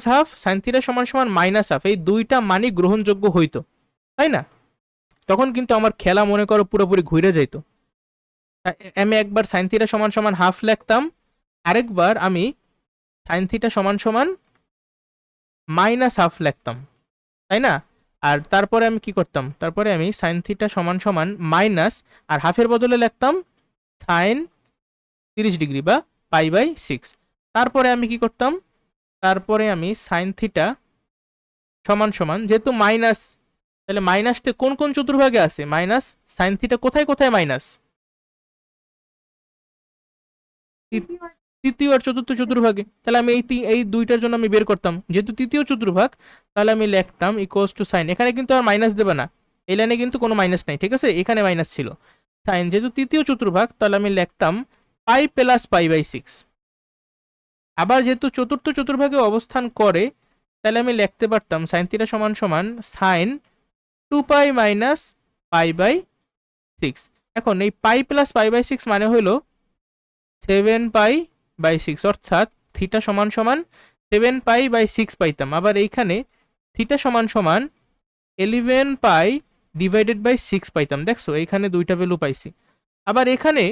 +½ সাইন থিটা সমান সমান -½ এই দুইটা মানই গ্রহণযোগ্য হইতো, তাই না? তখন কিন্তু আমার খেলা মনে করো পুরোপুরি ঘুরে যাইতো। আমি একবার সাইন থিটা সমান সমান হাফ লিখতাম, আরেকবার আমি সাইন থিটা সমান সমান -½ লিখতাম, তাই না? আর তারপরে আমি কি করতাম, তারপরে আমি সাইন থিটা সমান সমান মাইনাস আর হাফের বদলে লিখতাম সাইন 30 ডিগ্রি বা π/6। তারপরে আমি কি করতাম, তারপরে আমি সাইন থিটা সমান সমান, যেহেতু মাইনাস, তাহলে মাইনাসটা কোন কোন চতুর্ভাগে আছে মাইনাস? সাইন থিটা কোথায় কোথায় মাইনাস? তৃতীয় আর চতুর্থ চতুর্ভাগে। তাহলে আমি এই দুইটার জন্য আমি বের করতাম, যেহেতু তৃতীয় চতুর্ভাগ, তাহলে আমি লিখতাম ইকুয়ালস টু সাইন, এখানে কিন্তু আর মাইনাস দেবে না, এই লাইনে কিন্তু কোনো মাইনাস নাই, ঠিক আছে? এখানে মাইনাস ছিল, সাইন যেহেতু তৃতীয় চতুর্ভাগ, তাহলে আমি লিখতাম π + π/6। আবার যেহেতু চতুর্থ চতুর্ভাগে অবস্থান করে, তাহলে আমি লিখতে পারতাম সাইন থিটা সমান সমান সাইন 2π - π/6। এখন এই π + π/6 মানে হলো 7π/6, অর্থাৎ থিটা সমান সমান 7π/6 পাইতাম। আবার এইখানে থিটা সমান সমান 11π/6 পাইতাম। দেখছো এইখানে দুইটা ভ্যালু পাইছি। আবার এখানে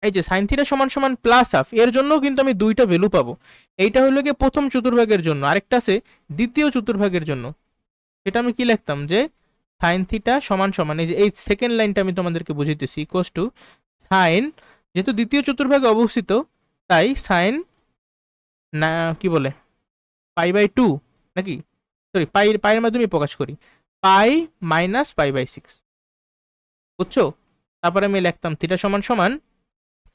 এই যে সাইন থিটা সমান সমান +½ এর জন্য কিন্তু আমি দুইটা ভ্যালু পাবো। এইটা হলো গিয়ে প্রথম চতুর্ভাগের জন্য, আরেকটা আছে দ্বিতীয় চতুর্ভাগের জন্য। এটা আমি কি লিখতাম যে সাইন থিটা সমান সমান, এই যে এই সেকেন্ড লাইনটা আমি তোমাদেরকে বুঝাইতেছি, ইকুয়ালস টু সাইন, যেহেতু দ্বিতীয় চতুর্ভাগে অবস্থিত তাই সাইন না কি বলে π/2 নাকি, সরি পাইয়ের মাধ্যমে প্রকাশ করি, π - π/6। বুঝছো? তারপরে আমি লিখতাম থিটা সমান সমান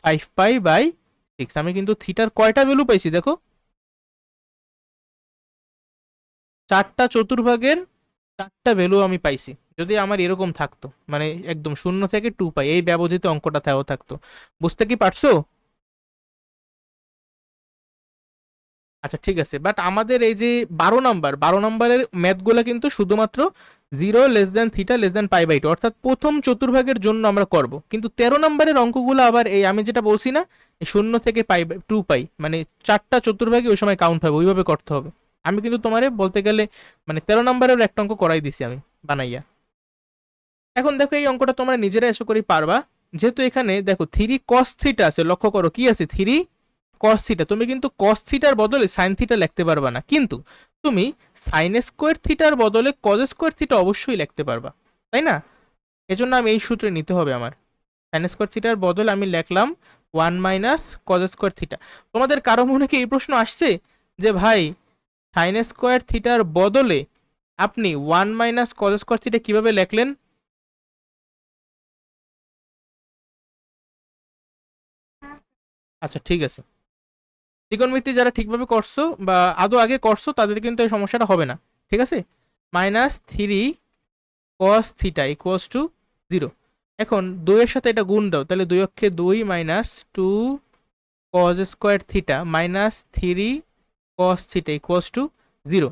5π/6। আমি কিন্তু থিটার কয়টা ভ্যালু পাইছি দেখো, 4টা চতুর্ভাগের 4টা ভ্যালু আমি পাইছি। যদি আমার এরকম থাকতো, মানে একদম 0 থেকে 2π এই ব্যবধিত অঙ্কটা থাকতো। বুঝতে কি পারছো? আচ্ছা ঠিক আছে, বাট আমাদের এই যে 12 নম্বরের ম্যাথগুলো কিন্তু শুধুমাত্র 0 less than theta less than π/2 অর্থাৎ প্রথম চতুর্ভাগের জন্য আমরা করব। কিন্তু 13 নম্বরের অঙ্কগুলো আবার এই আমি যেটা বলছি না, 0 থেকে 2π মানে 4টা চতুর্ভাগে ওই সময় কাউন্ট হবে, ওইভাবে করতে হবে। আমি কিন্তু তোমারে বলতে গেলে মানে 13 নম্বরের একটা অঙ্ক করাই দিছি আমি বানাইয়া। এখন দেখো এই অঙ্কটা তোমরা নিজেরা এসে করেই পারবা, যেহেতু এখানে দেখো 3 cos থিটা আছে, লক্ষ্য করো কি আছে 3 cos থিটা, তুমি কিন্তু cos থিটার বদলে sin থিটা লিখতে পারবা না, কিন্তু তুমি sin স্কোয়ার থিটার বদলে cos স্কোয়ার থিটা অবশ্যই লিখতে পারবা, তাই না? এজন্য আমি এই সূত্রে নিতে হবে আমার। sin স্কোয়ার থিটার বদলে আমি লিখলাম 1 মাইনাস cos স্কোয়ার থিটা। তোমাদের কারো মনে কি এই প্রশ্ন আসছে যে ভাই sin স্কোয়ার থিটার বদলে আপনি 1 মাইনাস cos স্কোয়ার থিটা কিভাবে লিখলেন? আচ্ছা ঠিক আছে, ত্রিকোণমিতি যারা ঠিকভাবে করছো বা আদৌ আগে করছো তাদের কিন্তু এই সমস্যাটা হবে না, ঠিক আছে। -3 cos θ = 0। এখন 2 এর সাথে এটা গুণ দাও, তাহলে 2 অক্ষে 2 minus 2 cos square theta minus 3 cos θ = 0।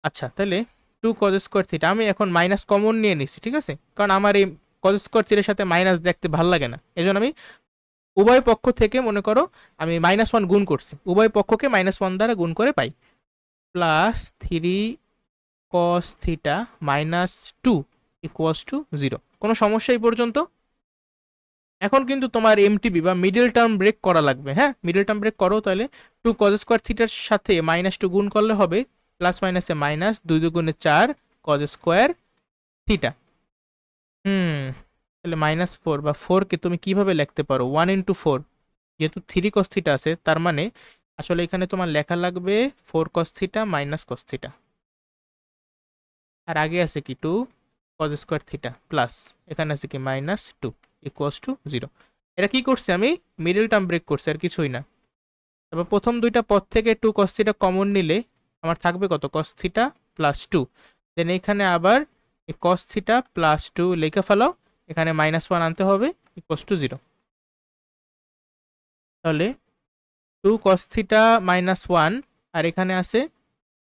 আচ্ছা তাহলে 2 cos স্কোয়ার থিটা আমি এখন মাইনাস কমন নিয়ে নিছি, ঠিক আছে, কারণ আমার এই cos স্কোয়ার থিটার সাথে মাইনাস দেখতে ভালো লাগে না, এজন্য আমি উভয় পক্ষ থেকে মনে করো আমি -1 গুণ করছি, উভয় পক্ষকে -1 দ্বারা গুণ করে পাই +3 cos θ -2 = 0। কোনো সমস্যা এই পর্যন্ত? এখন কিন্তু তোমার এমটিবি বা মিডল টার্ম ব্রেক করা লাগবে। হ্যাঁ, মিডল টার্ম ব্রেক করো, তাহলে 2 cos স্কোয়ার থিটার সাথে -2 গুণ করলে হবে প্লাস মাইনাসে মাইনাস 2 2 4 cos স্কোয়ার থিটা। তাহলে -4 বা 4 কে তুমি কিভাবে লিখতে পারো? 1 × 4, যেহেতু 3 cos থিটা আছে তার মানে আসলে এখানে তোমার লেখা লাগবে 4 cos theta minus cos theta, আর আগে আছে কি 2 cos স্কোয়ার থিটা প্লাস এখানে আছে কি -2 = 0। এটা কি করছি আমি? মিডল টার্ম ব্রেক করছি, আর কিছুই না। তারপর প্রথম দুইটা পদ থেকে 2 cos থিটা কমন নিলে আমার থাকবে কত? cos theta plus 2। দেন এখানে আবার এই cos থিটা প্লাস 2 লিখে ফেলো, এখানে -1 আনতে হবে = 0। তাহলে 2 cos থিটা -1 আর এখানে আছে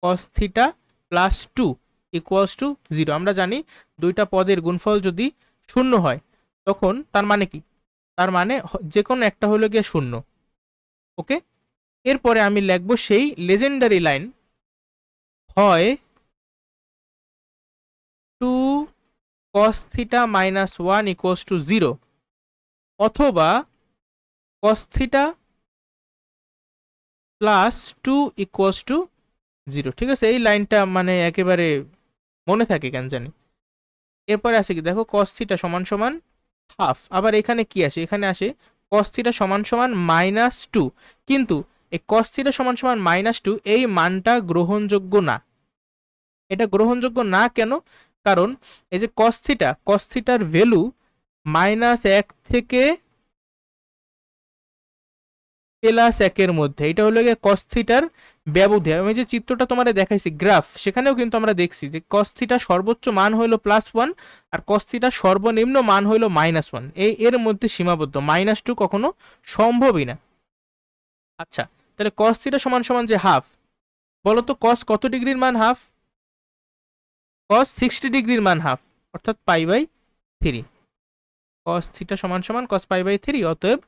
cos থিটা প্লাস 2 = 0। আমরা জানি দুইটা পদের গুণফল যদি শূন্য হয় তখন তার মানে কি? তার মানে যে কোনো একটা হলো গিয়ে শূন্য। ওকে, এরপরে আমি লিখব সেই লেজেন্ডারি লাইন, হয় 2 cos থিটা -1 = 0 অথবা cos থিটা প্লাস 2 = 0। ঠিক আছে, এই লাইনটা মানে একেবারে মনে থাকে কেন জানি। এরপরে আছে কি দেখো cos থিটা সমান সমান হাফ, আবার এখানে কি আসে? এখানে আসে cos থিটা সমান সমান -2, কিন্তু এই cos থিটা সমান সমান -2 এই মানটা গ্রহণযোগ্য না। এটা গ্রহণযোগ্য না কেন? কারণ এই যে cos থিটার ভ্যালু -1 থেকে +1 মধ্যে, এটা হলো গিয়ে cos থিটার ব্যবধি। আমি যে চিত্রটা তোমাদের দেখাইছি গ্রাফ, সেখানেও কিন্তু আমরা দেখছি যে cos থিটার সর্বোচ্চ মান হলো +1 আর cos থিটার সর্বনিম্ন মান হলো -1, এর মধ্যে সীমাবদ্ধ, -2 কখনো সম্ভবই না। আচ্ছা, তাহলে cos থিটা সমান সমান যে হাফ, বলো তো cos কত ডিগ্রির মান হাফ? cos 60 ডিগ্রির মান হাফ, অর্থাৎ π/3। cos থিটা সমান সমান cos π/3, অতএব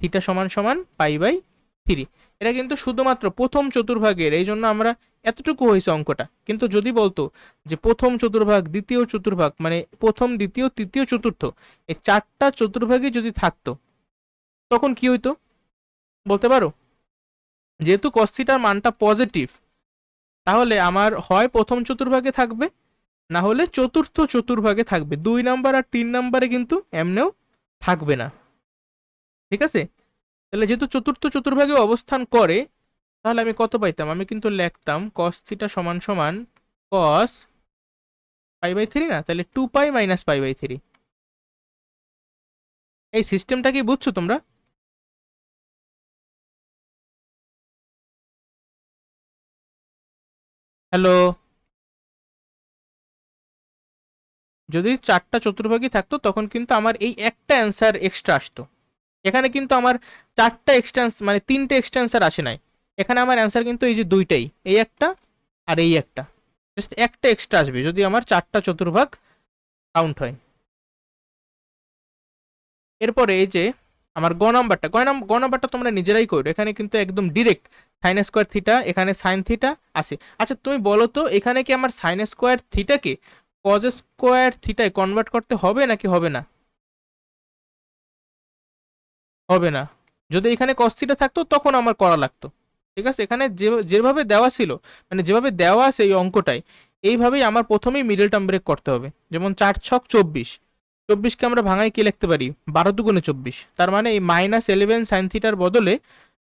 থিটা সমান সমান π/3। এটা কিন্তু শুধুমাত্র প্রথম চতুর্ভাগের, এই জন্য আমরা এতটুকু হয়েছে অঙ্কটা। কিন্তু যদি বলতো যে প্রথম চতুর্ভাগ, দ্বিতীয় চতুর্ভাগ, মানে প্রথম দ্বিতীয় তৃতীয় চতুর্থ, এই 4টা চতুর্ভাগই যদি থাকতো তখন কি হইতো বলতে পারো? যেহেতু cos থিটার মানটা পজিটিভ, তাহলে আমার হয় প্রথম চতুর্ভাগে থাকবে, না হলে চতুর্থ চতুর্ভাগে থাকবে। 2 নাম্বার আর 3 নাম্বারে কিন্তু এমনেও থাকবে না। ঠিক আছে, তাহলে যেহেতু চতুর্থ চতুর্ভাগে অবস্থান করে, তাহলে আমি কত পাইতাম? আমি কিন্তু লিখতাম cos থিটা সমান সমান cos π/3, না তাহলে 2π - π/3। এই সিস্টেমটা কি বুঝছো তোমরা? হ্যালো, যদি 4টা চতুর্ভাগই থাকতো তখন কিন্তু আমার এই একটা অ্যান্সার এক্সট্রা আসতো। এখানে কিন্তু আমার 4টা এক্সটেন্স মানে 3টে এক্সটেন্সার আসে নাই, এখানে আমার অ্যান্সার কিন্তু এই যে দুইটাই, এই একটা আর এই একটা, জাস্ট একটা এক্সট্রা আসবে যদি আমার 4টা চতুর্ভাগ কাউন্ট হয়। এরপরে এই যে আমার গ নাম্বারটা তোমরা নিজেরাই করো, এখানে কিন্তু একদম ডিরেক্ট সাইন স্কোয়ার থিটা, এখানে সাইন থিটা আছে। আচ্ছা তুমি বলো তো এখানে কি আমার সাইন স্কোয়ার থিটাকে কজ স্কোয়ার থিটায় কনভার্ট করতে হবে নাকি হবে না? হবে না। যদি এখানে কস থিটা থাকতো তখন আমার করা লাগতো। ঠিক আছে, এখানে যেভাবে দেওয়া ছিল, মানে যেভাবে দেওয়া আছে এই অঙ্কটায়, এইভাবেই আমার প্রথমেই মিডল টার্ম ব্রেক করতে হবে। যেমন 4 ছক 24, 24কে আমরা ভাঙাই কি লিখতে পারি, 12×2 = 24। তার মানে এই -11 সাইন থিটার বদলে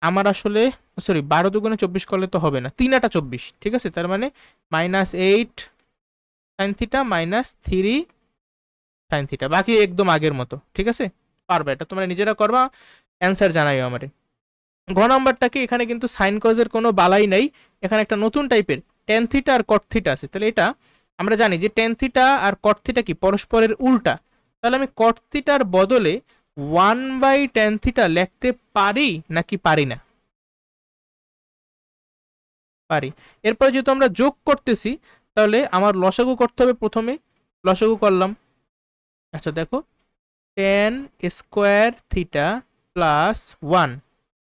আমার আসলে, সরি 12×2 = 24 করলে তো হবে না, 3×8 = 24। ঠিক আছে, তার মানে -8 সাইন থিটা -3 সাইন থিটা, বাকি একদম আগের মতো। ঠিক আছে, পারবে, এটা তোমরা নিজেরা করবা, অ্যান্সার জানাইও আমারে। ঘ নাম্বারটাকে, এখানে কিন্তু সাইন কজের কোনো বালাই নাই, এখানে একটা নতুন টাইপের টেন থিটা আর কট থিটা আছে। তাহলে এটা আমরা জানি যে টেন থিটা আর কট থিটা কি পরস্পরের উল্টা। তাহলে আমি কট থিটার বদলে 1/tan থিটা লিখতে পারি নাকি পারি না? পারি। এরপরে যেহেতু আমরা যোগ করতেছি, তাহলে আমার লসাগু করতে হবে প্রথমে। লসাগু করলাম। আচ্ছা দেখো, tan square theta plus 1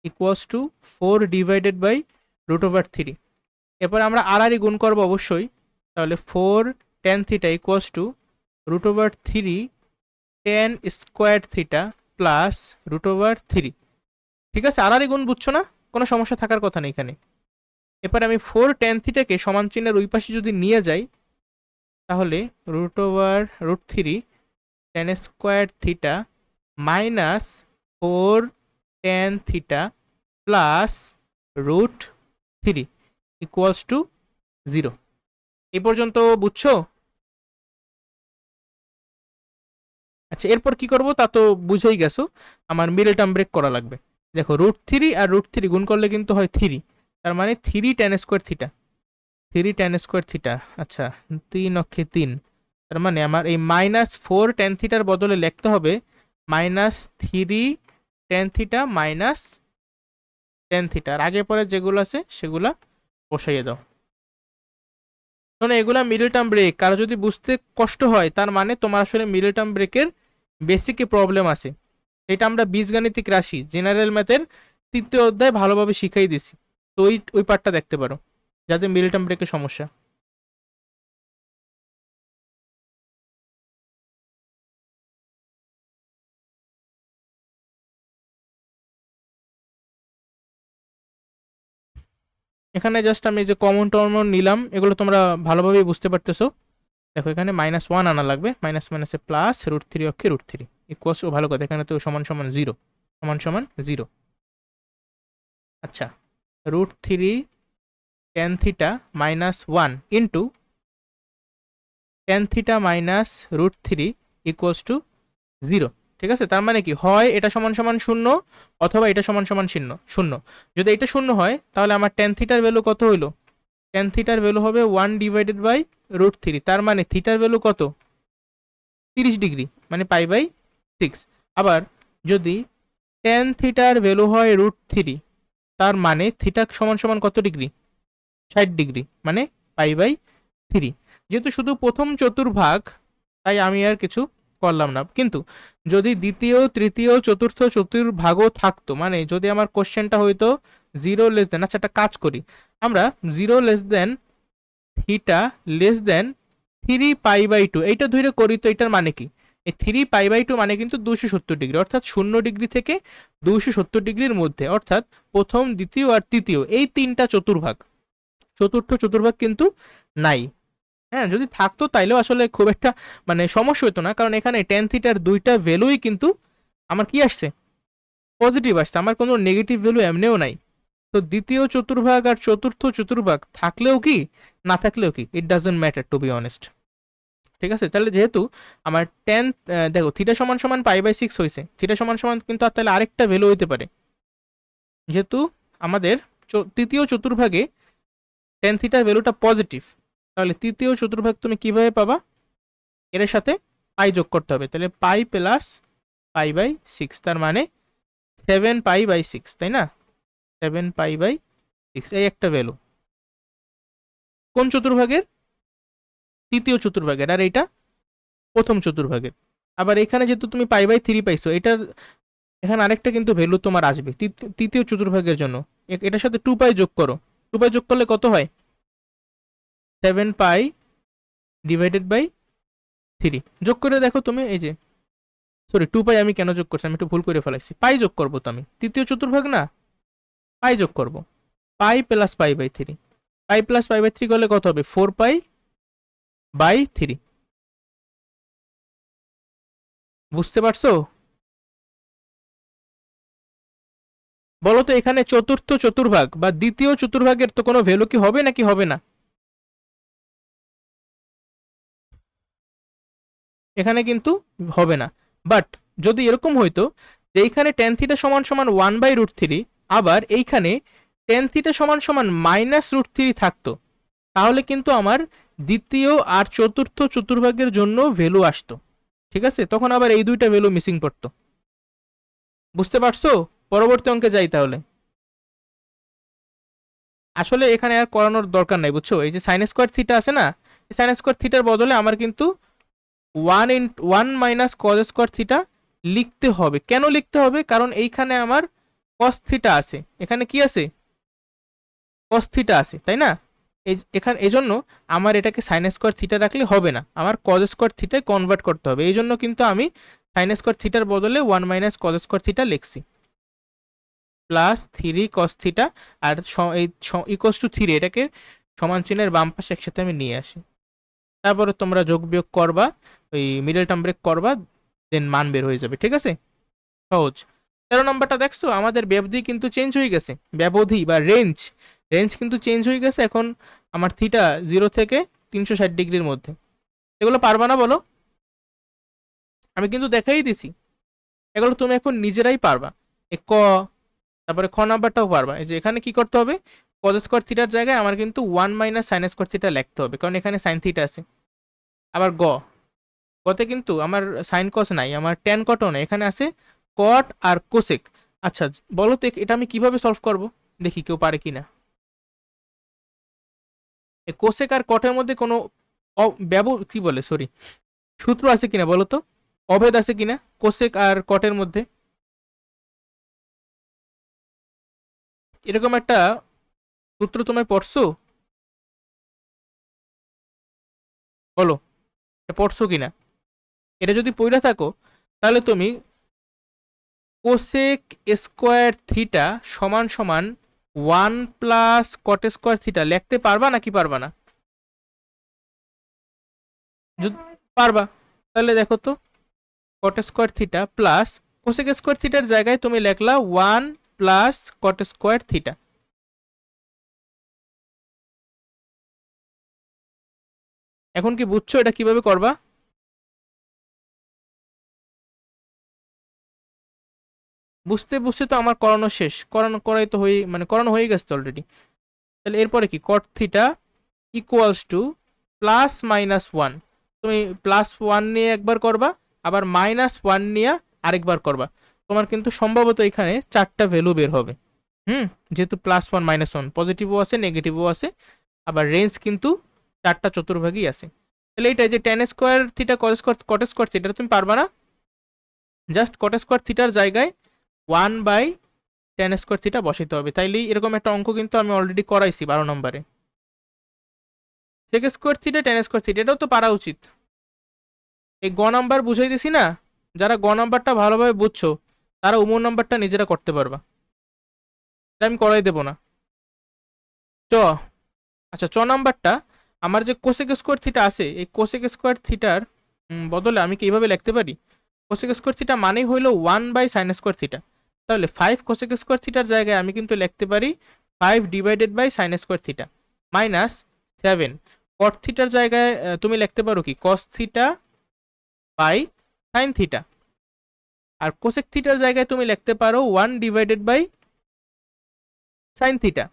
equals two 4/√3। এরপর আমরা আর গুণ করবো অবশ্যই। তাহলে 4 tan theta equals to √3 tan square theta plus √3। ঠিক আছে, আর গুণ বুঝছো না, কোনো সমস্যা থাকার কথা নেই এখানে। এরপর আমি 4 tan থিটাকে সমান চিহ্নের ওই পাশে যদি নিয়ে যাই, তাহলে √3 tan square theta minus 4 tan theta plus √3 equals to 0। এই পর্যন্ত বুঝছো? আচ্ছা, এরপর কি করব তা তো বুঝেই গেছো, আমার মিডল টার্ম ব্রেক করা লাগবে। দেখো √3 আর √3 গুণ করলে কিন্তু হয় 3, তার মানে 3 tan square theta, 3 tan square theta. আচ্ছা, 3 অক্ষে 3, তার মানে আমার এই -4 tan থিটার বদলে লিখতে হবে -3 tan theta minus tan theta. আর আগে পরে যেগুলো আছে সেগুলা বসাইয়ে দাও। শোনো, এগুলা মিডল টার্ম ব্রেক, কারো যদি বুঝতে কষ্ট হয় তার মানে তোমার আসলে মিডল টার্ম ব্রেকের বেসিকে প্রবলেম আছে। এটা আমরা বীজগাণিতিক রাশি জেনারেল ম্যাথের 3য় অধ্যায় ভালোভাবে শিখাই দিছি। তো ওই পার্টটা দেখতে পারো যাদের মিডল টার্ম ব্রেকের সমস্যা। এখানে জাস্ট আমি যে কমন টমন নিলাম, এগুলো তোমরা ভালোভাবেই বুঝতে পারতেছো। দেখো এখানে -1 আনা লাগবে, মাইনাস মাইনাসে প্লাস √3 অক্ষে √3 ইকুয়ালস, ভালো কথা, এখানে তো সমান সমান 0, সমান সমান 0। আচ্ছা, √3 tan theta -1 into tan theta minus √3 equals to 0। ঠিক আছে, তার মানে কি হয়, এটা সমান সমান 0 অথবা এটা সমান সমান 0। যদি এটা 0 হয় তাহলে আমার tan থিটার ভ্যালু কত হইলো? tan থিটার ভ্যালু হবে 1/√3। তার মানে থিটার ভ্যালু কত? 30 ডিগ্রি, মানে π/6। আবার যদি tan থিটার ভ্যালু হয় √3, তার মানে থিটা সমান সমান কত ডিগ্রি? 60 ডিগ্রি, মানে π/3। যেহেতু শুধু প্রথম চতুর্ভাগ, তাই আমি আর কিছু করলাম না। কিন্তু যদি দ্বিতীয়, তৃতীয়, চতুর্থ চতুর্ভাগও থাকতো, মানে যদি আমার কোশ্চেনটা হইতো 0 <, আচ্ছা একটা কাজ করি, আমরা 0 থিটা <3π/2 এইটা ধরে করি। তো এটার মানে কি, এই 3π/2 মানে কিন্তু 270 ডিগ্রি, অর্থাৎ 0 ডিগ্রি থেকে 270 ডিগ্রির মধ্যে, অর্থাৎ প্রথম, দ্বিতীয় আর তৃতীয় এই তিনটা চতুর্ভাগ, চতুর্থ চতুর্ভাগ কিন্তু নাই। হ্যাঁ, যদি থাকতো তাইলেও আসলে খুব একটা মানে সমস্যা হতো না, কারণ এখানে tan থিটার দুইটা ভ্যালুই কিন্তু আমার কি আসছে, পজিটিভ আসছে, আমার কোনো নেগেটিভ ভ্যালু এমনিও নাই। তো দ্বিতীয় চতুর্ভাগ আর চতুর্থ চতুর্ভাগ থাকলেও কি, না থাকলেও কি, it doesn't matter to be honest. ঠিক আছে, তাহলে যেহেতু আমার দেখো থিটা সমান সমান π/6 হয়েছে, থিটা সমান সমান কিন্তু আর তাহলে আরেকটা ভ্যালু হইতে পারে। যেহেতু আমাদের তৃতীয় চতুর্ভাগে tan থিটার ভ্যালুটা পজিটিভ, তাহলে তৃতীয় চতুর্ভাগ তুমি কিভাবে পাবা, এর সাথে পাই যোগ করতে হবে, তাহলে π প্লাস π/6, তার মানে 7π/6, তাই না? 7π/6 এই একটা ভ্যালু কোন চতুর্ভাগের? তৃতীয় চতুর্ভাগের, আর এইটা প্রথম চতুর্ভাগের। আবার এখানে যেহেতু তুমি π/3 পাইছো, এটার এখানে আরেকটা কিন্তু ভ্যালু তোমার আসবে তৃতীয় চতুর্ভাগের জন্য, এটার সাথে 2 পাই যোগ করো, 2 পাই যোগ করলে কত হয়? 7 পাই ডিভাইডেড বাই 3 যোগ করে দেখো তুমি, এই যে সরি 2 পাই আমি কেন যোগ করছি, আমি একটু ভুল করে ফেলাইছি, পাই যোগ করবো তো আমি, তৃতীয় চতুর্ভাগ না, পাই যোগ করব, pi plus pi by 3, pi plus pi by 3 করলে কত হবে? 4 পাই বাই 3। বুঝতে পারছো? বলো তো এখানে চতুর্থ চতুর্ভাগ বা দ্বিতীয় চতুর্ভাগের তো কোনো ভ্যালু কি হবে নাকি হবে না? এখানে কিন্তু হবে না। বাট যদি এরকম হইতো যে এইখানে টেন থিটা সমান সমান 1/√3, আবার এইখানে টেন থিটা সমান সমান -√3 থাকতো, তাহলে কিন্তু আমার দ্বিতীয় আর চতুর্থ চতুর্ভাগের জন্য ভ্যালু আসতো। ঠিক আছে, তখন আবার এই দুইটা ভ্যালু মিসিং পড়তো। বুঝতে পারছো? পরবর্তী অঙ্কে যাই তাহলে। আসলে এখানে আর করানোর দরকার নাই, বুঝছো? এই যে সাইন স্কোয়ার থিটা আছে না, সাইন স্কোয়ার থিটার বদলে আমার কিন্তু 1 মাইনাস কজ স্কোয়ার থিটা লিখতে হবে। কেন লিখতে হবে? কারণ এইখানে আমার কস থিটা আছে, এখানে কি আছে? কস থিটা আছে, তাই না? এখানে এই জন্য আমার এটাকে সাইন স্কোয়ার থিটা রাখলে হবে না, আমার কজ স্কোয়ার থিটায় কনভার্ট করতে হবে। এই জন্য কিন্তু আমি সাইন স্কোয়ার থিটার বদলে 1 মাইনাস কজ স্কোয়ার থিটা লিখছি, প্লাস 3 কস থিটা, আর এই ইকোয়াস টু 3, এটাকে সমান চিহ্নের বাম পাশে একসাথে আমি নিয়ে আসি। তারপরে তোমরা যোগ বিয়োগ করবা, ওই মিডল টার্ম ব্রেক করবা, দেন মান বের হয়ে যাবে। ঠিক আছে, সহজ। 13 নম্বরটা দেখছো, আমাদের ব্যবধি কিন্তু চেঞ্জ হয়ে গেছে, ব্যবধি বা রেঞ্জ, রেঞ্জ কিন্তু চেঞ্জ হয়ে গেছে। এখন আমার থিটা 0 থেকে 360 ডিগ্রির মধ্যে। এগুলো পারবা না বলো? আমি কিন্তু দেখাই দিছি, এগুলো তুমি এখন নিজেরাই পারবা। তারপরে খ নাম্বারটাও পারবা। এই যে এখানে কি করতে হবে, কজ স্কোয়ার থিটার জায়গায় আমার কিন্তু 1 মাইনাস সাইন স্কোয়ার থিটা লিখতে হবে, কারণ এখানে সাইন থিটা আছে। আবার গতে কিন্তু আমার সাইন কস নাই, আমার ট্যান কটও নাই, এখানে আছে কট আর কোসেক। আচ্ছা, বলো তো এটা আমি কিভাবে সলভ করব, দেখি কেউ পারে কিনা। এই কোসেক আর কটের মধ্যে কোনো কি বলে, সরি, সূত্র আছে কিনা বলো তো, অভেদ আছে কিনা কোসেক আর কটের মধ্যে? এরকম একটা সূত্র তুমি পড়ছো? বলো, এটা পড়ছো কিনা? এটা যদি পড়ে থাকো, তাহলে তুমি কোসেক স্কোয়ার থিটা সমান সমান 1 প্লাস কট স্কোয়ার থিটা লিখতে পারবা নাকি পারবা না? যদি পারবা, তাহলে দেখো তো, cot square theta plus cosec square থিটার জায়গায় তুমি লেখলা 1 প্লাস কট স্কোয়ার থিটা। এখন কি বুঝছো এটা কিভাবে করবা? বুঝতে বুঝতে তো আমার করানো শেষ, করাই তো হয়ে, মানে করানো হয়ে গেছে অলরেডি। তাহলে এরপরে কি, কট theta equals two plus minus 1, তুমি +1 নিয়ে একবার করবা, আবার -1 নিয়ে আরেকবার করবা। তোমার কিন্তু সম্ভবত এখানে 4টা ভ্যালু বের হবে। যেহেতু +1 -1 পজিটিভও আছে নেগেটিভও আছে, আবার রেঞ্জ কিন্তু 4টা চতুর্ভাগই আছে। তাহলে এইটা যে ten square theta cot square theta তুমি পারবা না, জাস্ট কট স্কোয়ার থিটার জায়গায় 1/tan স্কোয়ার থিটা বসাইতে হবে। তাইলেই এরকম একটা অঙ্ক কিন্তু আমি অলরেডি করাইছি 12 নম্বরে। Sec square theta tan square theta, এটাও তো পারা উচিত। এই নাম্বার বুঝাই দিছি না, যারা নাম্বারটা ভালোভাবে বুঝছো তারা নাম্বারটা নিজেরা করতে পারবা, এটা আমি করাই দেবো না। চ আচ্ছা, নাম্বারটা আমার যে কোসেক স্কোয়ার থিটা আছে, এই কোসেক স্কোয়ার থিটার বদলে আমি কি এইভাবে লিখতে পারি, কোসেক স্কোয়ার থিটা মানেই হইলো 1/sin স্কোয়ার থিটা। তাহলে 5 কোসেক স্কোয়ার থিটার জায়গায় আমি কিন্তু লিখতে পারি 5/sin স্কোয়ার থিটা -7। কট থিটার জায়গায় তুমি লিখতে পারো কি, cos theta by sine theta. আর কোসেক থিটার জায়গায় তুমি লিখতে পারো 1/sin থিটা।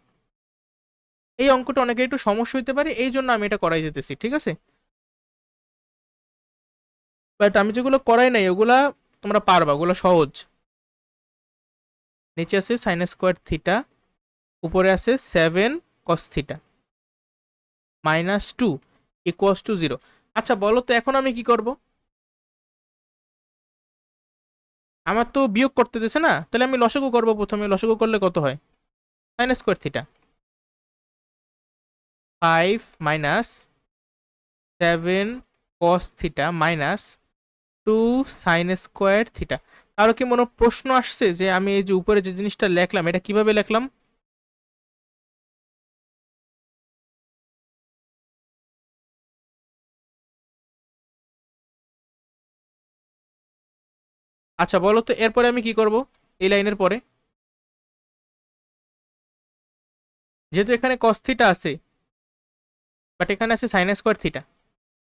এই অঙ্কটা অনেকে একটু সমস্যা হইতে পারে, এই জন্য আমি এটা করাই যেতেছি। ঠিক আছে, বাট আমি যেগুলো করাই নাই ওগুলা তোমরা পারবা, ওগুলো সহজ। নিচে আছে সাইন স্কোয়ার থিটা, উপরে আছে 7 কস থিটা -2 ইকুয়ালস টু 0। আচ্ছা বলো তো এখন আমি কি করব, আমার তো বিয়োগ করতে দিছে না, তাহলে আমি লসাগু করব। প্রথমে লসাগু করলে কত হয়? Sine square theta, 5 minus 7 cos theta minus 2 sign square theta. কারো কি মনে প্রশ্ন আসছে যে আমি এই যে উপরে যে জিনিসটা লিখলাম এটা কিভাবে লিখলাম? আচ্ছা বলো তো এরপরে আমি কি করব এই লাইনের পরে? যেহেতু এখানে কস থিটা আছে বাট এখানে আছে সাইন স্কোয়ার থিটা,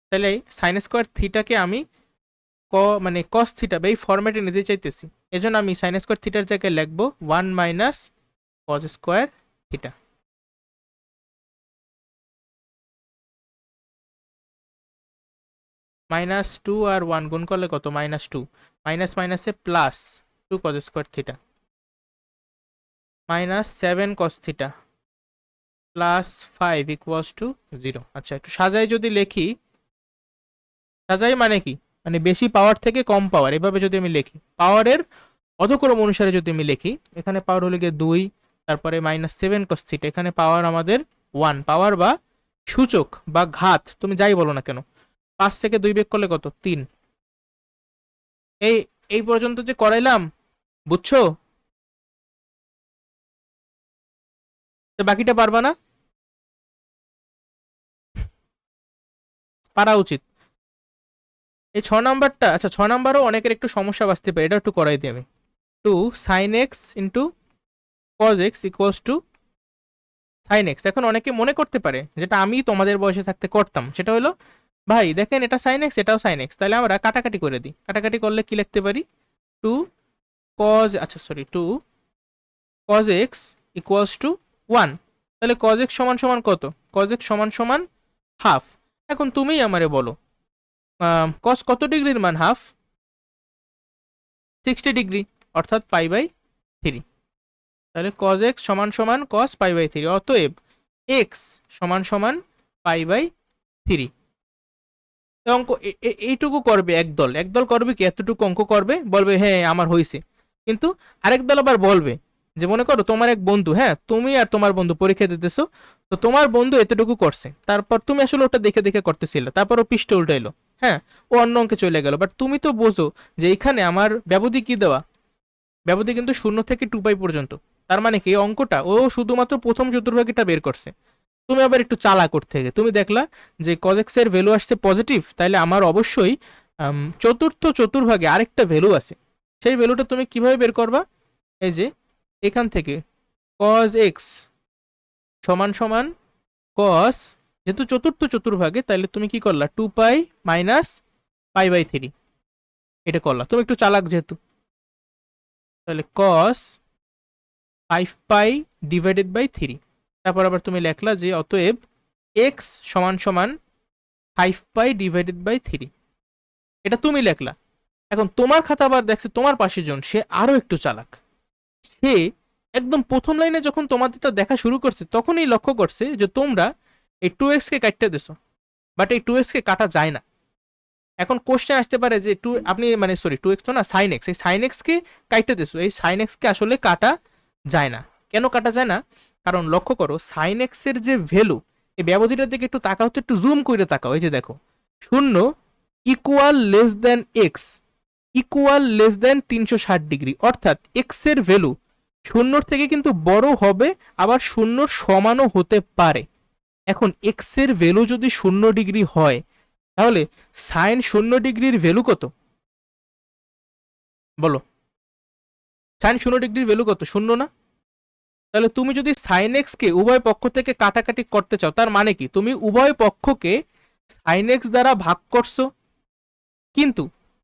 তাহলে সাইন স্কোয়ার থিটাকে আমি ক মানে কস থিটা বা এই ফরম্যাটে নিতে চাইতেছি। এজন্য আমি সাইন স্কোয়ার থিটার জায়গায় লিখবো 1 মাইনাস কস স্কোয়ার থিটা। -2 আর 1 গুণ করলে কত? -2, মাইনাস মাইনাসে plus 2 cos square theta -7 cos theta +5 equals to 0। আচ্ছা একটু সাজাই যদি লিখি, সাজাই মানে কি, মানে বেশি পাওয়ার থেকে কম পাওয়ার, এভাবে যদি আমি লিখি পাওয়ারের অধক্রম অনুসারে যদি আমি লিখি, এখানে পাওয়ার হলে গিয়ে 2, তারপরে -7 cos থিটা, এখানে পাওয়ার আমাদের 1, পাওয়ার বা সূচক বা ঘাত তুমি যাই বলো না কেন। 5 থেকে 2 বিয়োগ করলে কত? 3। এই এই পর্যন্ত যে করাইলাম, বুঝছো? তো বাকিটা পারবা না? পারা উচিত। এই 6 নাম্বারটা, আচ্ছা 6 নাম্বারও অনেকের একটু সমস্যা বাঁচতে পারে, এটা একটু করাই দিই আমি। 2 sin x into cos x equals to sine x. এখন অনেকে মনে করতে পারে, যেটা আমি তোমাদের বয়সে থাকতে করতাম, সেটা হলো ভাই দেখেন এটা সাইন এক্স এটাও সাইন এক্স, তাহলে আমরা কাটাকাটি করে দিই। কাটাকাটি করলে কি লিখতে পারি? 2 cos, আচ্ছা sorry 2 cos x equals to 1। তাহলে cos x সমান সমান কত? cos x সমান সমান হাফ। এখন তুমিই আমারে বলো cos কত ডিগ্রির মান হাফ? 60 ডিগ্রি, অর্থাৎ π/3। তাহলে cos x সমান সমান cos π/3, অতএব x সমান সমান π/3। অঙ্ক এইটুকু করবে একদল, একদল করবে কি এতটুকু অঙ্ক করবে, বলবে হ্যাঁ আমার হয়েছে। কিন্তু আরেক দল আবার বলবে যে মনে করো তোমার এক বন্ধু, হ্যাঁ তুমি আর তোমার বন্ধু পরীক্ষা দিতেছো, তো তোমার বন্ধু এতটুকু করছে, তারপর তুমি আসলে ওটা দেখে দেখে করতেছিলে, তারপর ও পৃষ্ঠ উল্টাইলো, হ্যাঁ ও অন্য অঙ্কে চলে গেল, বাট তুমি তো বোঝো যে এখানে আমার ব্যবধি কি দেওয়া, ব্যবধি কিন্তু 0 থেকে 2π পর্যন্ত। তার মানে কি এই অঙ্কটা ও শুধুমাত্র প্রথম চতুর্ভাগটা বের করছে। তুমি আবার একটু চালাক করতে থেকে তুমি দেখলা যে cos x এর ভ্যালু আসছে পজিটিভ, তাইলে আমার অবশ্যই চতুর্থ চতুর্ভাগে আরেকটা ভ্যালু আছে। সেই ভ্যালুটা তুমি কিভাবে বের করবা? এই যে এখান থেকে cos x সমান সমান cos, যেহেতু চতুর্থ চতুর্ভাগে তাহলে তুমি কি করলা 2π মাইনাস π/3, এটা করলা তুমি একটু চালাক যেহেতু। তাহলে cos 5π ডিভাইডেড বাই 3, তারপর আবার তুমি লেখলা যে অতএব x সমান সমান 5π ডিভাইডেড বাই 3, এটা তুমি লেখলা। এখন তোমার খাতা আবার দেখছে তোমার পাশের জন, সে আরো একটু চালাক। সে একদম প্রথম লাইনে যখন তোমাদেরটা দেখা শুরু করছে তখনই লক্ষ্য করছে যে তোমরা এই 2x কে কাটতে দেছো, বাট এই 2x কে কাটা যায় না। এখন কোশ্চেন আসতে পারে যে আপনি মানে সরি 2x তো না sin x, এই sin x কে কাটতে দেছো, এই sin x কে আসলে কাটা যায় না। কেন কাটা যায় না? কারণ লক্ষ্য করো sin x এর যে ভ্যালু, এই ব্যবধিটার দিকে একটু তাকাও তো, একটু জুম করে তাকাও, এই যে দেখো 0 equal less than x equal less than 360 degree, অর্থাৎ এক্স এর ভ্যালু 0 থেকে কিন্তু বড় হবে, আবার 0 সমানও হতে পারে। এখন এক্স এর ভ্যালু যদি 0 ডিগ্রি হয়, তাহলে সাইন 0 ডিগ্রির ভ্যালু কত? বলো, সাইন 0 ডিগ্রির ভ্যালু কত? 0 না? তাহলে তুমি যদি সাইন এক্স কে উভয় পক্ষ থেকে কাটাকাটি করতে চাও, তার মানে কি তুমি উভয় পক্ষকে সাইন এক্স দ্বারা ভাগ করছো, কিন্তু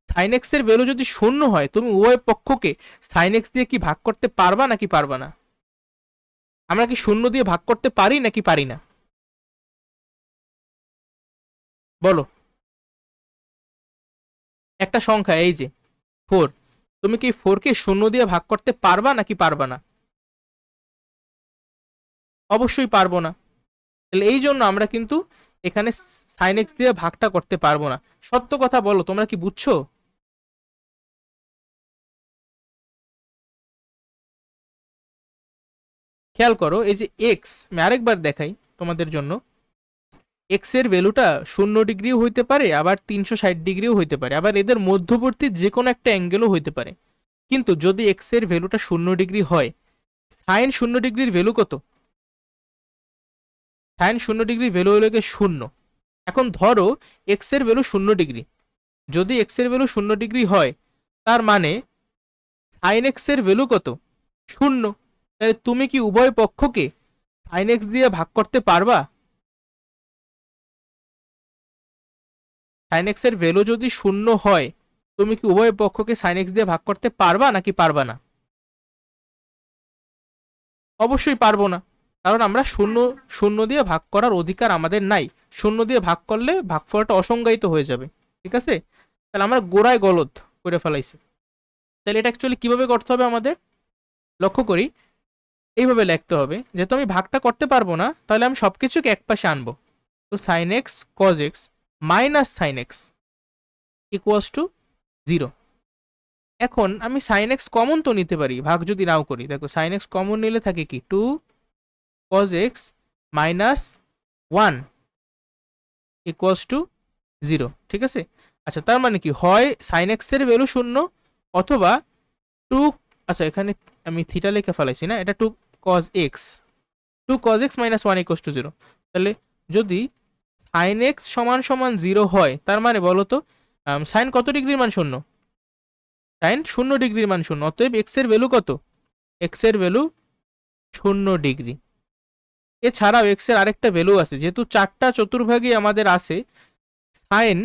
সাইন এক্স এর ভ্যালু যদি 0 হয়, তুমি উভয় পক্ষকে সাইন এক্স দিয়ে কি ভাগ করতে পারবা নাকি পারবা না? আমরা কি 0 দিয়ে ভাগ করতে পারি নাকি পারি না? বলো। একটা সংখ্যা এই যে 4, তুমি কি 4 কে 0 দিয়ে ভাগ করতে পারবা নাকি পারবা না? অবশ্যই পারবো না। তাহলে এই জন্য আমরা কিন্তু এখানে সাইন এক্স দিয়ে ভাগটা করতে পারবো না। সত্য কথা বলো, তোমরা কি বুঝছো? খেয়াল করো এই যে এক্স, আমি আরেকবার দেখাই তোমাদের জন্য, এক্স এর ভ্যালুটা 0 ডিগ্রিও হইতে পারে, আবার 360 ডিগ্রিও হইতে পারে, আবার এদের মধ্যবর্তী যে কোনো একটা অ্যাঙ্গেলও হইতে পারে। কিন্তু যদি এক্স এর ভ্যালুটা 0 ডিগ্রি হয়, সাইন 0 ডিগ্রির ভ্যালু কত? সাইন 0 ডিগ্রির ভ্যালু হলো গিয়ে 0। এখন ধরো এক্স এর ভ্যালু 0 ডিগ্রি, যদি এক্স এর ভ্যালু 0 ডিগ্রি হয়, তার মানে সাইন এক্স এর ভ্যালু কত? 0। তাহলে তুমি কি উভয় পক্ষকে সাইন এক্স দিয়ে ভাগ করতে পারবা? সাইন এক্স এর ভ্যালু যদি 0 হয়, তুমি কি উভয় পক্ষকে সাইন এক্স দিয়ে ভাগ করতে পারবা নাকি পারবা না? অবশ্যই পারবো না, কারণ আমরা শূন্য শূন্য দিয়ে ভাগ করার অধিকার আমাদের নাই। শূন্য দিয়ে ভাগ করলে ভাগফলটা অসংজ্ঞায়িত হয়ে যাবে। ঠিক আছে, তাহলে আমরা গোড়ায় গলদ করে ফেলাইছি। তাহলে এটা অ্যাকচুয়ালি কিভাবে করতে হবে আমাদের লক্ষ্য করি। এইভাবে লিখতে হবে, যেহেতু আমি ভাগটা করতে পারবো না, তাহলে আমি সবকিছুকে এক পাশে আনবো। তো sine x cos x minus sine x equals to 0। এখন আমি সাইন এক্স কমন তো নিতে পারি, ভাগ যদি নাও করি। দেখো সাইন এক্স কমন নিলে থাকে কি 2 cos x minus 1 equals to 0। ঠিক আছে, আচ্ছা তার মানে কি হয় সাইন এক্স এর ভ্যালু 0, অথবা 2, আচ্ছা এখানে আমি থিটা লিখে ফেলাইছি না, এটা 2 cos x, 2 cos x minus 1 equals to 0। তাহলে যদি সাইন এক্স সমান সমান 0 হয়, তার মানে বলো তো সাইন কত ডিগ্রির মান 0? সাইন 0 ডিগ্রির মান 0, অতএব এক্স এর ভ্যালু কত? এক্স এর ভ্যালু 0 ডিগ্রি। এছাড়াও এক্স এর আরেকটা ভ্যালু আছে, যেহেতু 4টা চতুর্ভাগই আমাদের আছে, সাইন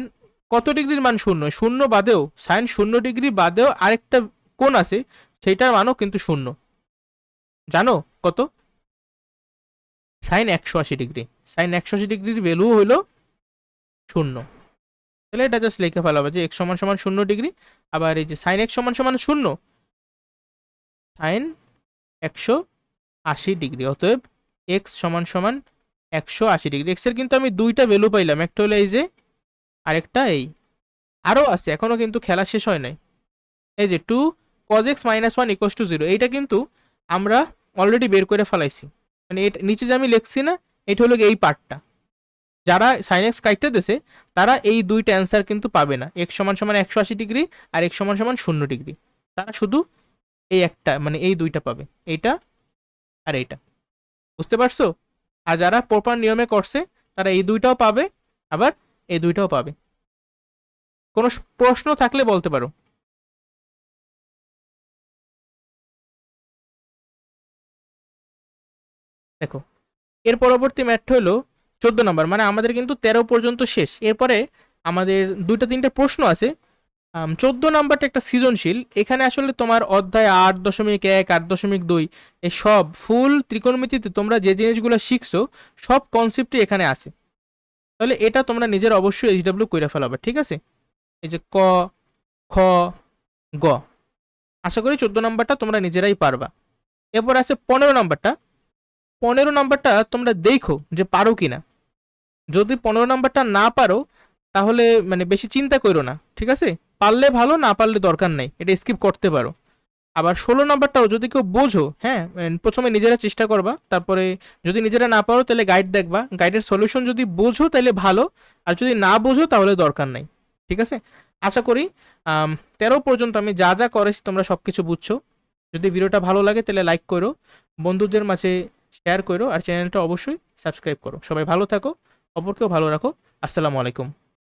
কত ডিগ্রির মান 0? 0 বাদেও, সাইন 0 ডিগ্রি বাদেও আরেকটা কোণ আছে, সেটার মানও কিন্তু 0। জানো কত? Sign 180 degree. সাইন 180 ডিগ্রির ভ্যালু হলো 0। তাহলে এটা জাস্ট লিখে ফেলা হবে যে এক্স সমান সমান 0 ডিগ্রি, আবার এই যে সাইন এক্স সমান সমান 0, সাইন 180 ডিগ্রি, অতএব এক্স সমান সমান 180 ডিগ্রি। এক্স এর কিন্তু আমি দুইটা ভ্যালু পাইলাম, একটা হলো এই যে, আরেকটা এই। আরও আছে, এখনো কিন্তু খেলা শেষ হয় নাই। এই যে 2 cos x minus 1 equals to 0, এইটা কিন্তু আমরা অলরেডি বের করে ফেলাইছি। মানে এটা নিচে যে আমি লিখছি না, এটা হলো এই পার্টটা। যারা সাইন এক্স কাইটটা দেছে, তারা এই দুইটা অ্যান্সার কিন্তু পাবে না, এক্স সমান সমান 180 ডিগ্রি আর এক্স সমান সমান 0 ডিগ্রি। তারা শুধু এই একটা, মানে এই দুইটা পাবে, এইটা আর এইটা। বুঝতে পারছো? আর যারা প্রপার নিয়মে করছে, তারা এই দুইটাও পাবে, আবার এই দুইটাও পাবে। কোনো প্রশ্ন থাকলে বলতে পারো। দেখো এর পরবর্তী ম্যাথটা হলো 14 নম্বর, মানে আমাদের কিন্তু 13 পর্যন্ত শেষ। এরপরে আমাদের দুইটা তিনটা প্রশ্ন আছে। 14 নম্বরটা একটা সৃজনশীল। এখানে আসলে তোমার অধ্যায় 8.1, 8.2 এই সব ফুল ত্রিকোণমিতিতে তোমরা যে জিনিসগুলো শিখছো, সব কনসেপ্টই এখানে আছে। তাহলে এটা তোমরা নিজের অবশ্যই এইচডব্লিউ করে ফেলাবে। ঠিক আছে, এই যে ক, খ, গ, আশা করি 14 নম্বরটা তোমরা নিজেরাই পারবা। এরপর আছে 15 নম্বরটা। 15 নম্বরটা তোমরা দেখো যে পারো কিনা। যদি 15 নম্বরটা না পারো, তাহলে মানে বেশি চিন্তা করো না। ঠিক আছে, পারলে ভালো, না পারলে দরকার নাই, এটা স্কিপ করতে পারো। আবার 16 নম্বরটাও যদি কেউ বোঝো, হ্যাঁ প্রথমে নিজেরা চেষ্টা করবা, তারপরে যদি নিজেরা না পারো তাহলে গাইড দেখবা, গাইডের সলিউশন যদি বোঝো তাহলে ভালো, আর যদি না বোঝো তাহলে দরকার নাই। ঠিক আছে, আশা করি 13 পর্যন্ত আমি যা যা করেছি তোমরা সব কিছু বুঝছো। যদি ভিডিওটা ভালো লাগে তাহলে লাইক করো, বন্ধুদের মাঝে শেয়ার করো, আর চ্যানেলটা অবশ্যই সাবস্ক্রাইব করো। সবাই ভালো থাকো, অপরকেও ভালো রাখো। আসসালামু আলাইকুম।